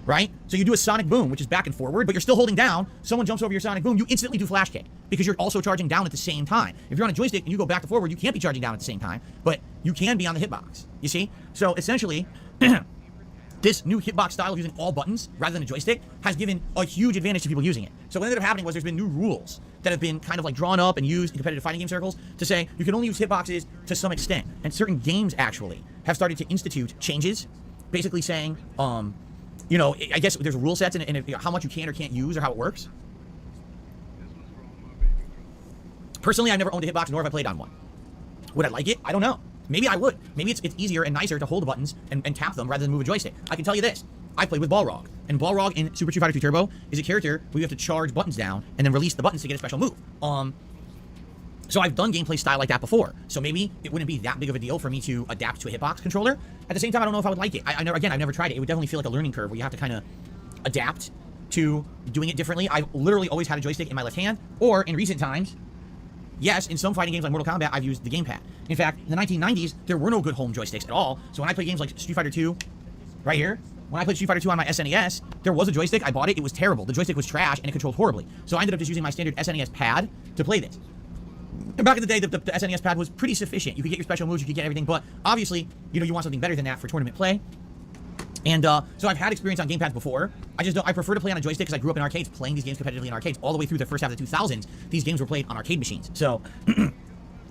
right? So you do a Sonic Boom, which is back and forward, but you're still holding down. Someone jumps over your Sonic Boom, you instantly do Flash Kick, because you're also charging down at the same time. If you're on a joystick and you go back to forward, you can't be charging down at the same time, but you can be on the hitbox, you see? So essentially, this new hitbox style of using all buttons rather than a joystick has given a huge advantage to people using it. So what ended up happening was there's been new rules that have been kind of like drawn up and used in competitive fighting game circles to say you can only use hitboxes to some extent. And certain games actually have started to institute changes, basically saying, you know, I guess there's rule sets and how much you can or can't use or how it works. Personally, I've never owned a hitbox, nor have I played on one. Would I like it? I don't know. Maybe I would. Maybe it's easier and nicer to hold the buttons and tap them rather than move a joystick. I can tell you this. I played with Balrog. And Balrog in Super Street Fighter 2 Turbo is a character where you have to charge buttons down and then release the buttons to get a special move. So I've done gameplay style like that before. So maybe it wouldn't be that big of a deal for me to adapt to a hitbox controller. At the same time, I don't know if I would like it. I've never tried it. It would definitely feel like a learning curve where you have to kind of adapt to doing it differently. I've literally always had a joystick in my left hand, or in recent times, yes, in some fighting games like Mortal Kombat, I've used the gamepad. In fact, in the 1990s, there were no good home joysticks at all. So when I play games like Street Fighter 2, right here, when I played Street Fighter 2 on my SNES, there was a joystick. I bought it. It was terrible. The joystick was trash, and it controlled horribly. So I ended up just using my standard SNES pad to play this. And back in the day, the SNES pad was pretty sufficient. You could get your special moves, you could get everything, but obviously, you want something better than that for tournament play. And so I've had experience on gamepads before. I prefer to play on a joystick because I grew up in arcades playing these games competitively in arcades. All the way through the first half of the 2000s, these games were played on arcade machines. So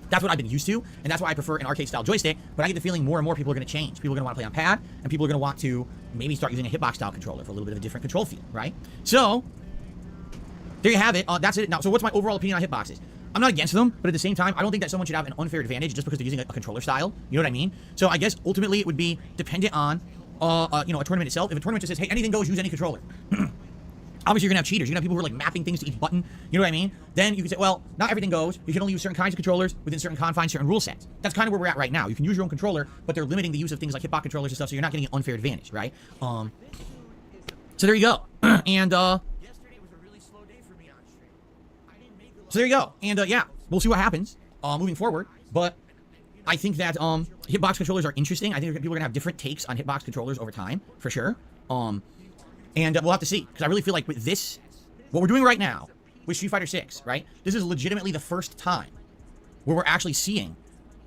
that's what I've been used to, and that's why I prefer an arcade-style joystick, but I get the feeling more and more people are going to change. People are going to want to play on pad, and people are going to want to maybe start using a Hitbox-style controller for a little bit of a different control feel, right? So, there you have it. That's it. Now, so what's my overall opinion on hitboxes? I'm not against them, but at the same time, I don't think that someone should have an unfair advantage just because they're using a controller style. You know what I mean? So I guess ultimately it would be dependent on, a tournament itself. If a tournament just says, hey, anything goes, use any controller. Obviously, you're going to have cheaters. You're going to have people who are like mapping things to each button. You know what I mean? Then you can say, well, not everything goes. You can only use certain kinds of controllers within certain confines, certain rule sets. That's kind of where we're at right now. You can use your own controller, but they're limiting the use of things like hitbox controllers and stuff, so you're not getting an unfair advantage, right? So there you go. And, so there you go. And, yeah, we'll see what happens moving forward. But I think that hitbox controllers are interesting. I think people are going to have different takes on hitbox controllers over time, for sure. And we'll have to see, because I really feel like with this, what we're doing right now with Street Fighter 6, right? This is legitimately the first time where we're actually seeing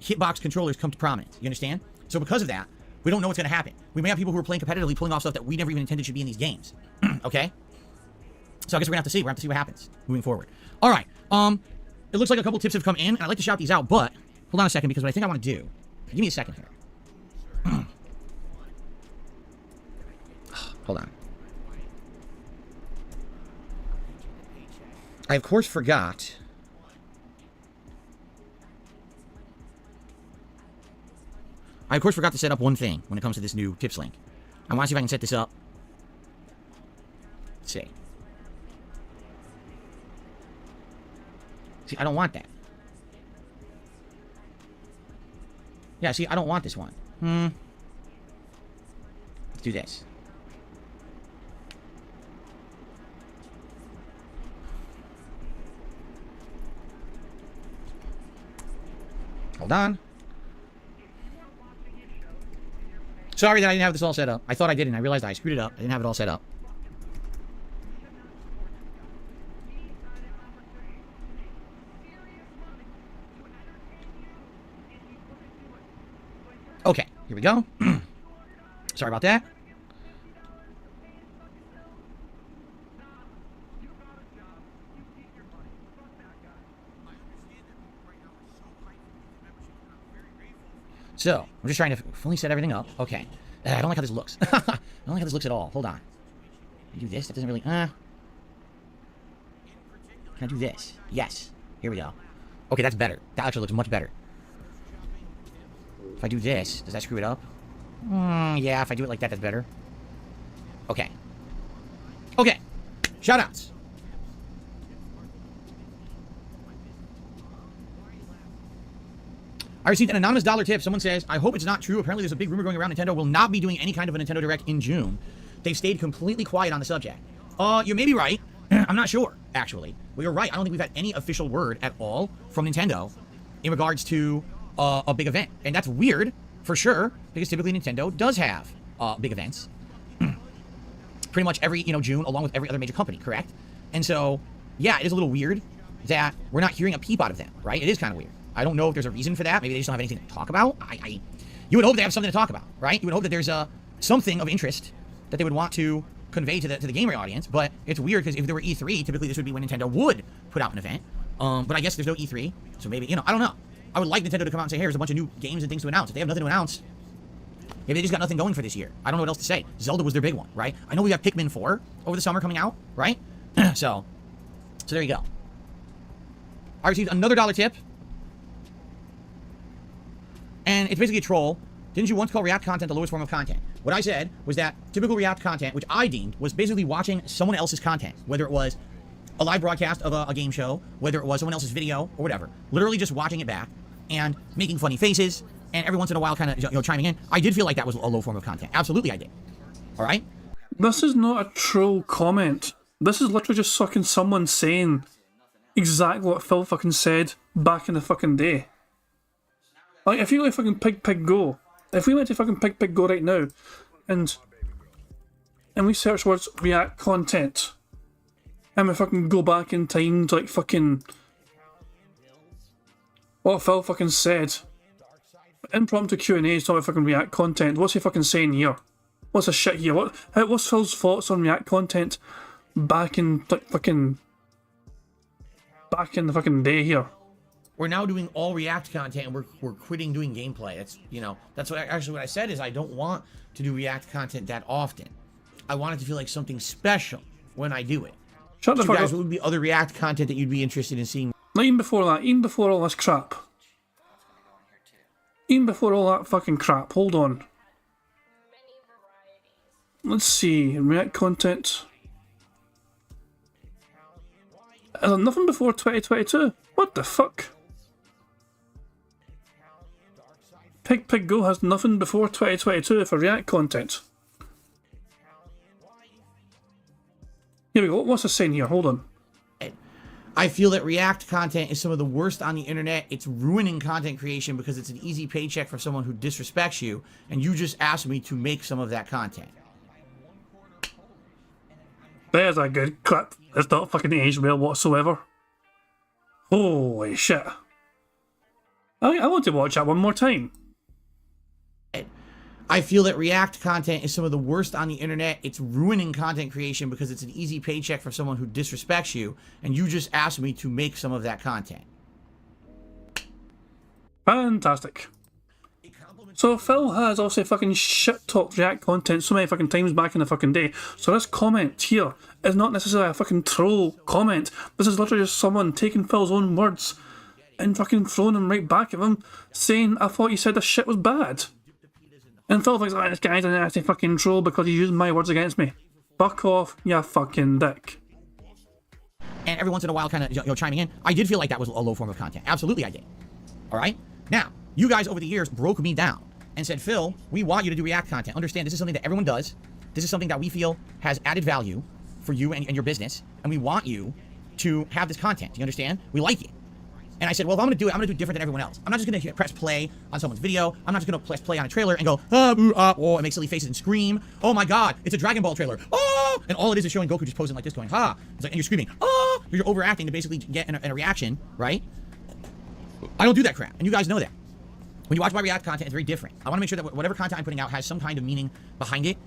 hitbox controllers come to prominence. You understand? So because of that, we don't know what's going to happen. We may have people who are playing competitively pulling off stuff that we never even intended should be in these games. Okay? So I guess we're going to have to see. We're going to have to see what happens moving forward. All right. It looks like a couple tips have come in, and I'd like to shout these out, but hold on a second, because what I think I want to do... Give me a second here. Hold on. I, of course, forgot... to set up one thing when it comes to this new tips link. I want to see if I can set this up. Let's see. See, I don't want that. Yeah, see, I don't want this one. Let's do this. Hold on. Sorry that I didn't have this all set up. I thought I did, and I realized I screwed it up. I didn't have it all set up. Okay, here we go. Sorry about that. So, I'm just trying to fully set everything up. Okay. I don't like how this looks. I don't like how this looks at all. Hold on. Can I do this? That doesn't really... Can I do this? Yes. Here we go. Okay, that's better. That actually looks much better. If I do this, does that screw it up? Yeah, if I do it like that, that's better. Okay. Okay. Shoutouts. I received an anonymous dollar tip. Someone says, I hope it's not true. Apparently there's a big rumor going around Nintendo will not be doing any kind of a Nintendo Direct in June. They've stayed completely quiet on the subject. You may be right. I'm not sure, actually. Well, you're right. I don't think we've had any official word at all from Nintendo in regards to a big event. And that's weird, for sure, because typically Nintendo does have big events. Pretty much every, June, along with every other major company, correct? And so, yeah, it is a little weird that we're not hearing a peep out of them, right? It is kind of weird. I don't know if there's a reason for that. Maybe they just don't have anything to talk about. You would hope they have something to talk about, right? You would hope that there's something of interest that they would want to convey to the gamer audience. But it's weird because if there were E3, typically this would be when Nintendo would put out an event. But I guess there's no E3, so maybe I don't know. I would like Nintendo to come out and say, hey, here's a bunch of new games and things to announce. If they have nothing to announce, maybe they just got nothing going for this year. I don't know what else to say. Zelda was their big one, right? I know we have Pikmin 4 over the summer coming out, right? so there you go. I received another dollar tip. And it's basically a troll. Didn't you once call React content the lowest form of content? What I said was that typical React content, which I deemed was basically watching someone else's content, whether it was a live broadcast of a game show, whether it was someone else's video or whatever, literally just watching it back and making funny faces and every once in a while kind of chiming in. I did feel like that was a low form of content. Absolutely, I did. All right. This is not a troll comment. This is literally just fucking someone saying exactly what Phil fucking said back in the fucking day. Like, if you go to fucking Pig Go, if we went to fucking Pig Go right now, and we search words React content, and we fucking go back in time to like fucking what Phil fucking said. Impromptu Q&As talking about fucking React content. What's he fucking saying here? What's the shit here? What's Phil's thoughts on React content back in like fucking back in the fucking day here? We're now doing all React content, and we're quitting doing gameplay. That's, you know, that's what I said is I don't want to do React content that often. I want it to feel like something special when I do it. Shut the So fuck guys, up. what would be other React content that you'd be interested in seeing? Not even before that, even before all this crap. Even before all that fucking crap, hold on. Let's see, React content. Is there nothing before 2022? What the fuck? Pig Go has nothing before 2022 for React content. Here we go, what's it saying here? Hold on. I feel that React content is some of the worst on the internet. It's ruining content creation because it's an easy paycheck for someone who disrespects you, and you just asked me to make some of that content. There's a good clip. It's not fucking aged well whatsoever. Holy shit. I want to watch that one more time. I feel that React content is some of the worst on the internet. It's ruining content creation because it's an easy paycheck for someone who disrespects you, and you just asked me to make some of that content. Fantastic. So Phil has obviously fucking shit-talked React content so many fucking times back in the fucking day. So this comment here is not necessarily a fucking troll comment. This is literally just someone taking Phil's own words and fucking throwing them right back at him, saying, I thought you said this shit was bad. And Phil thinks, this guy's an nasty fucking troll because he's using my words against me. Fuck off, you fucking dick. And every once in a while kind of, chiming in, I did feel like that was a low form of content. Absolutely I did. All right? Now, you guys over the years broke me down and said, Phil, we want you to do React content. Understand, this is something that everyone does. This is something that we feel has added value for you and your business, and we want you to have this content. Do you understand? We like it. And I said, well, if I'm going to do it, I'm going to do it different than everyone else. I'm not just going to press play on someone's video. I'm not just going to press play on a trailer and go, and make silly faces and scream. Oh my God, it's a Dragon Ball trailer. Oh! And all it is showing Goku just posing like this going, ha. It's like, and you're screaming, oh! You're overacting to basically get a reaction, right? I don't do that crap, and you guys know that. When you watch my React content, it's very different. I want to make sure that whatever content I'm putting out has some kind of meaning behind it.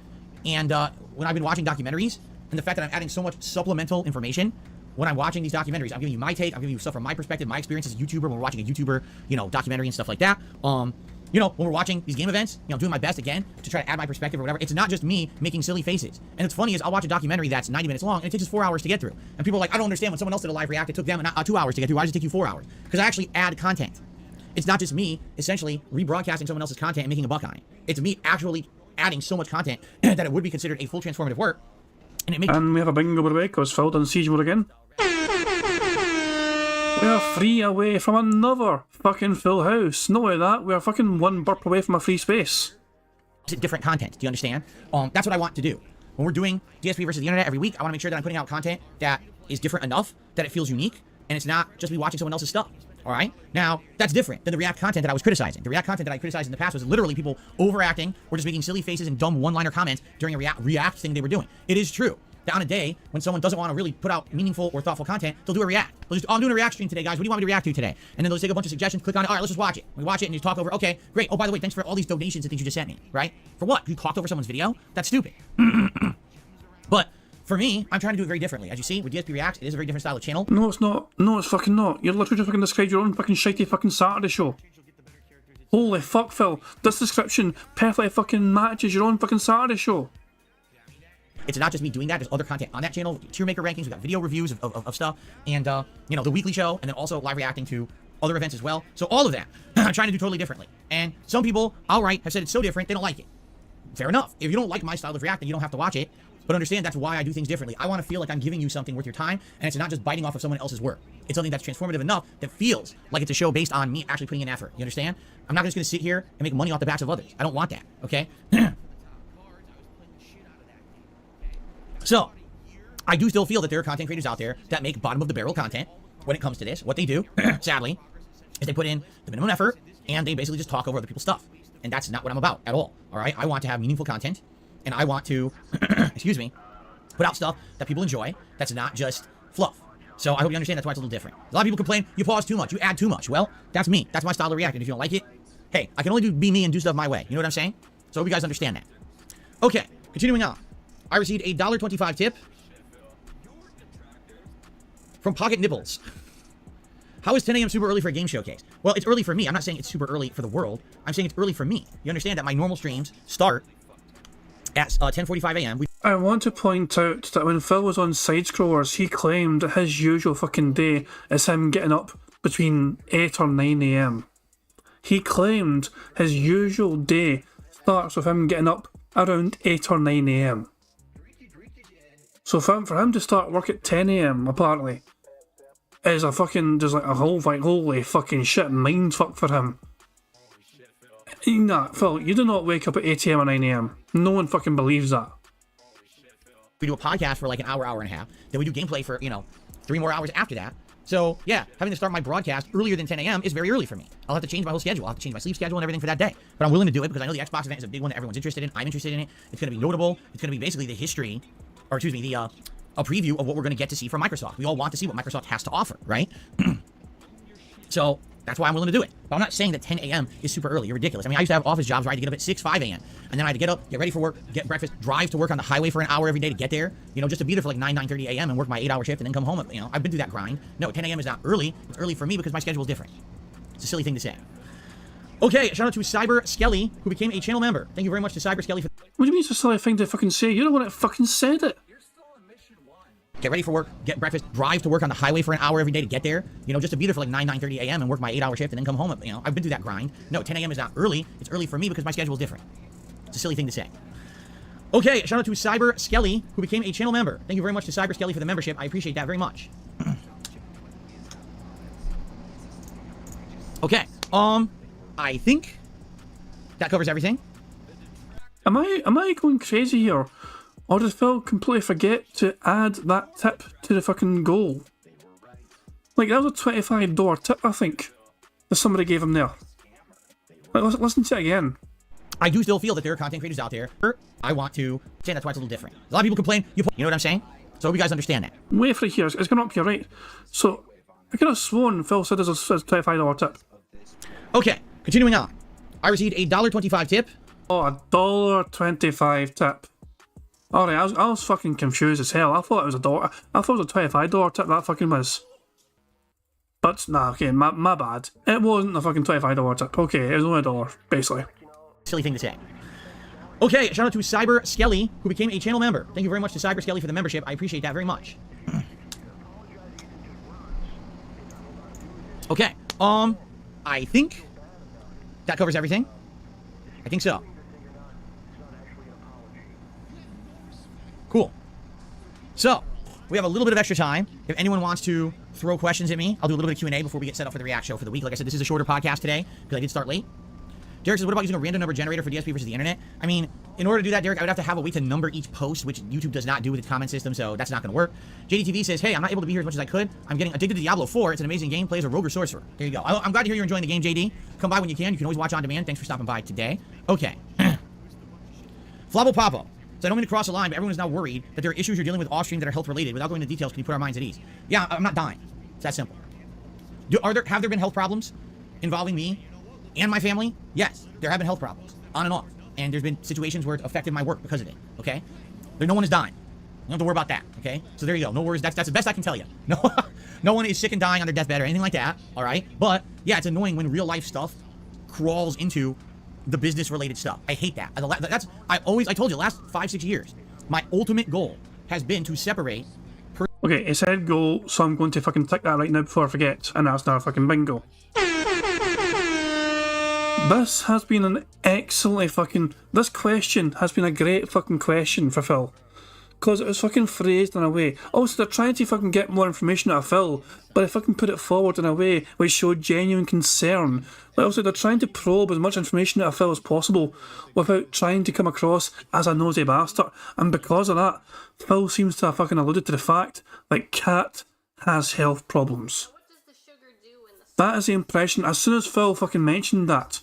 And when I've been watching documentaries, and the fact that I'm adding so much supplemental information, when I'm watching these documentaries, I'm giving you my take, I'm giving you stuff from my perspective, my experience as a YouTuber, when we're watching a YouTuber, documentary and stuff like that. When we're watching these game events, doing my best again to try to add my perspective or whatever. It's not just me making silly faces. And it's funny is I'll watch a documentary that's 90 minutes long and it takes us 4 hours to get through. And people are like, I don't understand, when someone else did a live react, it took them 2 hours to get through. Why does it take you 4 hours? Because I actually add content. It's not just me essentially rebroadcasting someone else's content and making a buck on it. It's me actually adding so much content that it would be considered a full transformative work. And we have a bingo by the way, because Phil done siege mode again. We are 3 away from another fucking full house. Not only that, we are fucking 1 burp away from a free space. Different content, do you understand? That's what I want to do. When we're doing DSP versus the internet every week, I want to make sure that I'm putting out content that is different enough that it feels unique, and it's not just me watching someone else's stuff. All right? Now, that's different than the React content that I was criticizing. The React content that I criticized in the past was literally people overacting or just making silly faces and dumb one-liner comments during a React thing they were doing. It is true that on a day when someone doesn't want to really put out meaningful or thoughtful content, they'll do a React. They'll just, I'm doing a React stream today, guys. What do you want me to react to today? And then they'll just take a bunch of suggestions, click on it. All right, let's just watch it. We watch it and you talk over. Okay, great. Oh, by the way, thanks for all these donations and things you just sent me, right? For what? You talked over someone's video? That's stupid. But for me, I'm trying to do it very differently. As you see, with DSP Reacts, it is a very different style of channel. No, it's not. No, it's fucking not. You're literally just fucking described your own fucking shitey fucking Saturday show. Holy fuck, Phil. This description perfectly fucking matches your own fucking Saturday show. It's not just me doing that. There's other content on that channel. Tier maker rankings. We've got video reviews of stuff. And, the weekly show. And then also live reacting to other events as well. So all of that, I'm trying to do totally differently. And some people, outright, have said it's so different, they don't like it. Fair enough. If you don't like my style of reacting, you don't have to watch it. But understand that's why I do things differently. I want to feel like I'm giving you something worth your time, and it's not just biting off of someone else's work. It's something that's transformative enough that feels like it's a show based on me actually putting in effort. You understand? I'm not just going to sit here and make money off the backs of others. I don't want that, okay? So, I do still feel that there are content creators out there that make bottom-of-the-barrel content when it comes to this. What they do, sadly, is they put in the minimum effort and they basically just talk over other people's stuff. And that's not what I'm about at all. All right. I want to have meaningful content and I want to, excuse me, put out stuff that people enjoy. That's not just fluff. So I hope you understand that's why it's a little different. A lot of people complain, you pause too much, you add too much. Well, that's me. That's my style of reacting. If you don't like it, hey, I can only be me and do stuff my way. You know what I'm saying? So I hope you guys understand that. Okay, continuing on. I received a $1.25 tip from Pocket Nibbles. How is 10 a.m. super early for a game showcase? Well, it's early for me. I'm not saying it's super early for the world. I'm saying it's early for me. You understand that my normal streams start at 10:45 a.m. I want to point out that when Phil was on Side Scrollers, he claimed that his usual fucking day is him getting up between 8 or 9 a.m. He claimed his usual day starts with him getting up around 8 or 9 a.m. So for him to start work at 10 a.m. apparently is a fucking, there's like a whole like holy fucking shit mindfuck for him. Nah, Phil, you do not wake up at 8 a.m. or 9 a.m. No one fucking believes that. We do a podcast for like an hour, hour and a half. Then we do gameplay for, 3 more hours after that. So, yeah, having to start my broadcast earlier than 10 a.m. is very early for me. I'll have to change my whole schedule. I'll have to change my sleep schedule and everything for that day. But I'm willing to do it because I know the Xbox event is a big one that everyone's interested in. I'm interested in it. It's going to be notable. It's going to be basically the history, or excuse me, a preview of what we're going to get to see from Microsoft. We all want to see what Microsoft has to offer, right? So that's why I'm willing to do it. But I'm not saying that 10 a.m. is super early. You're ridiculous. I mean, I used to have office jobs where I had to get up at 6, 5 a.m. And then I had to get up, get ready for work, get breakfast, drive to work on the highway for an hour every day to get there, just to be there for like 9:30 a.m. and work my 8-hour shift and then come home. I've been through that grind. No, 10 a.m. is not early. It's early for me because my schedule is different. It's a silly thing to say. Okay, shout out to Cyber Skelly, who became a channel member. Thank you very much to Cyber Skelly for... What do you mean it's a silly thing to fucking say? You're the one that fucking said it. Get ready for work, get breakfast, drive to work on the highway for an hour every day to get there, just to be there for like 9:30 a.m. and work my 8-hour shift and then come home. I've been through that grind. No, 10 a.m. is not early. It's early for me because my schedule is different. It's a silly thing to say. Okay, shout out to Cyber Skelly, who became a channel member. Thank you very much to Cyber Skelly for the membership. I appreciate that very much. Okay, I think that covers everything. Am I going crazy here? Or did Phil completely forget to add that tip to the fucking goal? Like, that was a $25 tip, I think, that somebody gave him there. Like, listen to it again. I do still feel that there are content creators out there. I want to say that's why it's a little different. A lot of people complain, you know what I'm saying? So I hope you guys understand that. Wait for it here, it's going up here, right? So, I could have sworn Phil said this was a $25 tip. Okay, continuing on. I received a $1.25 tip. Oh, a $1.25 tip. Alright, I was fucking confused as hell. I thought it was $1. I thought it was a $25 tip, that fucking was. But, nah, okay, my bad. It wasn't a fucking $25 tip. Okay, it was only $1, basically. Silly thing to say. Okay, shout out to Cyber Skelly, who became a channel member. Thank you very much to Cyber Skelly for the membership. I appreciate that very much. Okay, I think that covers everything. I think so. Cool. So, we have a little bit of extra time. If anyone wants to throw questions at me, I'll do a little bit of Q&A before we get set up for the React show for the week. Like I said, this is a shorter podcast today because I did start late. Derek says, what about using a random number generator for DSP versus the internet? I mean, in order to do that, Derek, I would have to have a way to number each post, which YouTube does not do with its comment system, so that's not going to work. JDTV says, hey, I'm not able to be here as much as I could. I'm getting addicted to Diablo 4. It's an amazing game. Plays a rogue or sorcerer. There you go. I'm glad to hear you're enjoying the game, JD. Come by when you can. You can always watch on demand. Thanks for stopping by today. Okay. Flabo Papo. So I don't mean to cross a line, but everyone is now worried that there are issues you're dealing with off-stream that are health-related. Without going into details, can you put our minds at ease? Yeah, I'm not dying. It's that simple. Have there been health problems involving me and my family? Yes, there have been health problems, on and off. And there's been situations where it's affected my work because of it, okay? No one is dying. You don't have to worry about that, okay? So there you go. No worries. That's the best I can tell you. No one is sick and dying on their deathbed or anything like that, all right? But, yeah, it's annoying when real-life stuff crawls into the business-related stuff. I hate that. I told you, the last 5-6 years, my ultimate goal has been to separate... Okay, it said go, so I'm going to fucking tick that right now before I forget, and that's now fucking bingo. This has been an excellently fucking... This question has been a great fucking question for Phil. Because it was fucking phrased in a way. Also, they're trying to fucking get more information out of Phil, but they fucking put it forward in a way which showed genuine concern. But also, they're trying to probe as much information out of Phil as possible without trying to come across as a nosy bastard. And because of that, Phil seems to have fucking alluded to the fact that Cat has health problems. What does the sugar do in the That is the impression, as soon as Phil fucking mentioned that,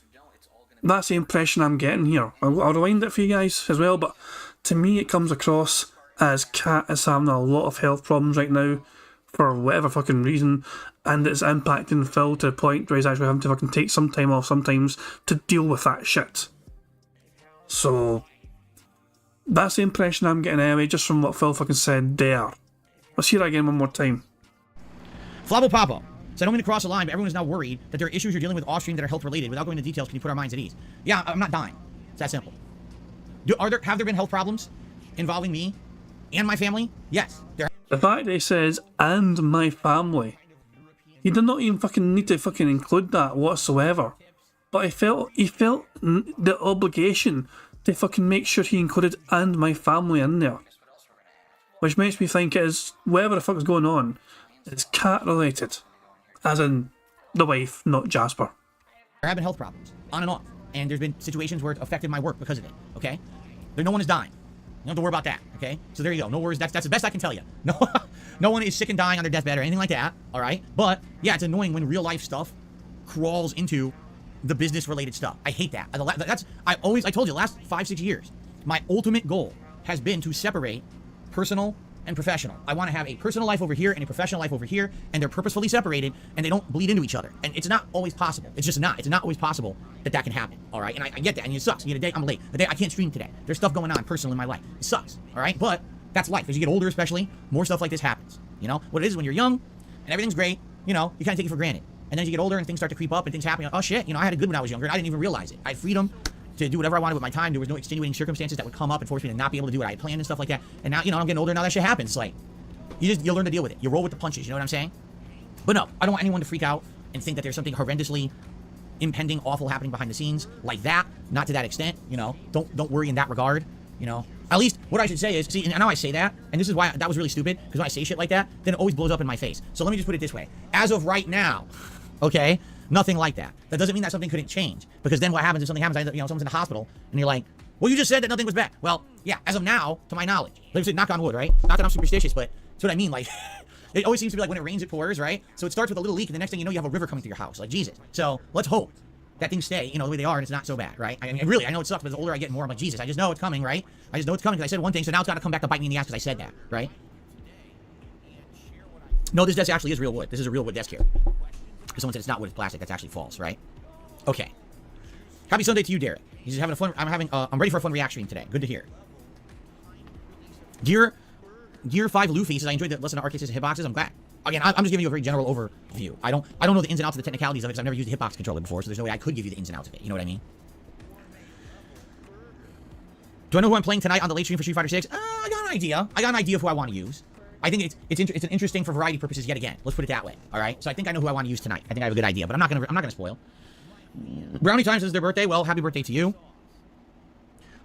that's the impression I'm getting here. I'll rewind it for you guys as well, but to me it comes across as Kat is having a lot of health problems right now for whatever fucking reason, and it's impacting Phil to the point where he's actually having to fucking take some time off sometimes to deal with that shit. So that's the impression I'm getting anyway, just from what Phil fucking said there. Let's hear that again one more time. Flabo Papo. So I don't mean to cross the line, but everyone is now worried that there are issues you're dealing with off-stream that are health-related. Without going into details, can you put our minds at ease? Yeah, I'm not dying. It's that simple. Have there been health problems involving me and my family? Yes. The fact that he says, and my family, he did not even fucking need to fucking include that whatsoever. But he felt the obligation to fucking make sure he included and my family in there. Which makes me think it is, whatever the fuck is going on, it's cat related. As in, the wife, not Jasper. There have been health problems, on and off. And there's been situations where it's affected my work because of it, okay? No one is dying. You don't have to worry about that, okay? So there you go. No worries. That's the best I can tell you. No one is sick and dying on their deathbed or anything like that, all right? But, yeah, it's annoying when real-life stuff crawls into the business-related stuff. I hate that. I told you, the last 5-6 years, my ultimate goal has been to separate personal and professional. I want to have a personal life over here and a professional life over here, and they're purposefully separated, and they don't bleed into each other. And it's not always possible. It's just not. It's not always possible that can happen, all right? And I get that, and it sucks. You get a day, I'm late. A day, I can't stream today. There's stuff going on personally in my life. It sucks, all right? But that's life. As you get older especially, more stuff like this happens. You know? What it is when you're young, and everything's great, you know, you kind of take it for granted. And then as you get older, and things start to creep up, and things happen, oh shit, you know, I had it good when I was younger, and I didn't even realize it. I had freedom to do whatever I wanted with my time. There was no extenuating circumstances that would come up and force me to not be able to do what I had planned and stuff like that. And now, you know, I'm getting older, now that shit happens. It's like, you learn to deal with it. You roll with the punches, you know what I'm saying? But no, I don't want anyone to freak out and think that there's something horrendously impending, awful happening behind the scenes like that. Not to that extent, you know. Don't worry in that regard, you know. At least what I should say is, see, and I know I say that, and this is why that was really stupid, because when I say shit like that, then it always blows up in my face. So let me just put it this way. As of right now, okay, nothing like that. That doesn't mean that something couldn't change, because then what happens if something happens, you know, someone's in the hospital, and you're like, well, you just said that nothing was bad. Well, yeah, as of now, to my knowledge. Like I said, knock on wood, right? Not that I'm superstitious, but that's what I mean, like, it always seems to be like when it rains, it pours, right? So it starts with a little leak, and the next thing you know, you have a river coming through your house. Like, Jesus. So let's hope that things stay, you know, the way they are, and it's not so bad, right? I mean, really, I know it sucks, but the older I get, more I'm like, Jesus, I just know it's coming, right? I just know it's coming because I said one thing, so now it's got to come back to bite me in the ass because I said that, right? No, this desk actually is real wood. This is a real wood desk here. Because someone said it's not wood, it's plastic. That's actually false, right? Okay. Happy Sunday to you, Derek. He's having a fun. I'm ready for a fun react stream today. Good to hear. Gear 5 Luffy says I enjoyed the lesson of arcades and hitboxes. I'm glad. Again, I'm just giving you a very general overview. I don't know the ins and outs of the technicalities of it because I've never used a hitbox controller before, so there's no way I could give you the ins and outs of it. You know what I mean? Do I know who I'm playing tonight on the late stream for Street Fighter 6? I got an idea. I got an idea of who I want to use. I think it's an interesting for variety purposes yet again. Let's put it that way. All right. So I think I know who I want to use tonight. I think I have a good idea, but I'm not gonna spoil. Brownie Times is their birthday. Well, happy birthday to you.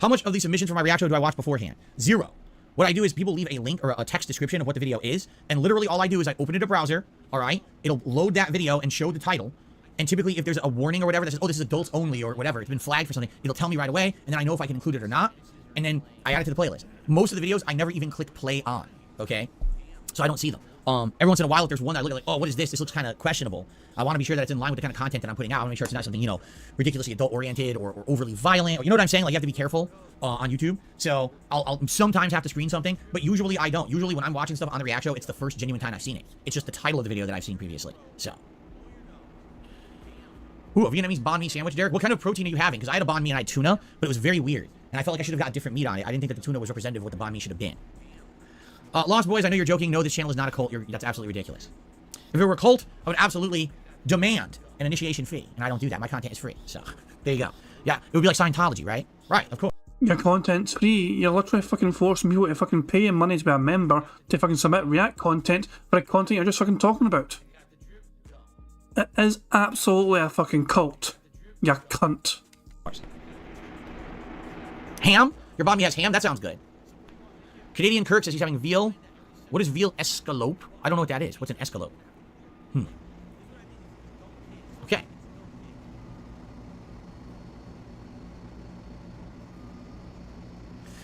How much of the submissions for my reaction do I watch beforehand? 0. What I do is people leave a link or a text description of what the video is, and literally all I do is I open it in a browser, all right? It'll load that video and show the title, and typically if there's a warning or whatever that says, oh, this is adults only or whatever, it's been flagged for something, it'll tell me right away, and then I know if I can include it or not, and then I add it to the playlist. Most of the videos I never even click play on, okay? So I don't see them. Every once in a while, if there's one that I look at like, oh, what is this? This looks kind of questionable. I want to be sure that it's in line with the kind of content that I'm putting out. I want to make sure it's not something, you know, ridiculously adult-oriented or overly violent. Or, you know what I'm saying? Like, you have to be careful on YouTube. So I'll sometimes have to screen something, but usually I don't. Usually when I'm watching stuff on the React Show, it's the first genuine time I've seen it. It's just the title of the video that I've seen previously. So. Ooh, a Vietnamese banh mi sandwich, Derek. What kind of protein are you having? Because I had a banh mi and I had tuna, but it was very weird. And I felt like I should have got different meat on it. I didn't think that the tuna was representative of what the banh mi should have been. Lost Boys, I know you're joking. No, this channel is not a cult. That's absolutely ridiculous. If it were a cult, I would absolutely demand an initiation fee. And I don't do that. My content is free. So, there you go. Yeah, it would be like Scientology, right? Right, of course. Your content's free. You're literally fucking forcing people to fucking pay you money to be a member to fucking submit React content for the content you're just fucking talking about. It is absolutely a fucking cult. You cunt. Ham? Your banh mi has ham? That sounds good. Canadian Kirk says he's having veal. What is veal escalope? I don't know what that is. What's an escalope? Okay.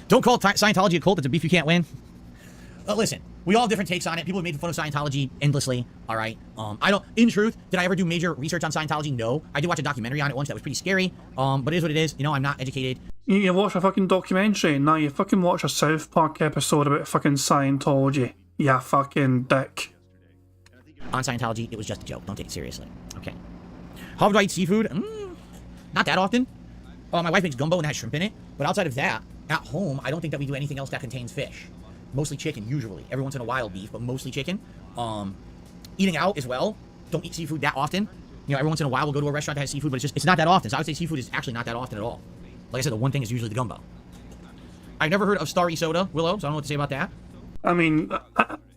Don't call Scientology a cult. It's a beef you can't win. Listen, We all have different takes on it. People have made fun of Scientology endlessly. All right. I don't. In truth, did I ever do major research on Scientology? No. I did watch a documentary on it once that was pretty scary. But it is what it is. You know, I'm not educated. You watch a fucking documentary, now you fucking watch a South Park episode about fucking Scientology. You fucking dick. On Scientology, it was just a joke. Don't take it seriously. Okay. How do I eat seafood? Not that often. My wife makes gumbo and has shrimp in it. But outside of that, at home, I don't think that we do anything else that contains fish. Mostly chicken, usually. Every once in a while, beef, but mostly chicken. Eating out as well. Don't eat seafood that often. You know, every once in a while, we'll go to a restaurant that has seafood, but it's not that often. So I would say seafood is actually not that often at all. Like I said, the one thing is usually the gumbo. I've never heard of Starry Soda, Willow, so I don't know what to say about that. I mean,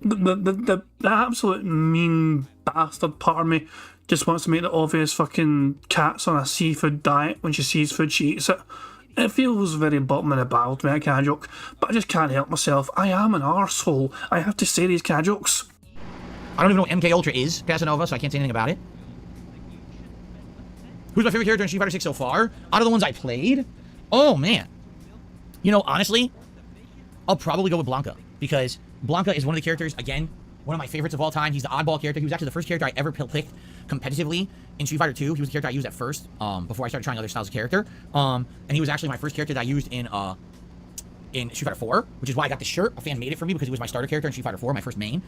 the absolute mean bastard part of me just wants to make the obvious fucking cat's on a seafood diet. When she sees food, she eats it. It feels very bottom of the barrel to make a cat joke, but I just can't help myself. I am an arsehole. I have to say these cat jokes. I don't even know what MK Ultra is, Casanova, so I can't say anything about it. Who's my favorite character in Street Fighter 6 so far? Out of the ones I played? Oh, man. You know, honestly, I'll probably go with Blanca, because Blanca is one of the characters, again, one of my favorites of all time. He's the oddball character. He was actually the first character I ever picked competitively in Street Fighter 2. He was the character I used at first, before I started trying other styles of character. And he was actually my first character that I used in Street Fighter 4, which is why I got the shirt. A fan made it for me because he was my starter character in Street Fighter 4, my first main.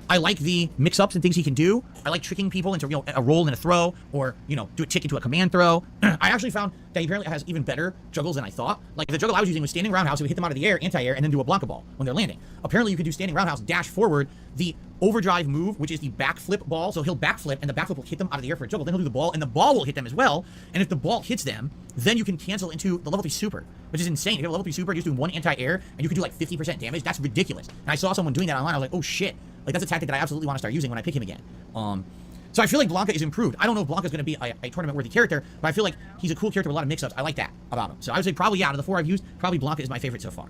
I like the mix-ups and things he can do. I like tricking people into, you know, a roll and a throw, or, you know, do a tick into a command throw. I actually found that he apparently has even better juggles than I thought. Like, the juggle I was using was standing roundhouse. It would hit them out of the air, anti-air, and then do a Blanca ball when they're landing. Apparently, you could do standing roundhouse, dash forward, the overdrive move, which is the backflip ball. So he'll backflip, and the backflip will hit them out of the air for a juggle. Then he'll do the ball, and the ball will hit them as well. And if the ball hits them, then you can cancel into the level 3 super, which is insane. If you have a level 3 super, you're just doing one anti-air, and you can do like 50% damage. That's ridiculous. And I saw someone doing that online. I was like, oh shit. Like, that's a tactic that I absolutely want to start using when I pick him again. So I feel like Blanca is improved. I don't know if Blanca's going to be a tournament-worthy character, but I feel like he's a cool character with a lot of mix-ups. I like that about him. So I would say probably, yeah, out of the 4 I've used, probably Blanca is my favorite so far.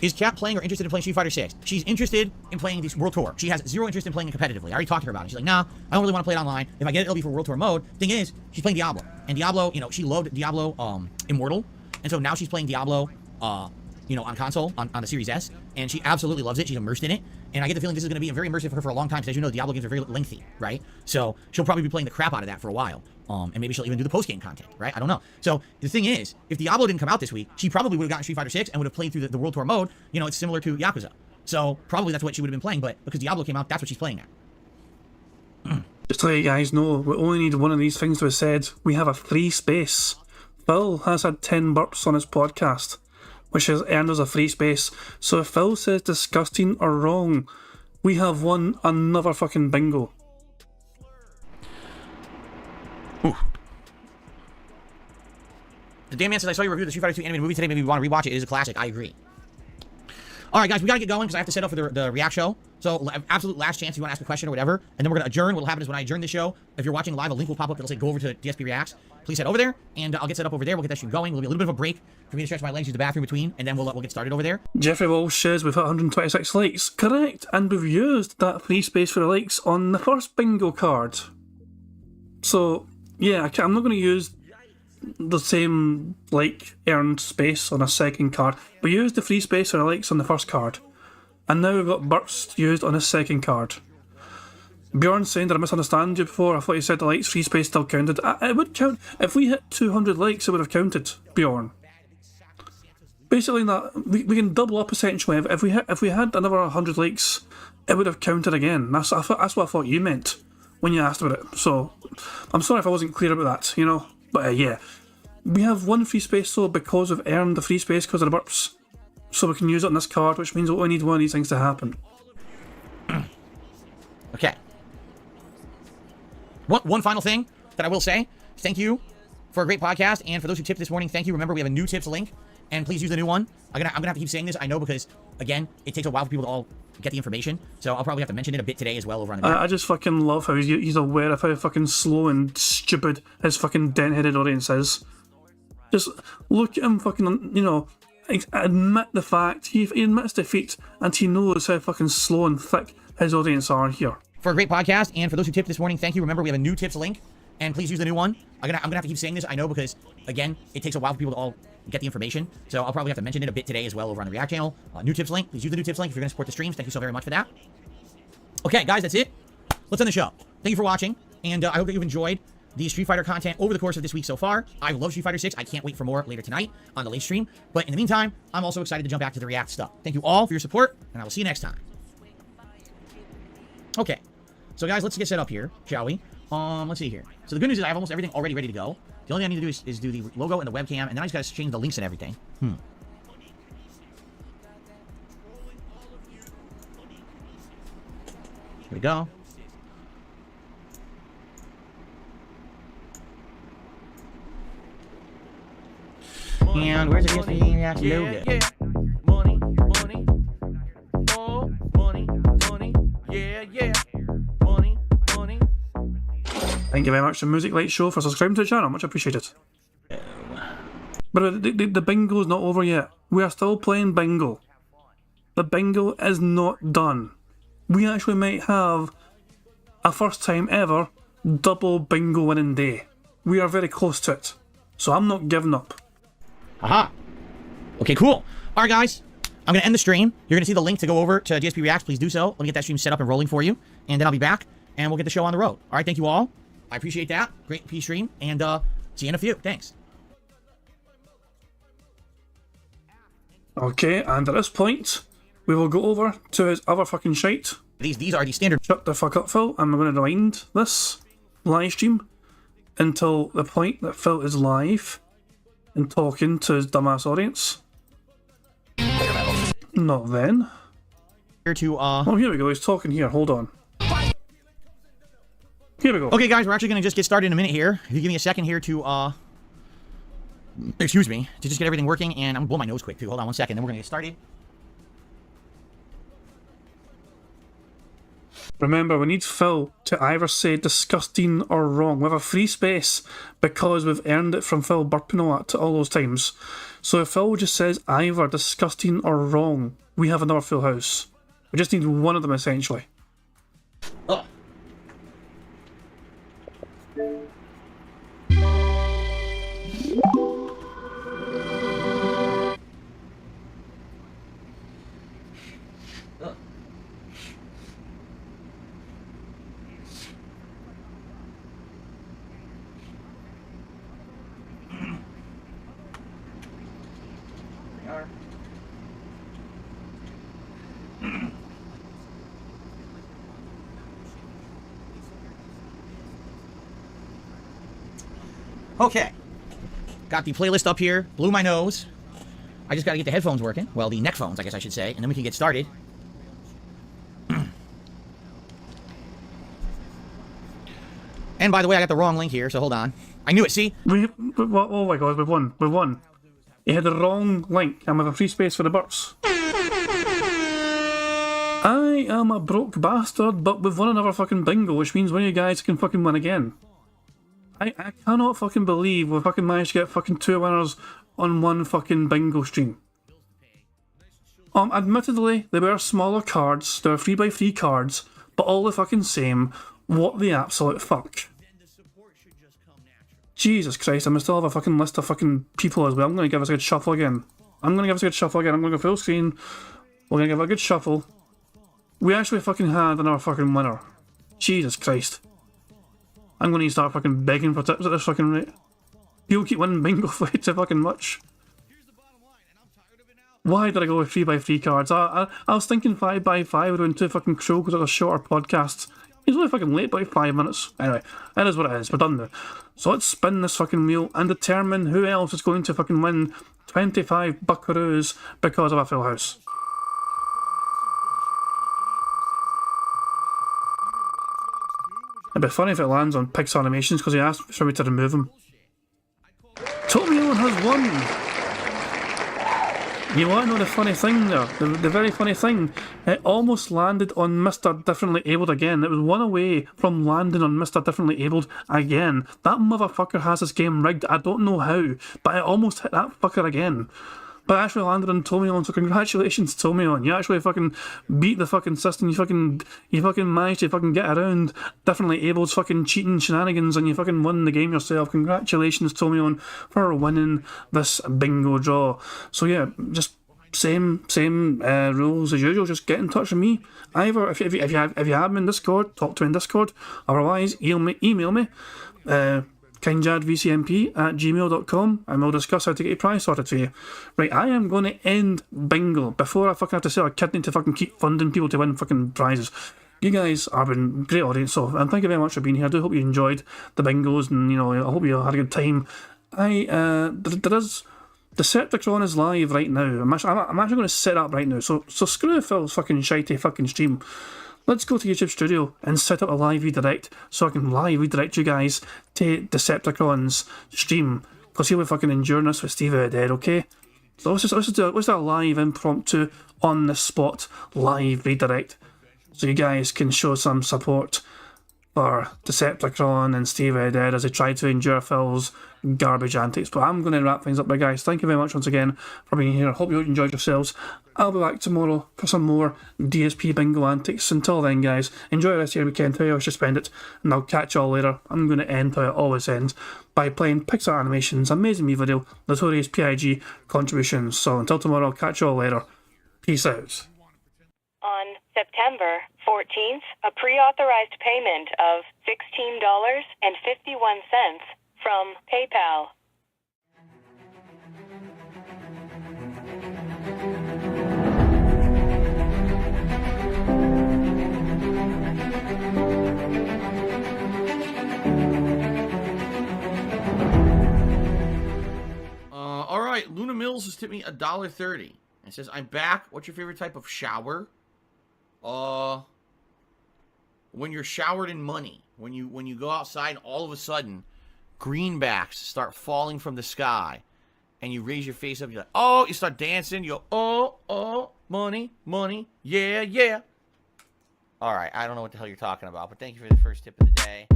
Is Kat playing or interested in playing Street Fighter 6? She's interested in playing the World Tour. She has zero interest in playing it competitively. I already talked to her about it. She's like, nah, I don't really want to play it online. If I get it, it'll be for World Tour mode. Thing is, she's playing Diablo. And Diablo, you know, she loved Diablo Immortal. And so now she's playing Diablo, you know, on console, on the Series S. And she absolutely loves it. She's immersed in it. And I get the feeling this is going to be very immersive for her for a long time, because as you know, Diablo games are very lengthy, right? So she'll probably be playing the crap out of that for a while. And maybe she'll even do the post-game content, right? I don't know. So the thing is, if Diablo didn't come out this week, she probably would have gotten Street Fighter 6 and would have played through the World Tour mode. You know, it's similar to Yakuza. So probably that's what she would have been playing, but because Diablo came out, that's what she's playing at. Just to let you guys know, we only need one of these things to be said. We have a free space. Phil has had 10 burps on his podcast, which has earned us a free space. So if Phil says disgusting or wrong, we have won another fucking bingo. Ooh. The damn man says, I saw you review the Street Fighter 2 animated movie today. Maybe we want to rewatch it. It is a classic. I agree. All right, guys, we got to get going because I have to set up for the React show. So, absolute last chance if you want to ask a question or whatever. And then we're going to adjourn. What'll happen is when I adjourn the show, if you're watching live, a link will pop up that'll say go over to DSP Reacts. Please head over there, and I'll get set up over there. We'll get that shoot going. There'll be a little bit of a break for me to stretch my legs, use the bathroom between, and then we'll get started over there. Jeffrey Walsh says we've hit 126 likes. Correct, and we've used that free space for the likes on the first bingo card. So, yeah, I'm not going to use the same, like, earned space on a second card. We used the free space for the likes on the first card. And now we've got bursts used on the second card. Bjorn saying, did I misunderstand you before? I thought you said the likes free space still counted. It would count. If we hit 200 likes, it would have counted, Bjorn. Basically, that we can double up essentially. If we had another 100 likes, it would have counted again. That's what I thought you meant when you asked about it. So, I'm sorry if I wasn't clear about that, you know. But yeah, we have one free space though because we've earned the free space because of the burps. So we can use it on this card, which means we only need one of these things to happen. Okay. One final thing that I will say. Thank you for a great podcast, and for those who tipped this morning, thank you. Remember, we have a new tips link, and please use the new one. I'm gonna have to keep saying this, I know, because again, it takes a while for people to all get the information. So I'll probably have to mention it a bit today as well over on the. I just fucking love how he's aware of how fucking slow and stupid his fucking dent-headed audience is. Just look at him fucking, you know, admit the fact. He admits defeat, and he knows how fucking slow and thick his audience are here. For a great podcast, and for those who tipped this morning, thank you. Remember, we have a new tips link, And please use the new one. I'm gonna have to keep saying this, I know, because again, it takes a while for people to all get the information. So I'll probably have to mention it a bit today as well over on the React channel. New tips link. Please use the new tips link if you're gonna support the streams. Thank you so very much for that. Okay, guys, that's it. Let's end the show. Thank you for watching, and I hope that you've enjoyed the Street Fighter content over the course of this week so far. I love Street Fighter 6. I can't wait for more later tonight on the late stream. But in the meantime, I'm also excited to jump back to the React stuff. Thank you all for your support, and I will see you next time. Okay, so guys, let's get set up here, shall we? Let's see here. So the good news is I have almost everything already ready to go. The only thing I need to do is do the logo and the webcam, and then I just gotta change the links and everything. Here we go. And where's the DSP React logo? Money, money, oh, money, money, yeah, money, money. Thank you very much to Music Light Show for subscribing to the channel, much appreciated. But the bingo's not over yet. We are still playing bingo. The bingo is not done. We actually might have a first time ever double bingo winning day. We are very close to it. So I'm not giving up. Aha. Okay, cool. All right, guys. I'm going to end the stream. You're going to see the link to go over to DSP Reacts. Please do so. Let me get that stream set up and rolling for you. And then I'll be back, and we'll get the show on the road. All right, thank you all. I appreciate that. Great P stream. And see you in a few. Thanks. Okay, and at this point, we will go over to his other fucking shite. These are the standard. Shut the fuck up, Phil. I'm going to rewind this live stream until the point that Phil is live and talking to his dumbass audience. Not then. Here to Oh, here we go. He's talking here. Hold on. Here we go. Okay, guys, we're actually going to just get started in a minute here. If you give me a second here to excuse me, to just get everything working, and I'm going to blow my nose quick too. Hold on one second, then we're going to get started. Remember, we need Phil to either say disgusting or wrong. We have a free space because we've earned it from Phil burping all those times. So if Phil just says either disgusting or wrong, we have another full house. We just need one of them, essentially. Oh. Okay, got the playlist up here, blew my nose. I just gotta get the headphones working. Well, the neck phones, I guess I should say, and then we can get started. And by the way, I got the wrong link here, so hold on. I knew it, see? Oh my god, we've won. We've won. He had the wrong link, and we have a free space for the burps. I am a broke bastard, but we've won another fucking bingo, which means one of you guys can fucking win again. I cannot fucking believe we fucking managed to get fucking 2 winners on one fucking bingo stream. Admittedly, they were smaller cards, they were 3x3 cards, but all the fucking same, what the absolute fuck. Jesus Christ, I must still have a fucking list of fucking people as well. I'm gonna give us a good shuffle again. I'm gonna go full screen. We're gonna give it a good shuffle. We actually fucking had another fucking winner. Jesus Christ. I'm gonna need to start fucking begging for tips at this fucking rate. People keep winning bingo way too fucking much. Why did I go with 3x3 cards? I was thinking 5x5 would have been too fucking cruel because it was a shorter podcast. He's only fucking late by 5 minutes. Anyway, it is what it is. We're done now. So let's spin this fucking wheel and determine who else is going to fucking win 25 buckaroos because of a full house. It'd be funny if it lands on Pix Animations because he asked for me to remove him. Tomio has won! You want to know the funny thing there? The very funny thing? It almost landed on Mr. Differently Abled again. It was one away from landing on Mr. Differently Abled again. That motherfucker has this game rigged. I don't know how, but it almost hit that fucker again. but I actually landed on Tomion, so congratulations, Tomion. You actually fucking beat the fucking system. You fucking managed to fucking get around definitely Abel's fucking cheating shenanigans, and you fucking won the game yourself. Congratulations, Tomion, for winning this bingo draw. So yeah, just same rules as usual. Just get in touch with me. Either if you have me in Discord, talk to me in Discord. Otherwise, email me. kindjadvcmp@gmail.com, and we'll discuss how to get your prize sorted for you. Right, I am going to end bingo before I fucking have to sell a kidney to fucking keep funding people to win fucking prizes. You guys have been a great audience, so and thank you very much for being here. I do hope you enjoyed the bingos, and you know, I hope you had a good time. There is Decepticon is live right now. I'm actually going to set up right now. So screw Phil's fucking shitey fucking stream. Let's go to YouTube Studio and set up a live redirect so I can live redirect you guys to Decepticon's stream, because he'll be fucking enduring us with Steve Dead, okay? So let's do a live impromptu on the spot live redirect so you guys can show some support for Decepticon and Steve Dead as they try to endure Phil's garbage antics. But I'm going to wrap things up there, guys. Thank you very much once again for being here. Hope you enjoyed yourselves. I'll be back tomorrow for some more DSP Bingo antics. Until then, guys, enjoy the rest of your weekend, how you wish to spend it, and I'll catch you all later. I'm going to end how it always ends, by playing Pixar Animation's Amazing Me video, Notorious P.I.G. contributions. So until tomorrow, I'll catch you all later. Peace out. On September 14th, a pre-authorized payment of $16.51 from PayPal. All right, Luna Mills has tipped me $1.30. It says, "I'm back. What's your favorite type of shower?" When you're showered in money. When you go outside and all of a sudden greenbacks start falling from the sky and you raise your face up, you're like, oh, you start dancing, you go, oh, money, money, yeah, yeah. All right, I don't know what the hell you're talking about, but thank you for the first tip of the day.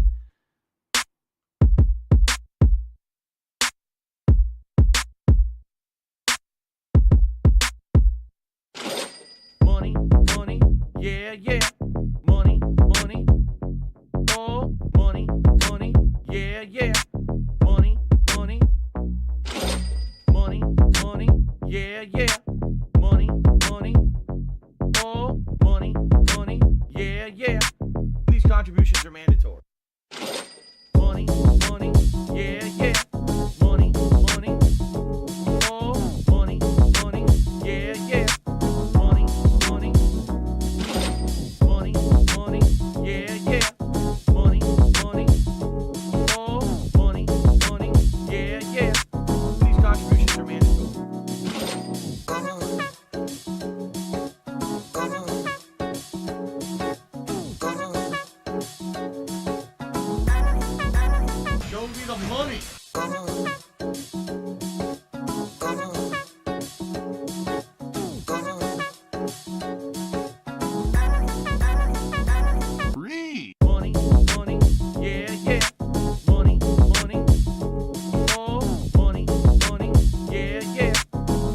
Money, money, yeah, yeah. Money, money, oh, money, money, yeah, yeah. Money, money, money, money, yeah, yeah. Money, money, oh, money, money, yeah, yeah. These contributions are mandatory. Money, money, yeah, yeah. Money, money, oh, money, money, yeah, yeah. Money, money, money, money, yeah, yeah. Money, money, oh, money, money, yeah, yeah. These contributions are mandatory. Show me the money. Free. Money, money, yeah, yeah. Money, money, oh, money, money, yeah, yeah.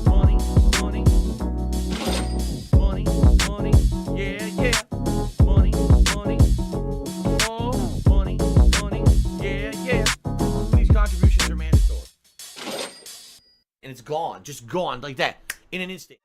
Money, money, money, money, yeah, yeah. Money, money, oh, money, money, yeah, yeah. These contributions are mandatory. And it's gone, just gone like that, in an instant.